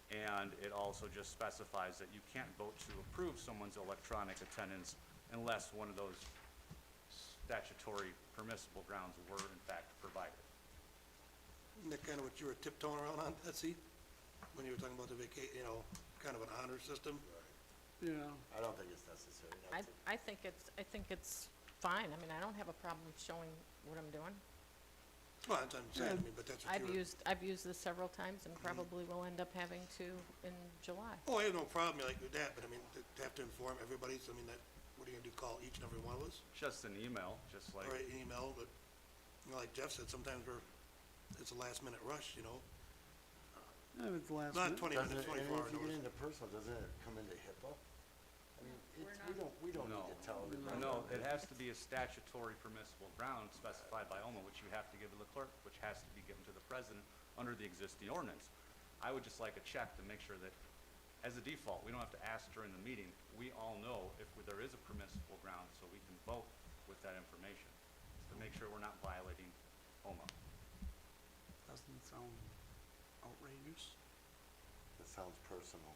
And it also just specifies that you can't vote to approve someone's electronic attendance unless one of those statutory permissible grounds were in fact provided. Isn't that kind of what you were tiptoeing around on, Betsy? When you were talking about the kind of an honor system? Yeah, I don't think it's necessary. I think it's fine. I mean, I don't have a problem showing what I'm doing. Well, that's what I'm saying, I mean, but that's what you were. I've used this several times and probably will end up having to in July. Oh, I have no problem like with that, but I mean, to have to inform everybody, so I mean, that, what are you gonna do, call each and every one of us? Just an email, just like. Or an email, but, you know, like Jeff said, sometimes it's a last minute rush, you know? it's the last Not minute. 20 minutes, 24 hour And if you get notice. into personal, doesn't it come into HIPAA? I mean, we don't need to tell everybody. No, it has to be a statutory permissible ground specified by OMA, which you have to give to the clerk, which has to be given to the president under the existing ordinance. I would just like a check to make sure that, as a default, we don't have to ask during the meeting. We all know if there is a permissible ground, so we can vote with that information, to make sure we're not violating OMA. Doesn't sound outrageous. It sounds personal.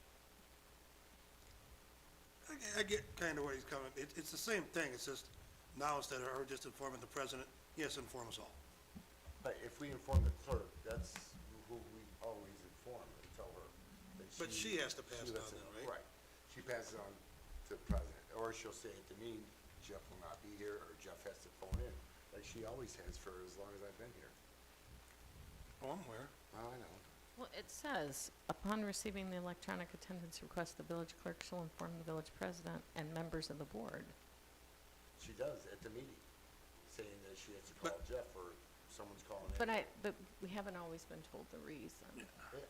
I get kind of where he's coming, it's the same thing, it's just, now instead of her just informing the president, yes, inform us all. But if we inform the clerk, that's who we always inform and tell her that But she has to pass it on lets then, right? Right. She passes it on to the president, or she'll say at the meeting, Jeff will not be here, or Jeff has to phone in, like she always has for as long as I've been here. Oh, I'm aware. Well, I know. Well, it says, upon receiving the electronic attendance request, the village clerk shall inform the village president and members of the board. She does at the meeting, saying that she has to call Jeff or someone's calling in. But we haven't always been told the reason.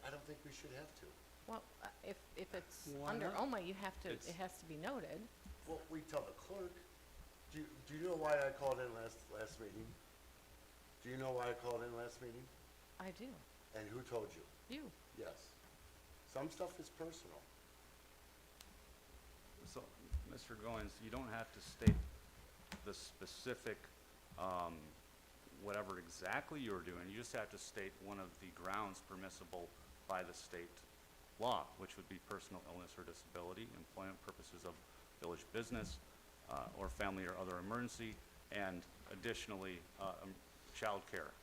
I don't think we should have to. Well, if it's Why under not? OMA, you have to, It's- it has to be noted. Well, we tell the clerk. Do you know why I called in last meeting? Do you know why I called in last meeting? I do. And who told you? You. Yes. Some stuff is personal. So, Mr. Goins, you don't have to state the specific, whatever exactly you're doing. You just have to state one of the grounds permissible by the state law, which would be personal illness or disability, employment purposes of village business, or family or other emergency, and additionally, childcare,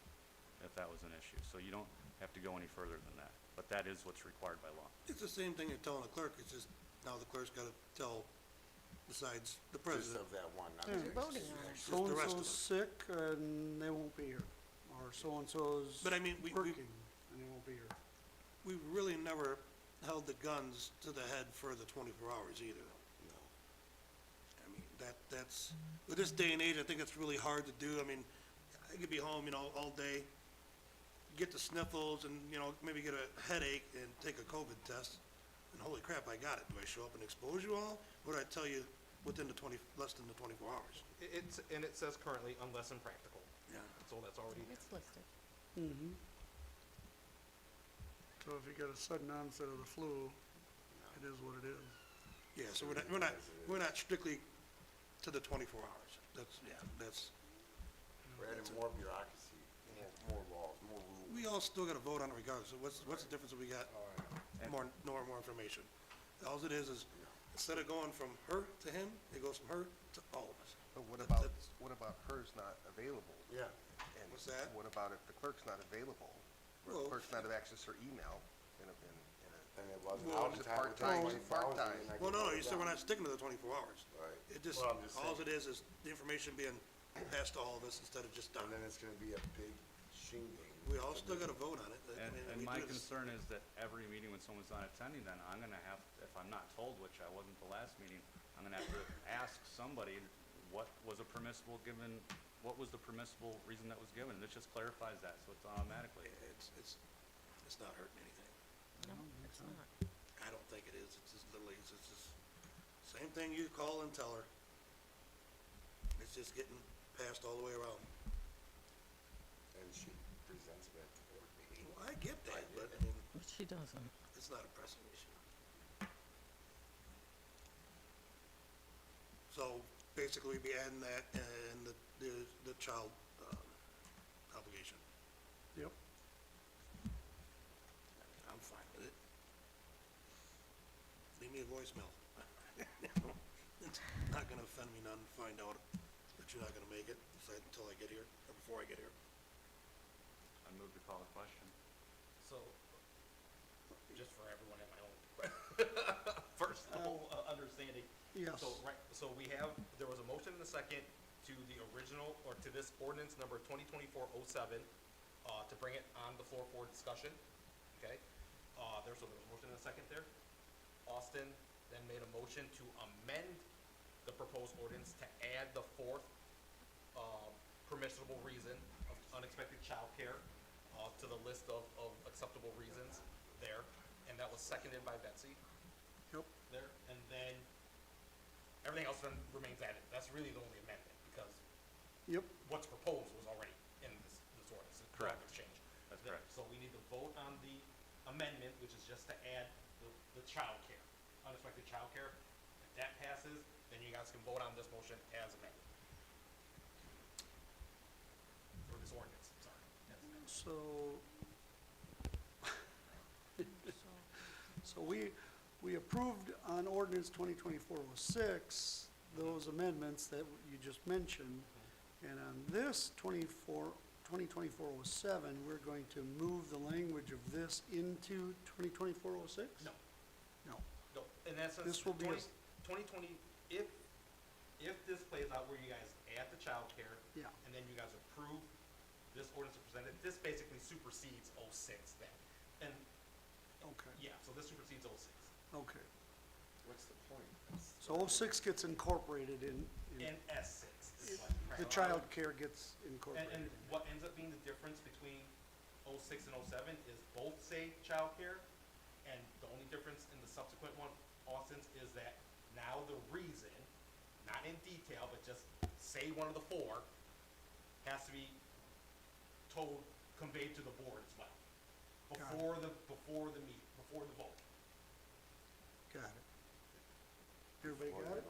if that was an issue. So you don't have to go any further than that, but that is what's required by law. It's the same thing you're telling the clerk, it's just, now the clerk's gotta tell, besides the Just president. of that one. not Yeah. the You're voting rest. on it. Just the rest of So-and-so's us. sick and they won't be here, or so-and-so's But I mean, we working and they won't be here. we really never held the guns to the head for the 24 hours either. No. I mean, that's, with this day and age, I think it's really hard to do. I mean, I could be home, all day, get the sniffles and, maybe get a headache and take a COVID test, and holy crap, I got it. Do I show up and expose you all? Or do I tell you within less than the 24 hours? And it says currently unless impractical, Yeah. so that's already there. It's listed. Mm-hmm. So if you get a sudden onset of the flu, it is what it is. Yeah, so we're not strictly to the 24 hours. That's, We're adding more bureaucracy, more laws, more rules. we all still gotta vote on it regardless. So what's the difference if we got more information? All it is, instead of going from her to him, it goes from her to all of us. But what That's- about hers not available? Yeah. And What's that? what about if the clerk's not available? Or Well- the clerk's not have access to her email in a, And it wasn't Well, out in it's time with the part-time, 24 hours, part-time. and I Well, could no, vote you it said we're down. not sticking to the 24 hours. Right. It just, Well, I'm just all saying. it is the information being passed to all of us instead of just done. And then it's gonna be a big shindig. We all still gotta vote on it. I mean, And we my do this- concern is that every meeting when someone's not attending, then I'm gonna have, if I'm not told, which I wasn't the last meeting, I'm gonna have to ask somebody what was a permissible given, what was the permissible reason that was given? This just clarifies that, so it's automatically. It's not hurting anything. No, it's not. I don't think it is. It's just literally, it's just, same thing you call and tell her. It's just getting passed all the way around. And she presents it at the board meeting. Well, I get that, but I mean, But she doesn't. it's not a pressing issue. So basically, we'd be adding that and the child, obligation. Yep. I'm fine with it. Leave me a voicemail. It's not gonna offend me none to find out that you're not gonna make it until I get here, or before I get here. I move to call the question. So, just for everyone in my own personal understanding. Yes. So there was a motion and a second to the original, or to this ordinance number 2024-07, to bring it on the floor for discussion, okay? There was a motion and a second there. Austin then made a motion to amend the proposed ordinance to add the fourth, permissible reason of unexpected childcare, to the list of acceptable reasons there, and that was seconded by Betsy Yep. there, and then everything else then remains added. That's really the only amendment, because Yep. what's proposed was already in this ordinance. It's Correct. nothing's changed. That's correct. So we need to vote on the amendment, which is just to add the childcare, unexpected childcare. If that passes, then you guys can vote on this motion as amended. Or this ordinance, sorry. As amended. So, So we approved on ordinance 2024-06, those amendments that you just mentioned. And on this 2024-07, we're going to move the language of this into 2024-06? No. No. No, in essence, This will be a- 2020, if this plays out where you guys add the childcare. Yeah. And then you guys approve this ordinance presented, this basically supersedes 06 then. And, Okay, yeah, so this supersedes 06. okay. What's the point? So 06 gets incorporated in, In S6. is what the practically- child care gets And incorporated. what ends up being the difference between 06 and 07 is both say childcare, and the only difference in the subsequent one, Austin's, is that now the reason, not in detail, but just say one of the four, has to be told, conveyed to the board as well. Got it. Before the meet, before the vote. Got it. Everybody got it?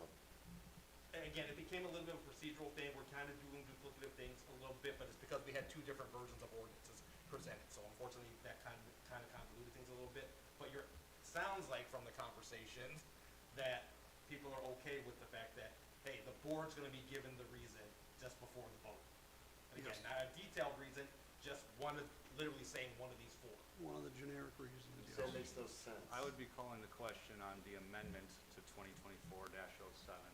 And again, it became a little bit of a procedural thing, we're kind of doing duplicative things a little bit, but it's because we had two different versions of ordinances presented, so unfortunately, that kind of convoluted things a little bit. But sounds like from the conversations, that people are okay with the fact that, hey, the board's gonna be given the reason just before the vote. And again, Yes. not a detailed reason, just literally saying one of these four. One of the generic reasons, That yes. makes no sense. I would be calling the question on the amendment to 2024-07.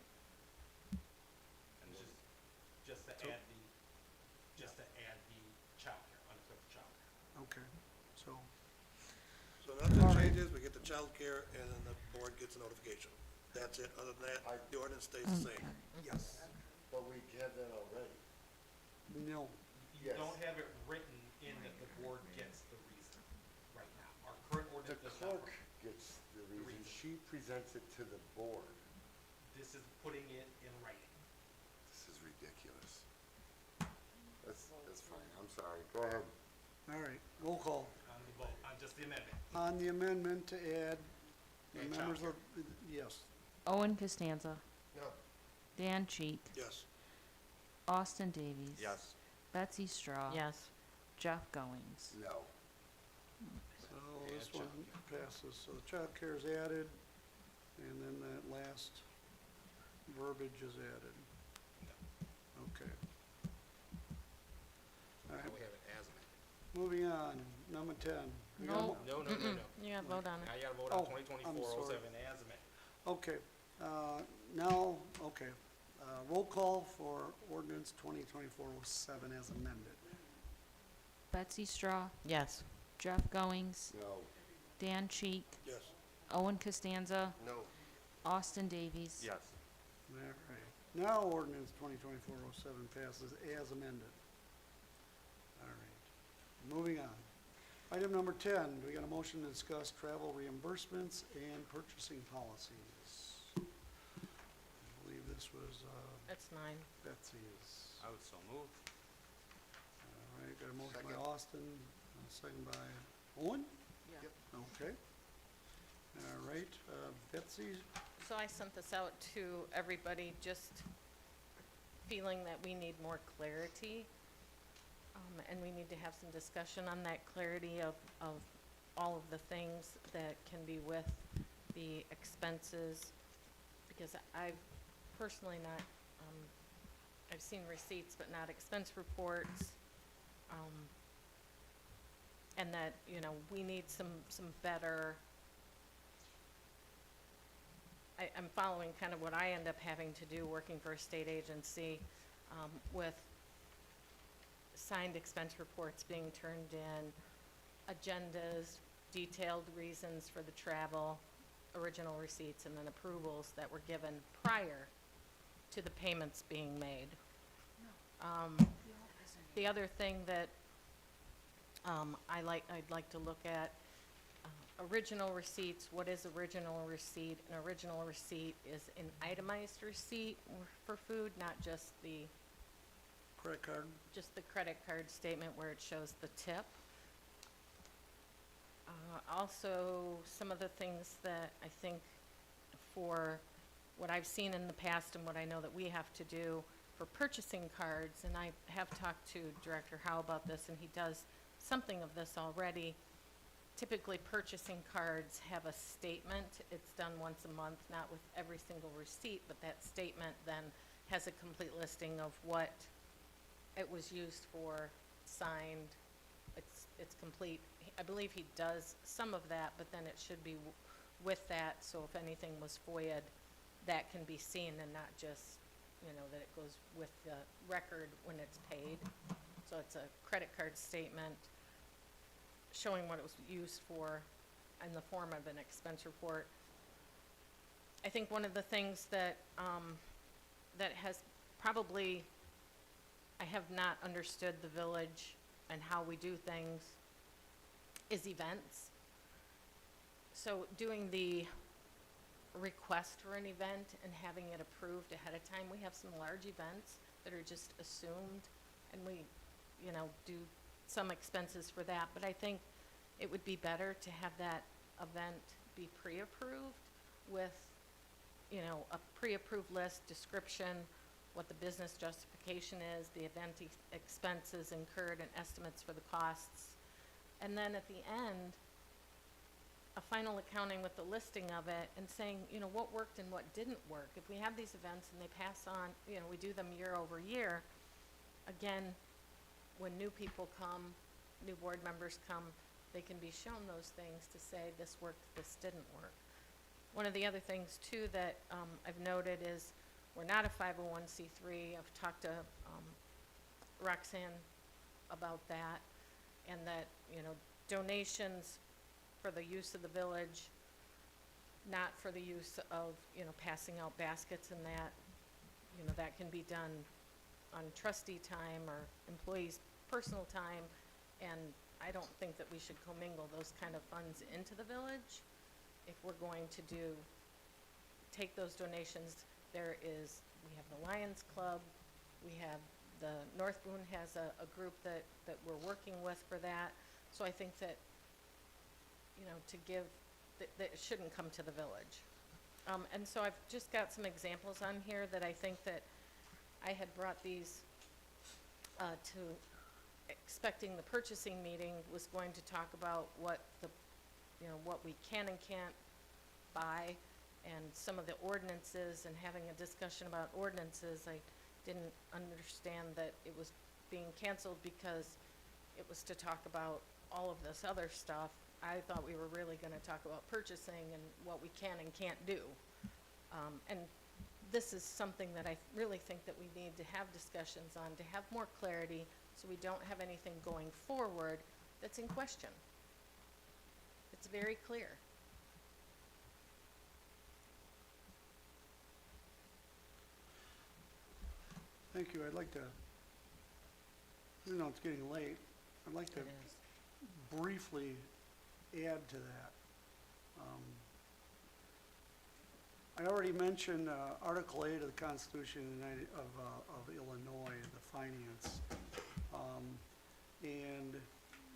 And Just to add the childcare, unequipped childcare. Okay, so, So nothing changes, we get the childcare, and then the board gets a notification. That's it, other than that, the ordinance stays the same. yes, But we have that already. no, You Yes. don't have it written in that the board gets the reason right now. Our current The ordinance does not. clerk gets the reason, she presents it to the board. This is putting it in writing. This is ridiculous. That's fine, I'm sorry, go ahead. all right, roll call. On the vote, on just the amendment. On the amendment to add the And members of, yes, Owen Costanza, No. Dan Cheek, Yes. Austin Davies. Yes. Betsy Straw. Yes. Jeff Goings. No. so this one passes, so the child care is added, and then that last verbiage is added. Okay. All right, Now we have it as amended. moving on, number 10. We got a No. mo- No. You gotta vote on it. Now you gotta vote Oh, on I'm 2024-07 as amended. Okay, now, okay, roll call for ordinance 2024-07 as amended. Betsy Straw, Yes. Jeff Goings, No. Dan Cheek, Yes. Owen Costanza, No. Austin Davies. Yes. All right, now ordinance 2024-07 passes as amended. All right, moving on. Item number 10, we got a motion to discuss travel reimbursements and purchasing policies. I believe this was That's mine. Betsy's. I would so move. All right, got a motion by Second. Austin, and a second by Owen? Yep. Okay. All right, Betsy, So I sent this out to everybody, just feeling that we need more clarity. And we need to have some discussion on that clarity of all of the things that can be with the expenses. Because I've personally not, I've seen receipts, but not expense reports. And that, we need some better, I'm following kind of what I end up having to do working for a state agency, with signed expense reports being turned in, agendas, detailed reasons for the travel, original receipts, and then approvals that were given prior to the payments being made. The other thing that I'd like to look at, original receipts. What is original receipt? An original receipt is an itemized receipt for food, not just the credit card. credit card statement where it shows the tip. Also, some of the things that I think for what I've seen in the past and what I know that we have to do for purchasing cards, and I have talked to Director Howe about this, and he does something of this already, typically purchasing cards have a statement. It's done once a month, not with every single receipt, but that statement then has a complete listing of what it was used for, signed. It's complete. I believe he does some of that, but then it should be with that, so if anything was FOIA'd, that can be seen and not just, you know, that it goes with the record when it's paid. So it's a credit card statement showing what it was used for in the form of an expense report. I think one of the things that, that has probably, I have not understood the village and how we do things, is events. So doing the request for an event and having it approved ahead of time, we have some large events that are just assumed, and we, you know, do some expenses for that, but I think it would be better to have that event be pre-approved with, you know, a pre-approved list, description, what the business justification is, the event expenses incurred and estimates for the costs. And then at the end, a final accounting with the listing of it and saying, you know, what worked and what didn't work. If we have these events and they pass on, you know, we do them year over year, again, when new people come, new board members come, they can be shown those things to say this worked, this didn't work. One of the other things too that I've noted is we're not a 501c3. I've talked to Roxanne about that, and that, you know, donations for the use of the village, not for the use of, you know, passing out baskets and that, you know, that can be done on trustee time or employees' personal time, and I don't think that we should commingle those kind of funds into the village. If we're going to take those donations, we have the Lions Club, we have the North Boone has a group that we're working with for that. So I think that, you know, to give, that it shouldn't come to the village. And so I've just got some examples on here that I think that I had brought these to expecting the purchasing meeting was going to talk about what the, you know, what we can and can't buy, and some of the ordinances, and having a discussion about ordinances. I didn't understand that it was being canceled because it was to talk about all of this other stuff. I thought we were really going to talk about purchasing and what we can and can't do. And this is something that I really think that we need to have discussions on, to have more clarity, so we don't have anything going forward that's in question. It's very clear. Thank you. I'd like to, you know, it's getting late. I'd like to It is. briefly add to that. I already mentioned Article 8 of the Constitution of Illinois, the finance. And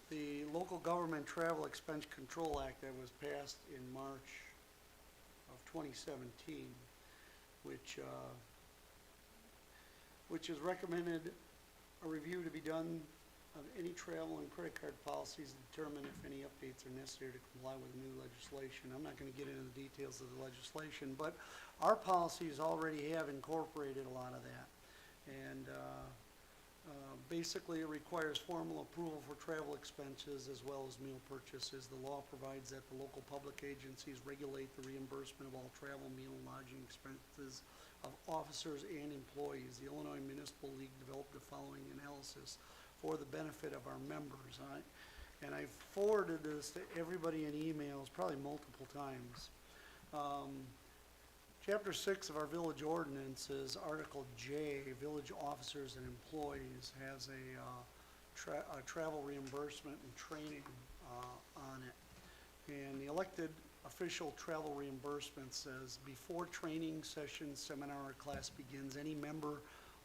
the Local Government Travel Expense Control Act that was passed in March of 2017, which has recommended a review to be done of any travel and credit card policies to determine if any updates are necessary to comply with new legislation. I'm not going to get into the details of the legislation, but our policies already have incorporated a lot of that. And basically it requires formal approval for travel expenses as well as meal purchases. The law provides that the local public agencies regulate the reimbursement of all travel, meal, and lodging expenses of officers and employees. The Illinois Municipal League developed the following analysis for the benefit of our members. And I forwarded this to everybody in emails, probably multiple times. Chapter 6 of our village ordinances, Article J, village officers and employees, has a travel reimbursement and training on it. And the elected official travel reimbursement says, before training session, seminar, or class begins, any member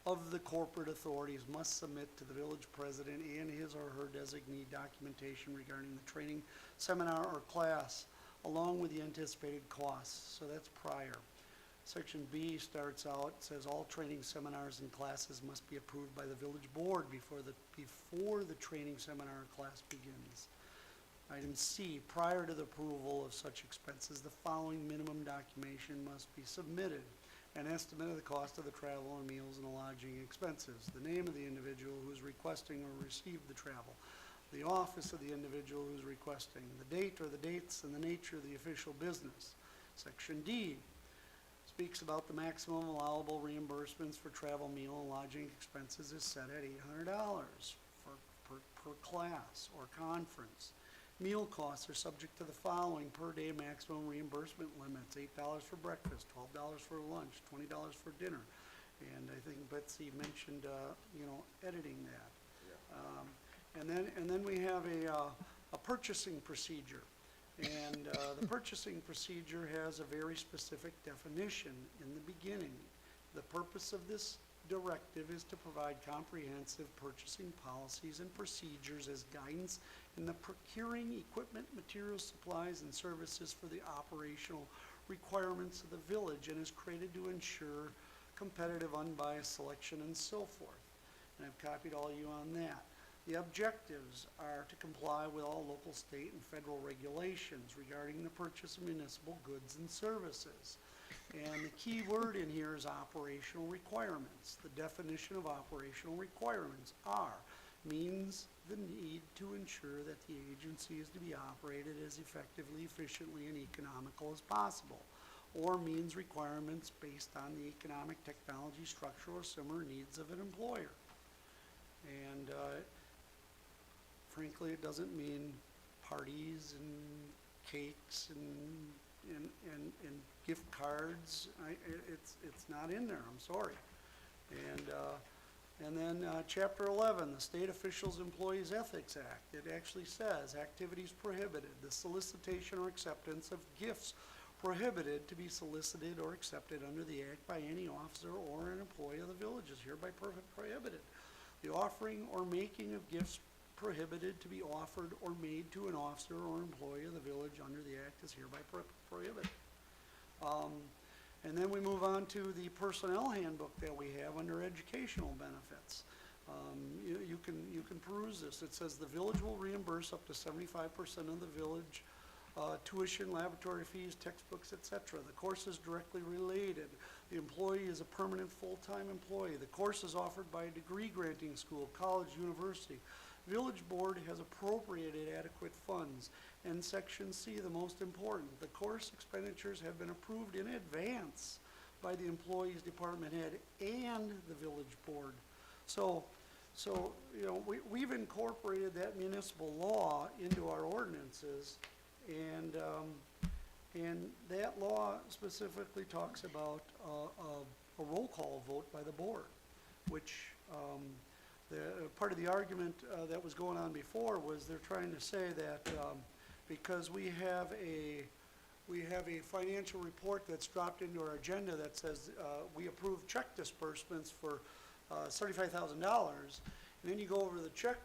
of the corporate authorities must submit to the village president and his or her designee documentation regarding the training, seminar, or class, along with the anticipated costs. So that's prior. Section B starts out, says all training seminars and classes must be approved by the village board before the training seminar or class begins. Item C, prior to the approval of such expenses, the following minimum documentation must be submitted. An estimate of the cost of the travel and meals and lodging expenses, the name of the individual who is requesting or received the travel, the office of the individual who is requesting, the date or the dates and the nature of the official business. Section D speaks about the maximum allowable reimbursements for travel, meal, and lodging expenses is set at $800 per class or conference. Meal costs are subject to the following per day maximum reimbursement limits: $8 for breakfast, $12 for lunch, $20 for dinner. And I think Betsy mentioned, editing that. And then we have a purchasing procedure. And the purchasing procedure has a very specific definition in the beginning. The purpose of this directive is to provide comprehensive purchasing policies and procedures as guidance in the procuring equipment, materials, supplies, and services for the operational requirements of the village, and is created to ensure competitive, unbiased selection and so forth. And I've copied all you on that. The objectives are to comply with all local, state, and federal regulations regarding the purchase of municipal goods and services. And the key word in here is operational requirements. The definition of operational requirements means the need to ensure that the agency is to be operated as effectively, efficiently, and economical as possible, or means requirements based on the economic, technology, structural, or similar needs of an employer. And frankly, it doesn't mean parties and cakes and gift cards. It's not in there, I'm sorry. And then Chapter 11, the State Officials Employees Ethics Act. It actually says, activities prohibited, the solicitation or acceptance of gifts prohibited to be solicited or accepted under the act by any officer or an employee of the village is hereby prohibited. The offering or making of gifts prohibited to be offered or made to an officer or employee of the village under the act is hereby prohibited. And then we move on to the personnel handbook that we have under educational benefits. You can peruse this. It says the village will reimburse up to 75% of the village tuition, laboratory fees, textbooks, etc. The course is directly related. The employee is a permanent full-time employee. The course is offered by a degree granting school, college, university. Village board has appropriated adequate funds. And Section C, the most important, the course expenditures have been approved in advance by the employee's department head and the village board. So we've incorporated that municipal law into our ordinances, and that law specifically talks about a roll call vote by the board, which part of the argument that was going on before was they're trying to say that because we have a financial report that's dropped into our agenda that says we approve check disbursements for $75,000, and then you go over the check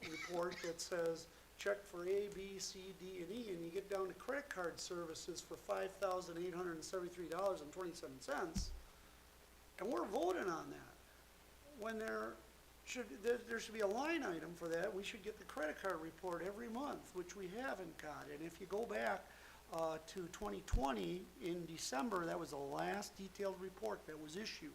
report that says check for A, B, C, D, and E, and you get down to credit card services for $5,873.27, and we're voting on that. When there should be a line item for that. We should get the credit card report every month, which we haven't got. And if you go back to 2020, in December, that was the last detailed report that was issued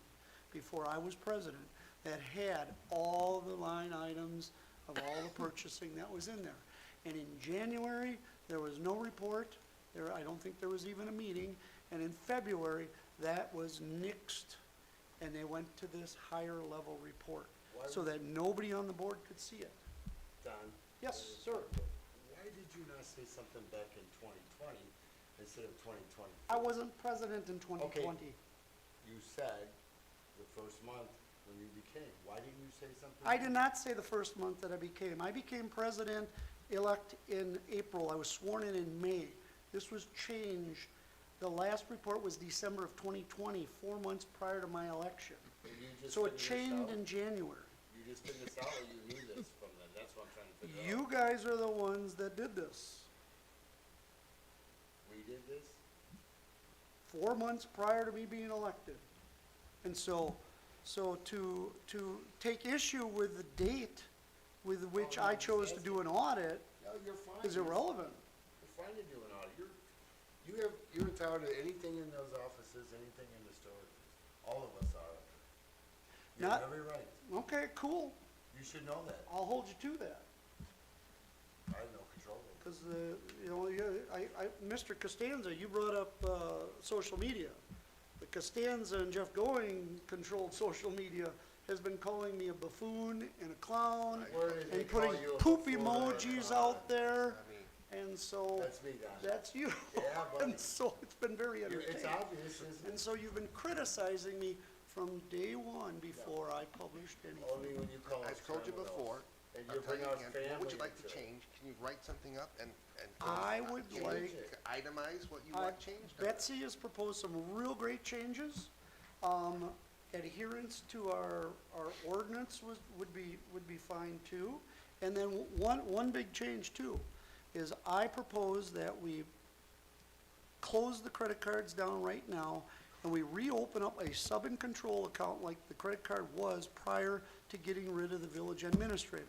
before I was president that had all the line items of all the purchasing that was in there. And in January, there was no report. I don't think there was even a meeting. And in February, that was nixed, and they went to this higher level report so that nobody on the board could see it. Don? Yes, sir. Why did you not say something back in 2020 instead of 2020? I wasn't president in 2020. Okay. You said the first month when you became. Why didn't you say something? I did not say the first month that I became. I became president-elect in April. I was sworn in May. This was changed. The last report was December of 2020, 4 months prior to my election. So it changed in January. You just figured this out, or you knew this from then? That's what I'm trying to figure out. You guys are the ones that did this. We did this? 4 months prior to me being elected. And so to take issue with the date with which I chose to do an audit, No, you're fine. is irrelevant. You're fine to do an audit. You're entitled to anything in those offices, anything in the store. All of us are. You Not- have every right. Okay, cool. You should know that. I'll hold you to that. I have no control over it. Because, you know, Mr. Costanza, you brought up, social media. The Costanza and Jeff Going controlled social media has been calling me a buffoon and a clown Where did they and call putting you a poop buffoon and a emojis clown? out there. I mean, And so, That's me, Don. that's you. Yeah, buddy. And so it's been very entertaining. It's obvious, isn't And it? so you've been criticizing me from day one before I published anything. Only when you call us I've told you criminals. before. And I'll you tell bring you our again, family what would you like to into it. change? Can you write something up and? I would can you like- Itemize what you I- want changed? Betsy has proposed some real great changes. Adherence to our ordinance would be fine too. And then one big change too, is I propose that we close the credit cards down right now and we reopen up a sub and control account like the credit card was prior to getting rid of the village administrator.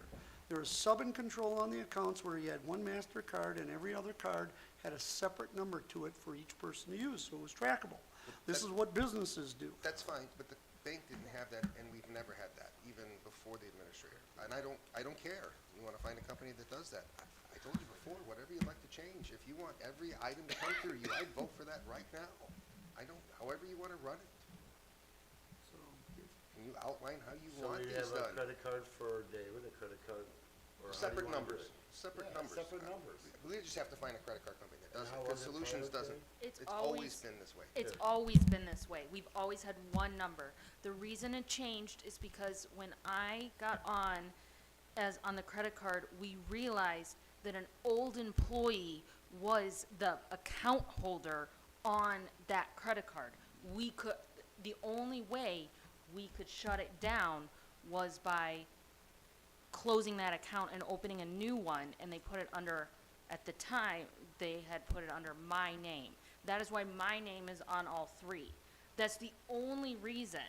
There was sub and control on the accounts where you had one master card and every other card had a separate number to it for each person to use, so it was trackable. This is what businesses do. That's fine, but the bank didn't have that, and we've never had that, even before the administrator. And I don't care. You wanna find a company that does that. I told you before, whatever you'd like to change. If you want every item to come through you, I'd vote for that right now. However you wanna run it. So, Can you outline how you So want you these have a done? credit card for David, a credit card, or how do you Separate wanna do numbers, it? separate Yeah, numbers. separate numbers. We just have to find a credit card company that does how it, because was it Solutions prior to? doesn't. It's always always- been this way. It's always been this way. We've always had one number. The reason it changed is because when I got on the credit card, we realized that an old employee was the account holder on that credit card. The only way we could shut it down was by closing that account and opening a new one, and they put it under, at the time, they had put it under my name. That is why my name is on all three. That's the only reason.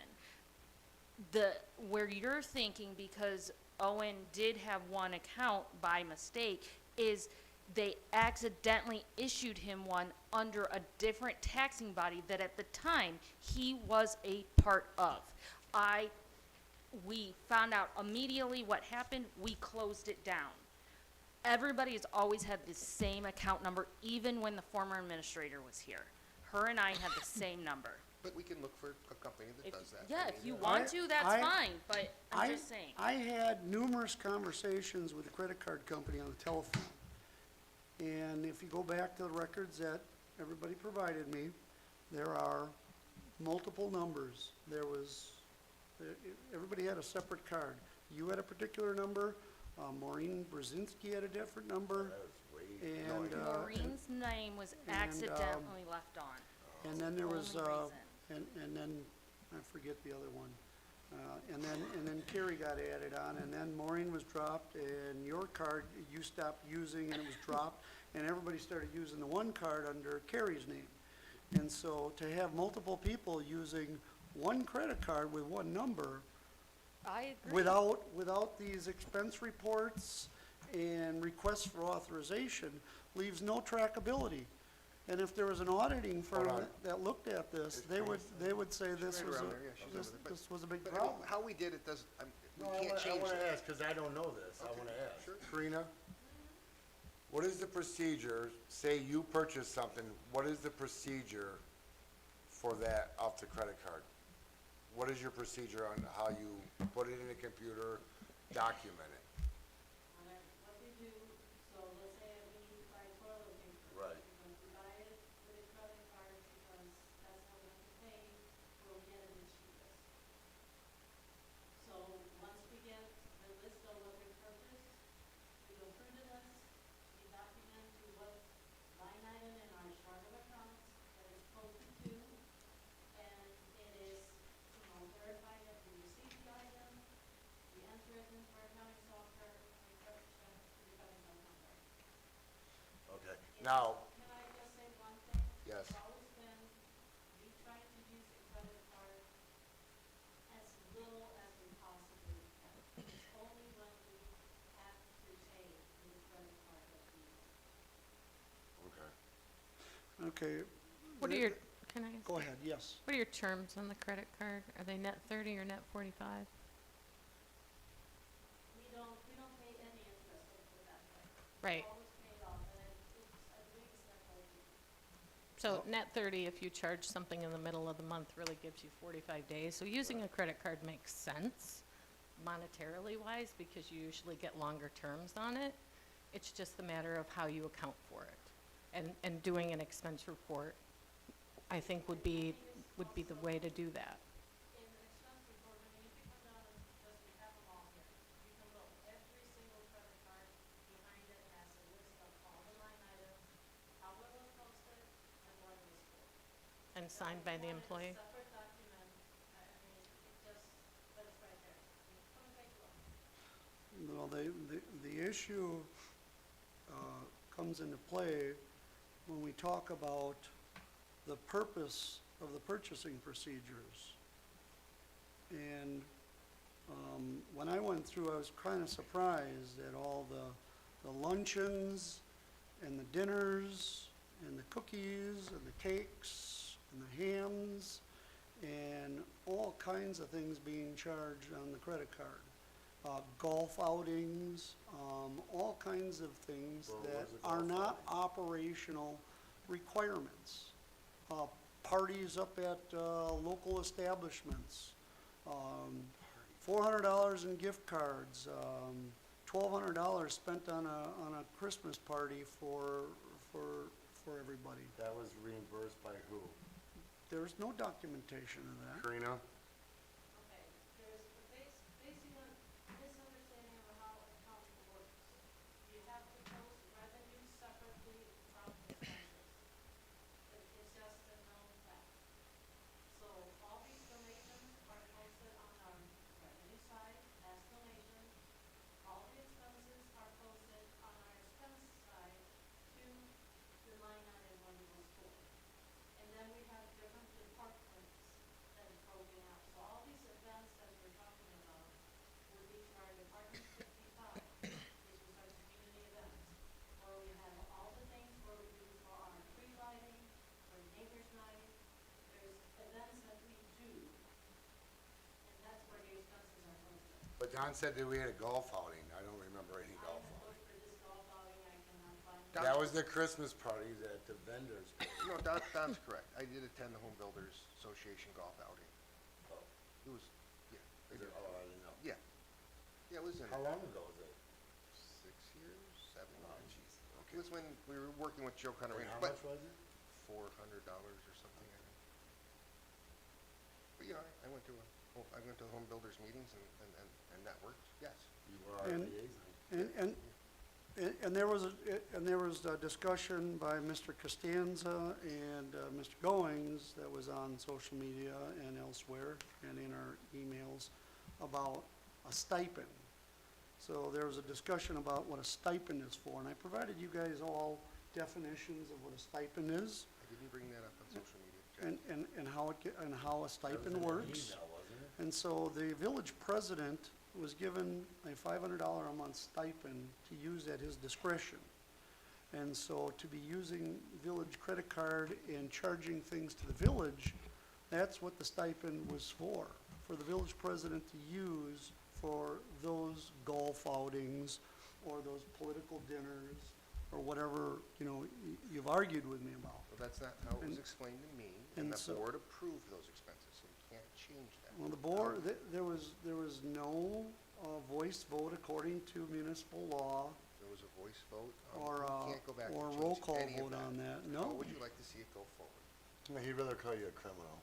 Where you're thinking, because Owen did have one account by mistake, is they accidentally issued him one under a different taxing body that at the time he was a part of. We found out immediately what happened, we closed it down. Everybody has always had the same account number, even when the former administrator was here. Her and I had the same number. But we can look for a company that does that. Yeah, I if mean, you want to, that's I- fine, but I'm just saying. I had numerous conversations with the credit card company on the telephone. And if you go back to the records that everybody provided me, there are multiple numbers. Everybody had a separate card. You had a particular number, Maureen Brzezinski had a different number, That was way. and, Maureen's name was accidentally left on. and then there was, Only reason. and then, I forget the other one. And then Carrie got added on, and then Maureen was dropped, and your card, you stopped using, and it was dropped, and everybody started using the one card under Carrie's name. And so to have multiple people using one credit card with one number, I agree. without these expense reports and requests for authorization, leaves no trackability. And if there was an auditing firm Hold on. that looked at this, they would say this right was around there, yeah, she's over there, but- this was a big But I mean, problem. how we did it does, we No, can't change I wanna that. ask, cause I don't know this, I Okay, wanna ask. sure. Karina, what is the procedure, say you purchase something, what is the procedure for that off the credit card? What is your procedure on how you put it in a computer, document it? What we do, so let's say we need to buy toilet paper. Right. We're going to buy it with a credit card because that's how we have to pay, we'll get it the cheapest. So once we get the list of what we purchased, we go through the list, we document to what line item in our chart of accounts that is posted to, and it is, verified that we received the item, we enter it into our accounting software, Okay. What are your, can I ask? Go ahead, yes. What are your terms on the credit card? Are they net 30 or net 45? We don't pay any interest over that way. Right. Always paid off, and it's, I believe it's net 40. So net 30, if you charge something in the middle of the month, really gives you 45 days. So using a credit card makes sense monetarily wise because you usually get longer terms on it. It's just a matter of how you account for it. And doing an expense report, I think would be the way to do that. In the expense report, I mean, if you come down and just, we have them all here. You can look, every single credit card behind it has a list of all the line items, how it was posted, and what it was for. And signed by the employee. One is a separate document, I mean, it just, but it's right there. I mean, come and take a look. Well, the issue comes into play when we talk about the purpose of the purchasing procedures. And when I went through, I was kind of surprised at all the luncheons and the dinners and the cookies and the cakes and the hams and all kinds of things being charged on the credit card. Golf outings, all kinds of things Well, that what's a are golf not operational requirements. Parties up at local establishments, $400 in gift cards, $1,200 spent on a Christmas party for everybody. That was reimbursed by who? There's no documentation of that. Karina? Okay, there's a basic misunderstanding of how accounting works. You have to post revenue separately from expenses. It's just a known fact. So all these donations are posted on our revenue side as donations. All the expenses are posted on our expense side to the line item when it was for. And then we have different departments that is broken out. So all these events that we're talking about would be to our Department 55, which is our community events, where we have all the things where we do for our tree lighting, for neighbors night. There's events that we do, and that's where the expenses are posted. But Don said that we had a golf outing. I don't remember any I golf haven't outing. looked for this golf outing, I cannot find it. That was the Christmas parties at the vendors. No, Don's correct. I did attend the Home Builders Association golf outing. It was, yeah. I did. Oh, I didn't know. Yeah. Yeah, it was in How long ago was it? 6 years, 7 Oh, years. jeez. It was when we were working with Joe And Connery. how But much was it? $400 or something, I think. But yeah, I went to the Home Builders meetings and networked, yes. You were our And- liaison. And there was a discussion by Mr. Costanza and Mr. Goings that was on social media and elsewhere and in our emails about a stipend. So there was a discussion about what a stipend is for, and I provided you guys all definitions of what a stipend is I didn't bring that up on social media, Jack. and how a That was stipend in an works. email, wasn't it? And so the village president was given a $500 a month stipend to use at his discretion. And so to be using village credit card and charging things to the village, that's what the stipend was for the village president to use for those golf outings or those political dinners or whatever, you've argued with me about. Well, that's not how it was And- explained to me, and and the so- board approved those expenses, so we can't change that. Well, the board, there was no voice vote according to municipal law There was a voice vote. or We can't go back and or a change roll call any of vote on that, How no. would you like to see it go forward? No, he'd rather call you a criminal.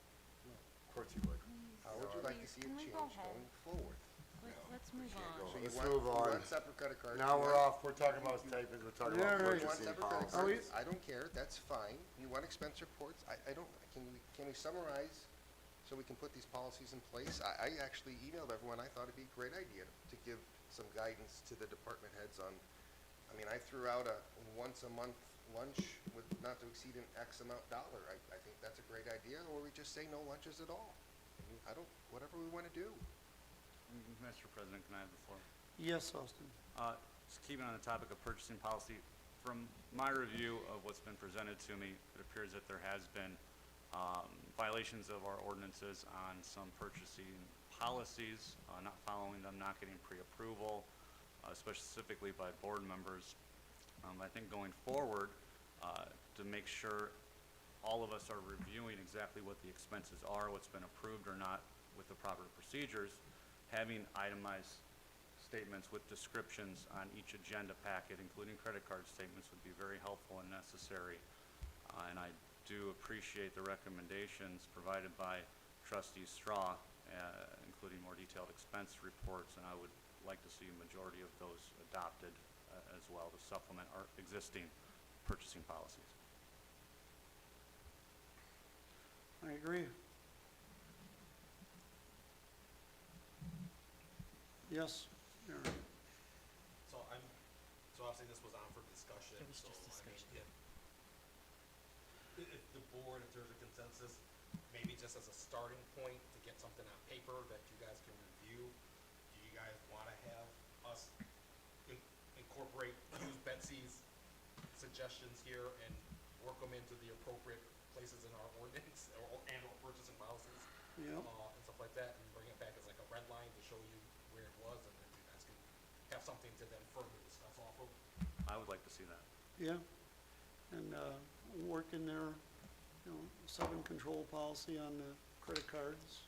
Of course he would. How would you like to see it Can we change go home? going forward? Let's move on. So you Let's want- move you on. want separate credit cards. Now you we're want- off, we're talking about stipends, we're talking Yeah, about right. You want purchasing separate credit policy. cards, I don't care, that's fine. You want expense reports, I don't, can we summarize so we can put these policies in place? I actually emailed everyone, I thought it'd be a great idea to give some guidance to the department heads on, I threw out a once-a-month lunch with not to exceed an X amount dollar. I think that's a great idea, or we just say no lunches at all. Whatever we wanna do. Mr. President, can I have the floor? Yes, Austin. Just keeping on the topic of purchasing policy, from my review of what's been presented to me, it appears that there has been violations of our ordinances on some purchasing policies, not following them, not getting pre-approval, specifically by board members. I think going forward, to make sure all of us are reviewing exactly what the expenses are, what's been approved or not with the proper procedures, having itemized statements with descriptions on each agenda packet, including credit card statements, would be very helpful and necessary. And I do appreciate the recommendations provided by Trustee Straw, including more detailed expense reports, and I would like to see a majority of those adopted as well to supplement our existing purchasing policies. I agree. Yes, Aaron. So obviously this was on for discussion, It was so just I mean, discussion. if the board, if there's a consensus, maybe just as a starting point to get something on paper that you guys can review, do you guys wanna have us incorporate, use Betsy's suggestions here and work them into the appropriate places in our ordinance and/or purchasing policies? Yep. And stuff like that, and bring it back as like a red line to show you where it was, and then you guys can have something to then further discuss off of. I would like to see that. Yeah, and, work in their, you know, 7 control policy on the credit cards.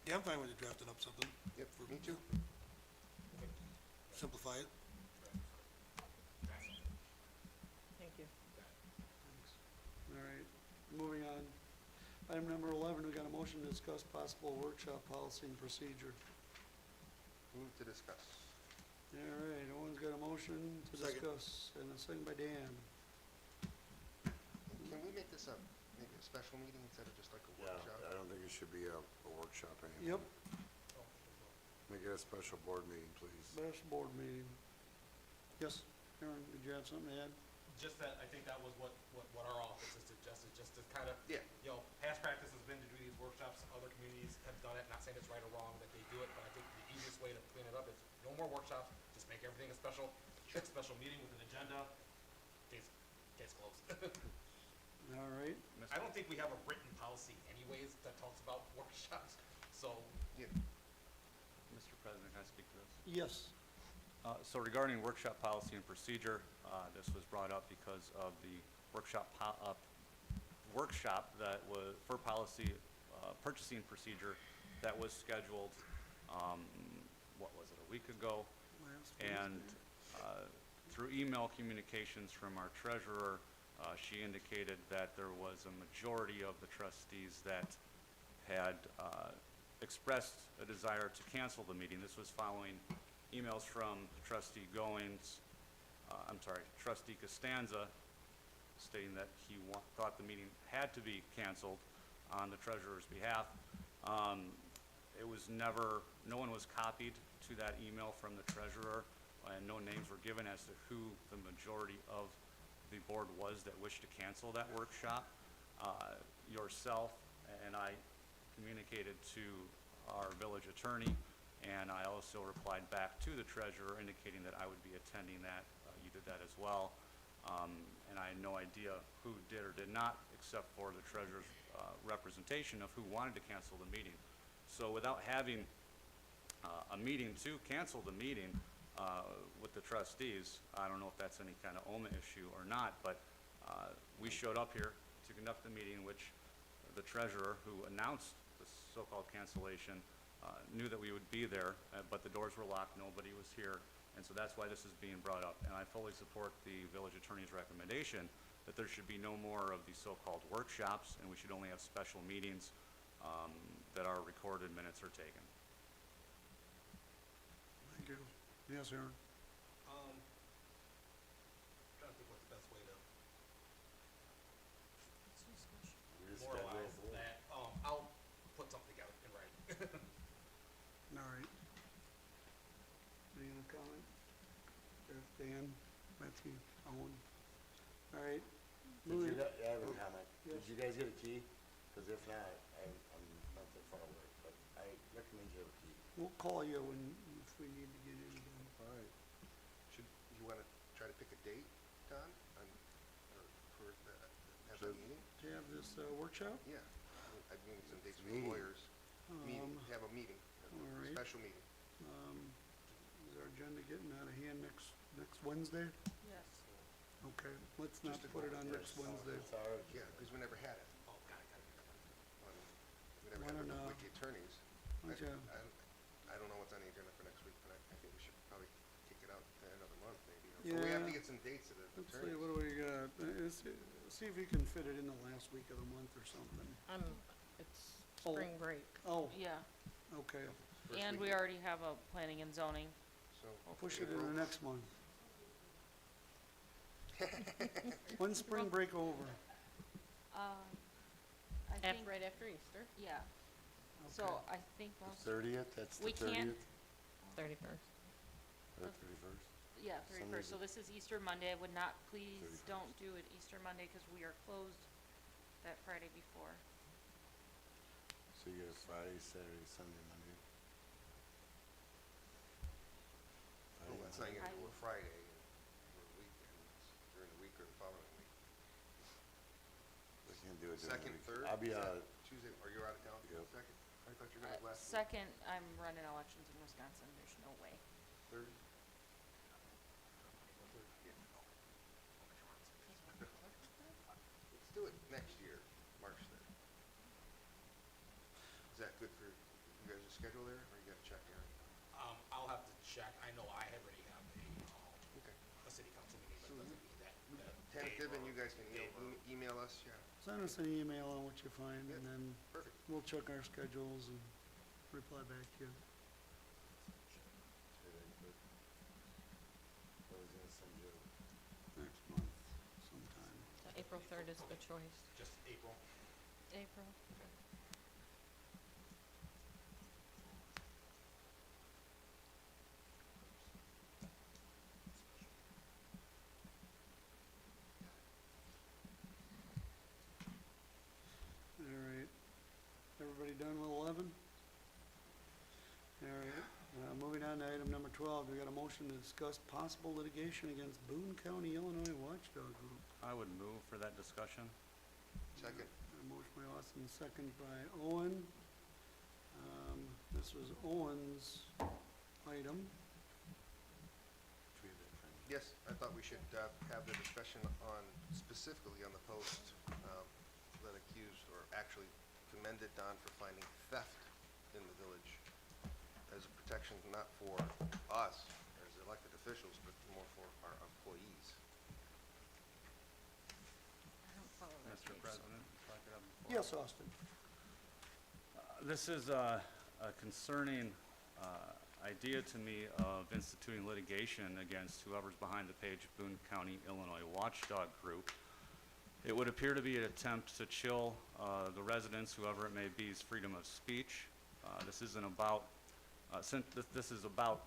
Yeah, I'm fine with you drafting up something. Yep, For me too. Simplify it. Thank you. Thanks. All right, moving on. Item number 11, we got a motion to discuss possible workshop policy and procedure. Move to discuss. All right, Owen's got a motion to Second. discuss, and a second by Dan. Can we make this maybe a special meeting instead of just like a Yeah, workshop? I don't think it should be a workshop anymore. Yep, Make it a special board meeting, please. best board meeting. Yes, Aaron, did you have something to add? Just that, I think that was what our office has suggested, just to kind of, Yeah. you know, past practice has been to do these workshops, other communities have done it, not saying it's right or wrong that they do it, but I think the easiest way to clean it up is no more workshops, just make everything a special meeting with an agenda, case closed. All right, I don't think we have a written policy anyways that talks about workshops, so, Yeah. Mr. President, can I speak to this? yes, So regarding workshop policy and procedure, this was brought up because of the workshop that was, for policy, purchasing procedure that was scheduled, what was it, a week ago? last And Wednesday. through email communications from our treasurer, she indicated that there was a majority of the trustees that had expressed a desire to cancel the meeting. This was following emails from Trustee Trustee Costanza, stating that he thought the meeting had to be canceled on the treasurer's behalf. It was never, no one was copied to that email from the treasurer, and no names were given as to who the majority of the board was that wished to cancel that workshop. Yourself and I communicated to our village attorney, and I also replied back to the treasurer indicating that I would be attending that. You did that as well. And I had no idea who did or did not, except for the treasurer's representation of who wanted to cancel the meeting. So without having a meeting to cancel the meeting with the trustees, I don't know if that's any kind of OMA issue or not, but we showed up here to conduct the meeting, which the treasurer, who announced the so-called cancellation, knew that we would be there, but the doors were locked, nobody was here, and so that's why this is being brought up. And I fully support the village attorney's recommendation that there should be no more of these so-called workshops, and we should only have special meetings that our recorded minutes are taken. Thank you. Yes, Aaron? trying to think what's the best way to Reschedule moralize board. that. I'll put something together in writing. All right. Any other comment? Jeff, Dan, Betsy, Owen? All right. Moving, I have a comment. Yes. Did you guys get a key? Because if not, I'm not that far away, but I recommend you have a key. we'll call you if we need to get in again. All right. date, Don, or for, have a meeting? To have this workshop? Yeah, I need some dates with Meeting. lawyers, have a meeting, all a right. special meeting. Is our agenda getting out of hand next Wednesday? Yes. Okay, let's not Just to put it go on over next this. Wednesday. It's our, Yeah, because we never had it. Oh, got it. We never Why had it don't, with the attorneys. why don't you- I don't know what's on the agenda for next week, but I think we should probably kick it out to the end of the month, maybe. But we have to Yeah. get some dates of the Let's see, attorneys. what do we got? See if you can fit it in the last week of the month or something. It's Oh. spring break. Oh, Yeah, okay, First and week we already have a planning and zoning. So, push it in April. the next month. When's spring break over? I think, Right after Easter, yeah. So Okay. I think the most, 30th, that's the We can't- 30th? 31st. Or 31st? yeah, 31st. So this is Easter Monday. I would not, please 31st. don't do it Easter Monday because we are closed that Friday before. So you get a Friday, Saturday, Sunday, Monday? Oh, Friday, it's not Monday. gonna do a Friday or a weekend, during the week or the following week. We can do it during the Second, week. third? I'll be Is that out, Tuesday, or you're out of town? Yep. Second? I thought you were gonna have last week. Second, I'm running elections in Wisconsin. There's no way. Third? Let's do it next year, March 3rd. Is that good for you guys' schedule there, or you gotta check, Aaron? I'll have to check. I know I already have Okay. a city council meeting, but it doesn't mean that. Tentative, and you guys can email us, yeah, Send us an email on what you find, Yeah. and then perfect. we'll check our schedules and reply back to you. say that quick. I was gonna send you, Next month sometime. So April 3rd is the choice. Just April. April. All right. Everybody done with 11? All right. Moving on to item number 12, we got a motion to discuss possible litigation against Boone County, Illinois Watchdog Group. I would move for that discussion. Second. A motion by Austin, second by Owen. This was Owen's item. tweet it from Yes, I thought we should have the discussion on, specifically on the post that accused, or actually commended Don for finding theft in the village as a protection not for us as elected officials, but more for our employees. I don't follow that Mr. page, so- President, if I could have the floor. Yes, Austin. This is a concerning idea to me of instituting litigation against whoever's behind the page, Boone County, Illinois Watchdog Group. It would appear to be an attempt to chill the residents, whoever it may be's freedom of speech. This isn't about, this is about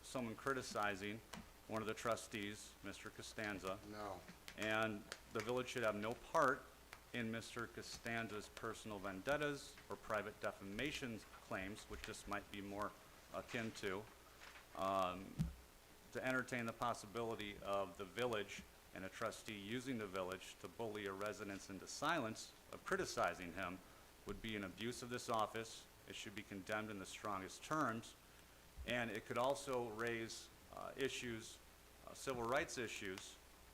someone criticizing one of the trustees, Mr. Costanza. No. And the village should have no part in Mr. Costanza's personal vendettas or private defamation claims, which this might be more akin to entertain the possibility of the village and a trustee using the village to bully a resident into silence of criticizing him would be an abuse of this office. It should be condemned in the strongest terms. And it could also raise issues, civil rights issues,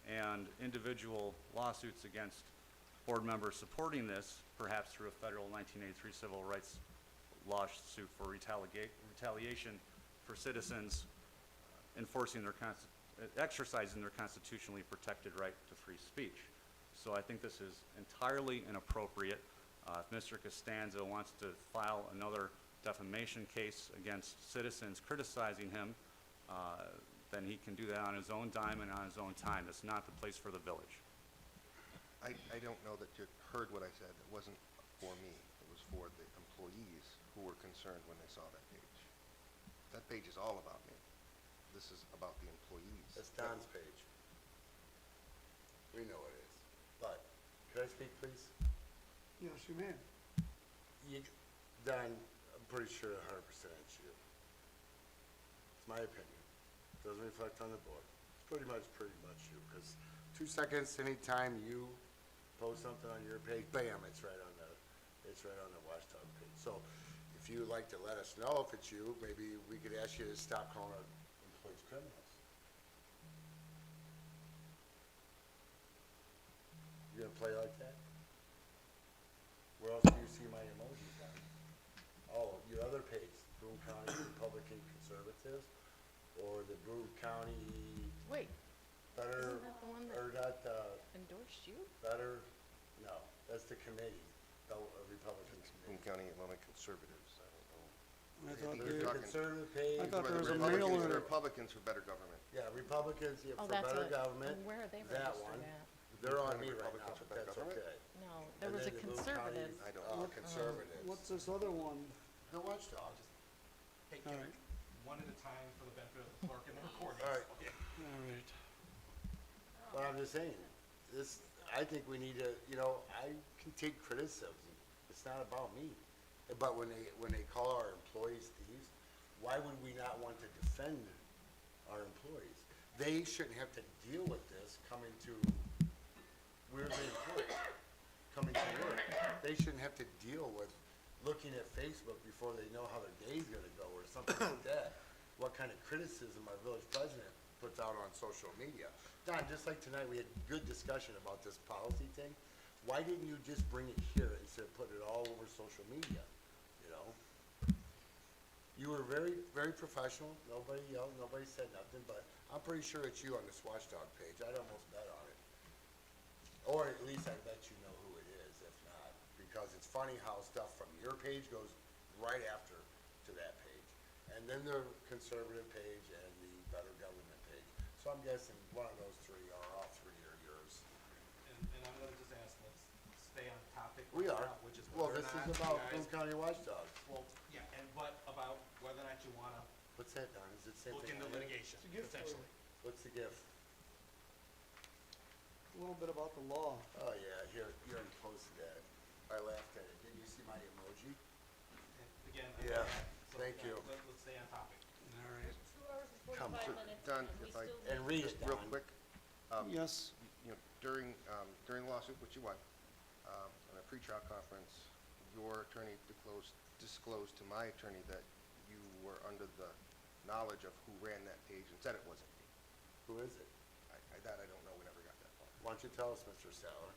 and individual lawsuits against board members supporting this, perhaps through a federal 1983 civil rights lawsuit for retaliation for citizens enforcing their exercising their constitutionally protected right to free speech. So I think this is entirely inappropriate. If Mr. Costanza wants to file another defamation case against citizens criticizing him, then he can do that on his own dime and on his own time. It's not the place for the village. I don't know that you heard what I said. It wasn't for me. It was for the employees who were concerned when they saw that page. That page is all about me. This is about the employees. That's Don's page. We know it is. But, could I speak, please? Yes, you may. Don, I'm pretty sure 100% it's you. It's my opinion. Doesn't reflect on the board. pretty much you, because 2 seconds, anytime you post something on your page, bam, it's right on the Watchdog page. So if you'd like to let us know if it's you, maybe we could ask you to stop calling our employees criminals. You gonna play like that? Where else do you see my emojis on? Oh, your other page, Broome County Republican Conservatives, or the Broome County Wait, Better, isn't that the one that or not, endorsed you? Better, no, that's the committee, the Republican Boone committee. County Atlantic Conservatives, I don't know. I thought You're There's they, a talking- conservative page. I thought But there was the a Republicans- mailer. the Republicans for better government. Yeah, Republicans, yeah, Oh, for that's better a, government, and where are they that registered one. at? They're on me right Republicans now, for but better that's government? okay. No, there And was a then the Boone County, conservative. I don't. Conservatives. what's this other one? The Watchdog. Hey, All Ken, right, one at a time for the benefit of the clerk and the recording. All right. Okay. all right. But I'm just saying, this, I think we need to, I can take criticism, it's not about me. But when they call our employees thieves, why would we not want to defend our employees? They shouldn't have to deal with this coming to, we're the employees, coming to work. They shouldn't have to deal with looking at Facebook before they know how their day's gonna go, or something like that. What kind of criticism our village president puts out on social media. Don, just like tonight, we had good discussion about this policy thing. Why didn't you just bring it here instead of putting it all over social media, You were very, very professional, nobody yelled, nobody said nothing, but I'm pretty sure it's you on this Watchdog page, I'd almost bet on it. Or at least I bet you know who it is, if not, because it's funny how stuff from your page goes right after to that page. And then the conservative page and the better government page. So I'm guessing one of those three, or all three are yours. And I'm gonna just ask, let's stay on topic. We right are. now, which is Well, whether this or is not about you Boone guys- County Watchdog. Well, yeah, but about whether or not you wanna What's that, Don? Is it the same look thing? into I did? litigation, It's a gift for you. potentially. What's the gift? A little bit about the law. Oh, yeah, here, you already posted that. I laughed at it. Didn't you see my emoji? And again, Yeah, so, thank yeah, you. Let's stay on topic. All right. 2 hours and Come, 45 so, minutes, Don, and we if I- still And need- read it, Just real Don. quick, Yes, during the lawsuit, which you won, in a pretrial conference, your attorney disclosed to my attorney that you were under the knowledge of who ran that page and said it wasn't me. Who is it? That I don't know, we never got that far. Why don't you tell us, Mr. Sauer?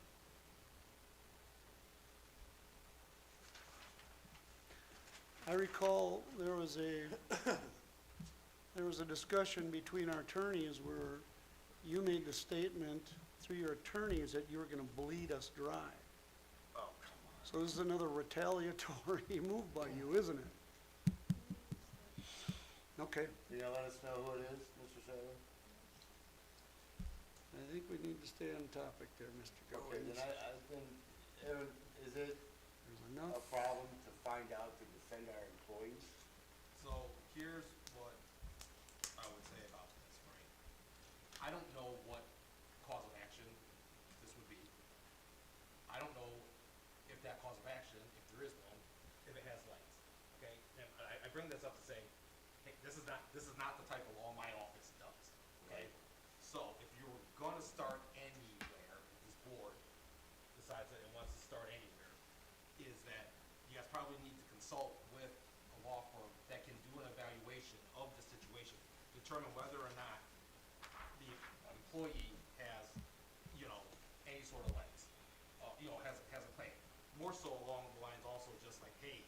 I recall there was a discussion between our attorneys where you made the statement through your attorneys that you were gonna bleed us dry. Oh, come on. So this is another retaliatory move by you, isn't it? Okay, You gonna let us know who it is, Mr. Sauer? I think we need to stay on topic there, Mr. Okay, Goins. then Aaron, is it There's a enough. problem to find out to defend our employees? So here's what I would say about this, right? I don't know what cause of action this would be. I don't know if that cause of action, if there is one, if it has legs, okay? And I bring this up to say, hey, this is not the type of law my office does, okay? So if you were gonna start anywhere, if this board decides that it wants to start anywhere, is that you guys probably need to consult with a law firm that can do an evaluation of the situation, determine whether or not the employee has, any sort of legs, has a claim. More so along the lines also just like, hey,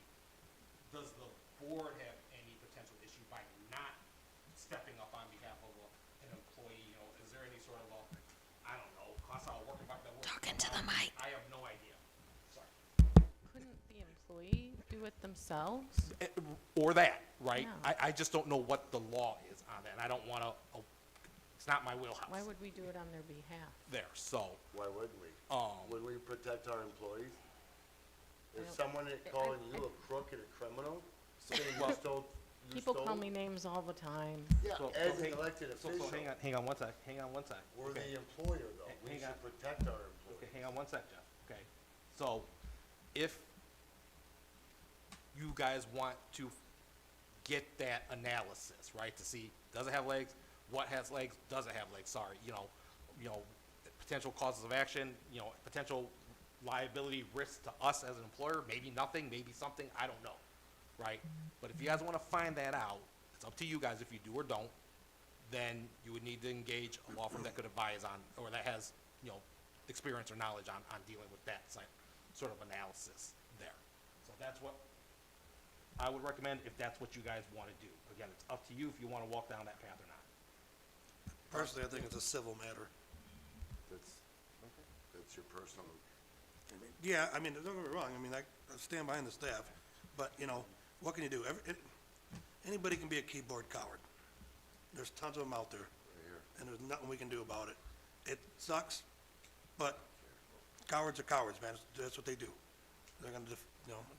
does the board have any potential issue by not stepping up on behalf of an employee, is there any sort of I don't know, hostile work environment? Talk into the mic. I have no idea, sorry. Couldn't the employee do it themselves? Or that, right? Yeah. I just don't know what the law is on that, and I don't wanna, it's not my wheelhouse. Why would we do it on their behalf? There, so, Why wouldn't we? um, Would we protect our employees? Is don't- someone calling you a crook and a criminal, saying you stole, People call me names all the time. Yeah, So- as so an hang- elected official, hang on one sec. we're Okay. the employer though, we Hang on. should protect our Okay, employees. hang on one sec, Jeff, okay? So, if you guys want to get that analysis, right, to see, does it have legs? what has legs, doesn't have legs, sorry, you know, potential causes of action, you know, potential liability risks to us as an employer, maybe nothing, maybe something, I don't know, right? But if you guys wanna find that out, it's up to you guys if you do or don't, then you would need to engage a law firm that could advise on, or that has, you know, experience or knowledge on dealing with that sort of analysis there. So that's what I would recommend if that's what you guys wanna do. Again, it's up to you if you wanna walk down that path or not. Personally, I think it's a civil matter. That's your personal, Yeah, I mean, don't get me wrong, I mean, I stand behind the staff, but, you know, what can you do? Anybody can be a keyboard coward. There's tons of them out there, and there's nothing we can do about it. It sucks, but cowards are cowards, man, that's what they do. They're gonna,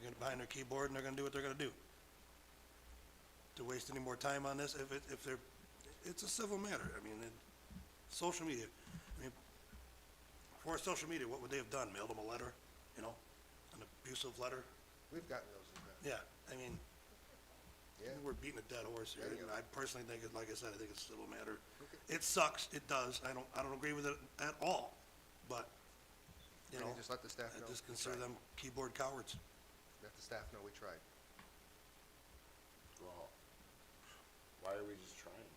get behind their keyboard and they're gonna do what they're gonna do. To waste any more time on this, it's a civil matter, I mean, social media, I mean, before social media, what would they have done? Mailed them a letter, you know, an abusive letter? We've gotten those in the past. Yeah, I mean, Yeah. we're beating a dead horse here. Yeah, yeah. I personally think, like I said, I think it's a civil matter. It sucks, it does, I don't agree with it at all, but, you Can know, you just let the staff I know? just we consider tried. them keyboard cowards. Let the staff know we tried. well, why are we just trying?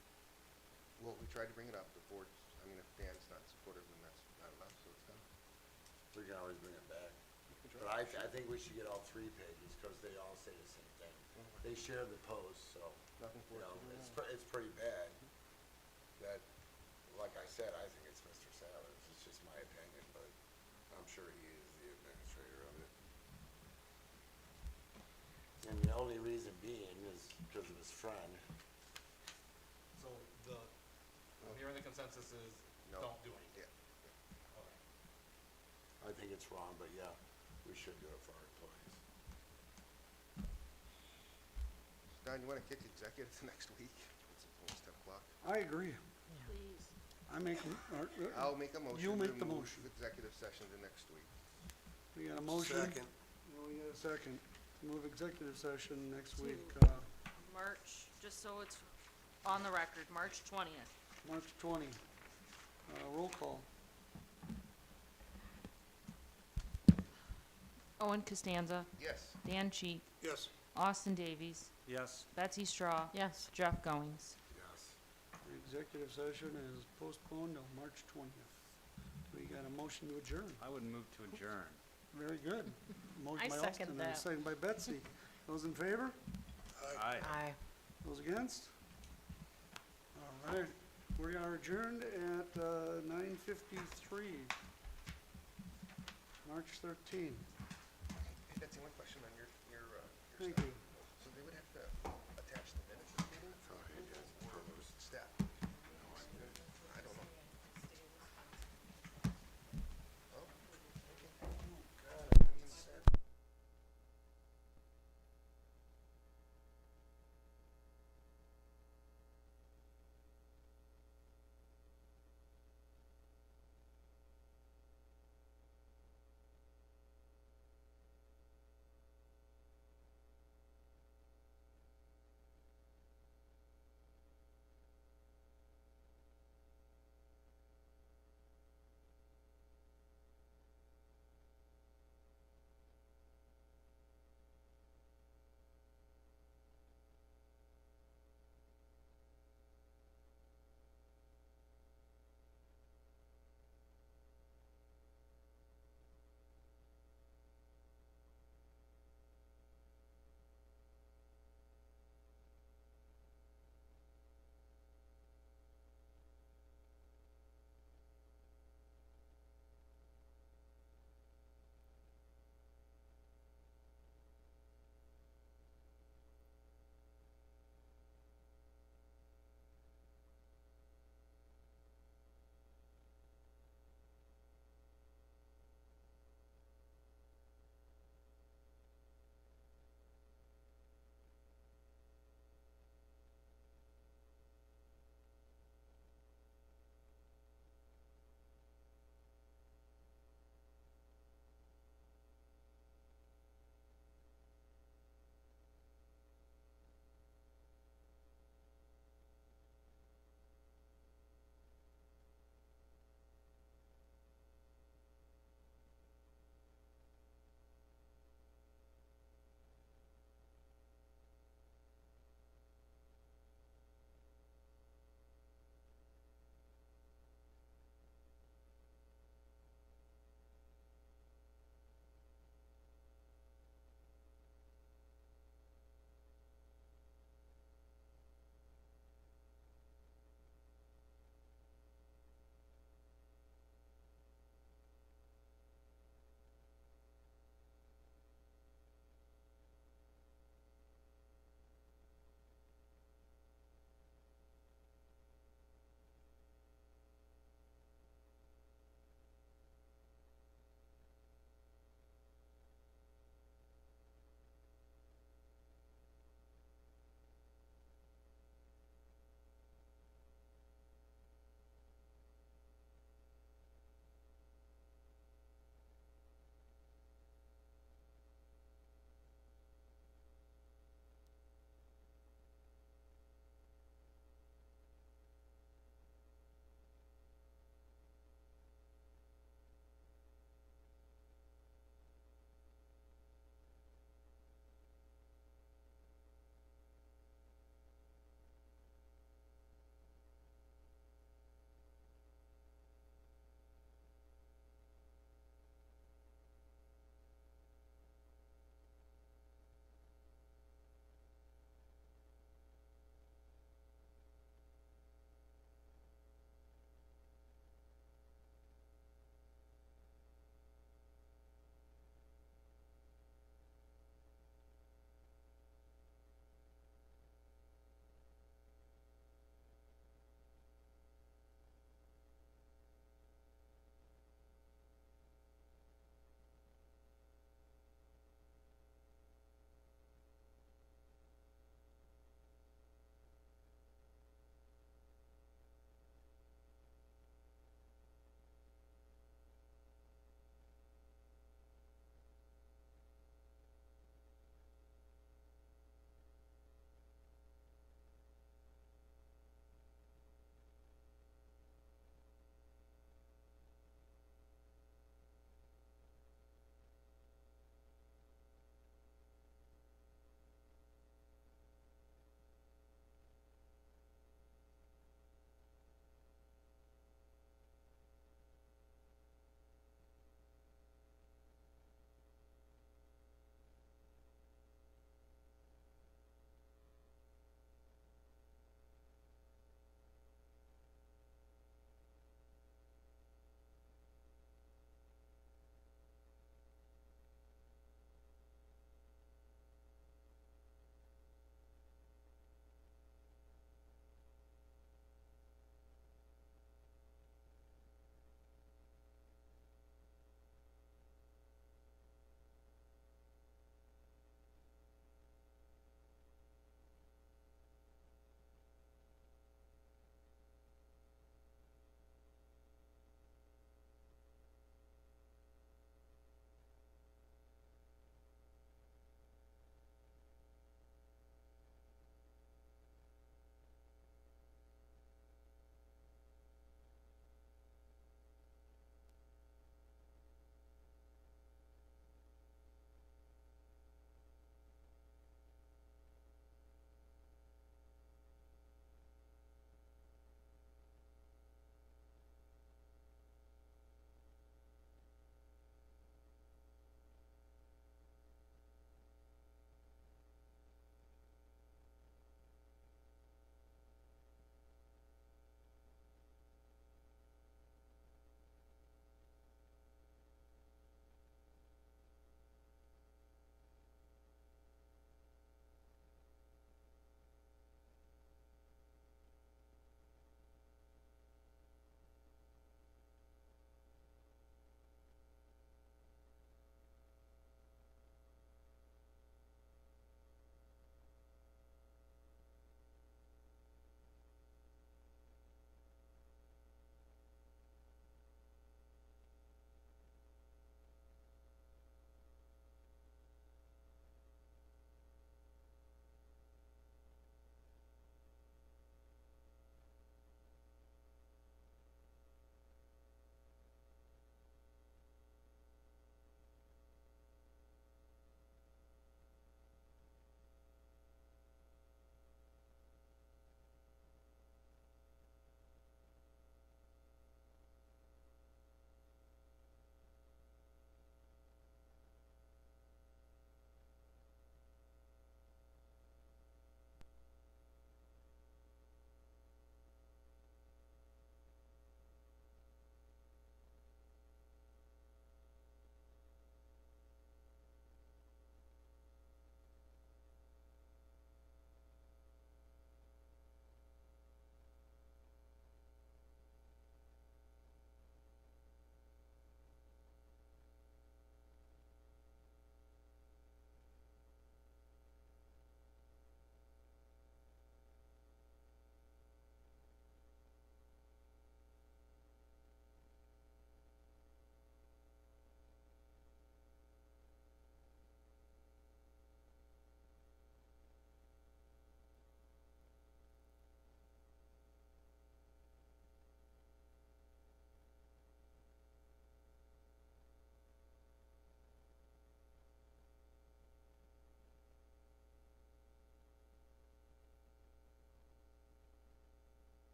Well, we tried to bring it up, the board, I mean, if Dan's not supportive, then that's not enough, so it's done. We can always bring it back. But I think we should get all 3 pages, because they all say the same thing. They share the post, so, Nothing for you it know, to do. it's pretty bad. That, like I said, I think it's Mr. Savage, it's just my opinion, but I'm sure he is the administrator of it. And the only reason being is because of his friend. So I'm hearing the consensus is, No. don't do anything. Yeah. Okay. I think it's wrong, but yeah, we should do it for our employees. Don, you wanna kick executive to next week? It's almost 10 o'clock. I agree. Please. I make, I'll make a motion. You make to the move motion. Executive session to next week. We got a motion. Second. We got a second. Move executive session next week, March, just so it's on the record, March 20th. March 20. Roll call. Owen Costanza, Yes. Dan Cheek, Yes. Austin Davies, Yes. Betsy Straw. Yes. Jeff Goings. Yes. The executive session is postponed till March 20th. We got a motion to adjourn. I would move to adjourn. Very good. Motion I by second Austin and that. a second by Betsy. Those in favor? Aye. Aye. Those against? All right, we are adjourned at 9:53. March 13. That's the only question on your Thank stuff. you. So they would have to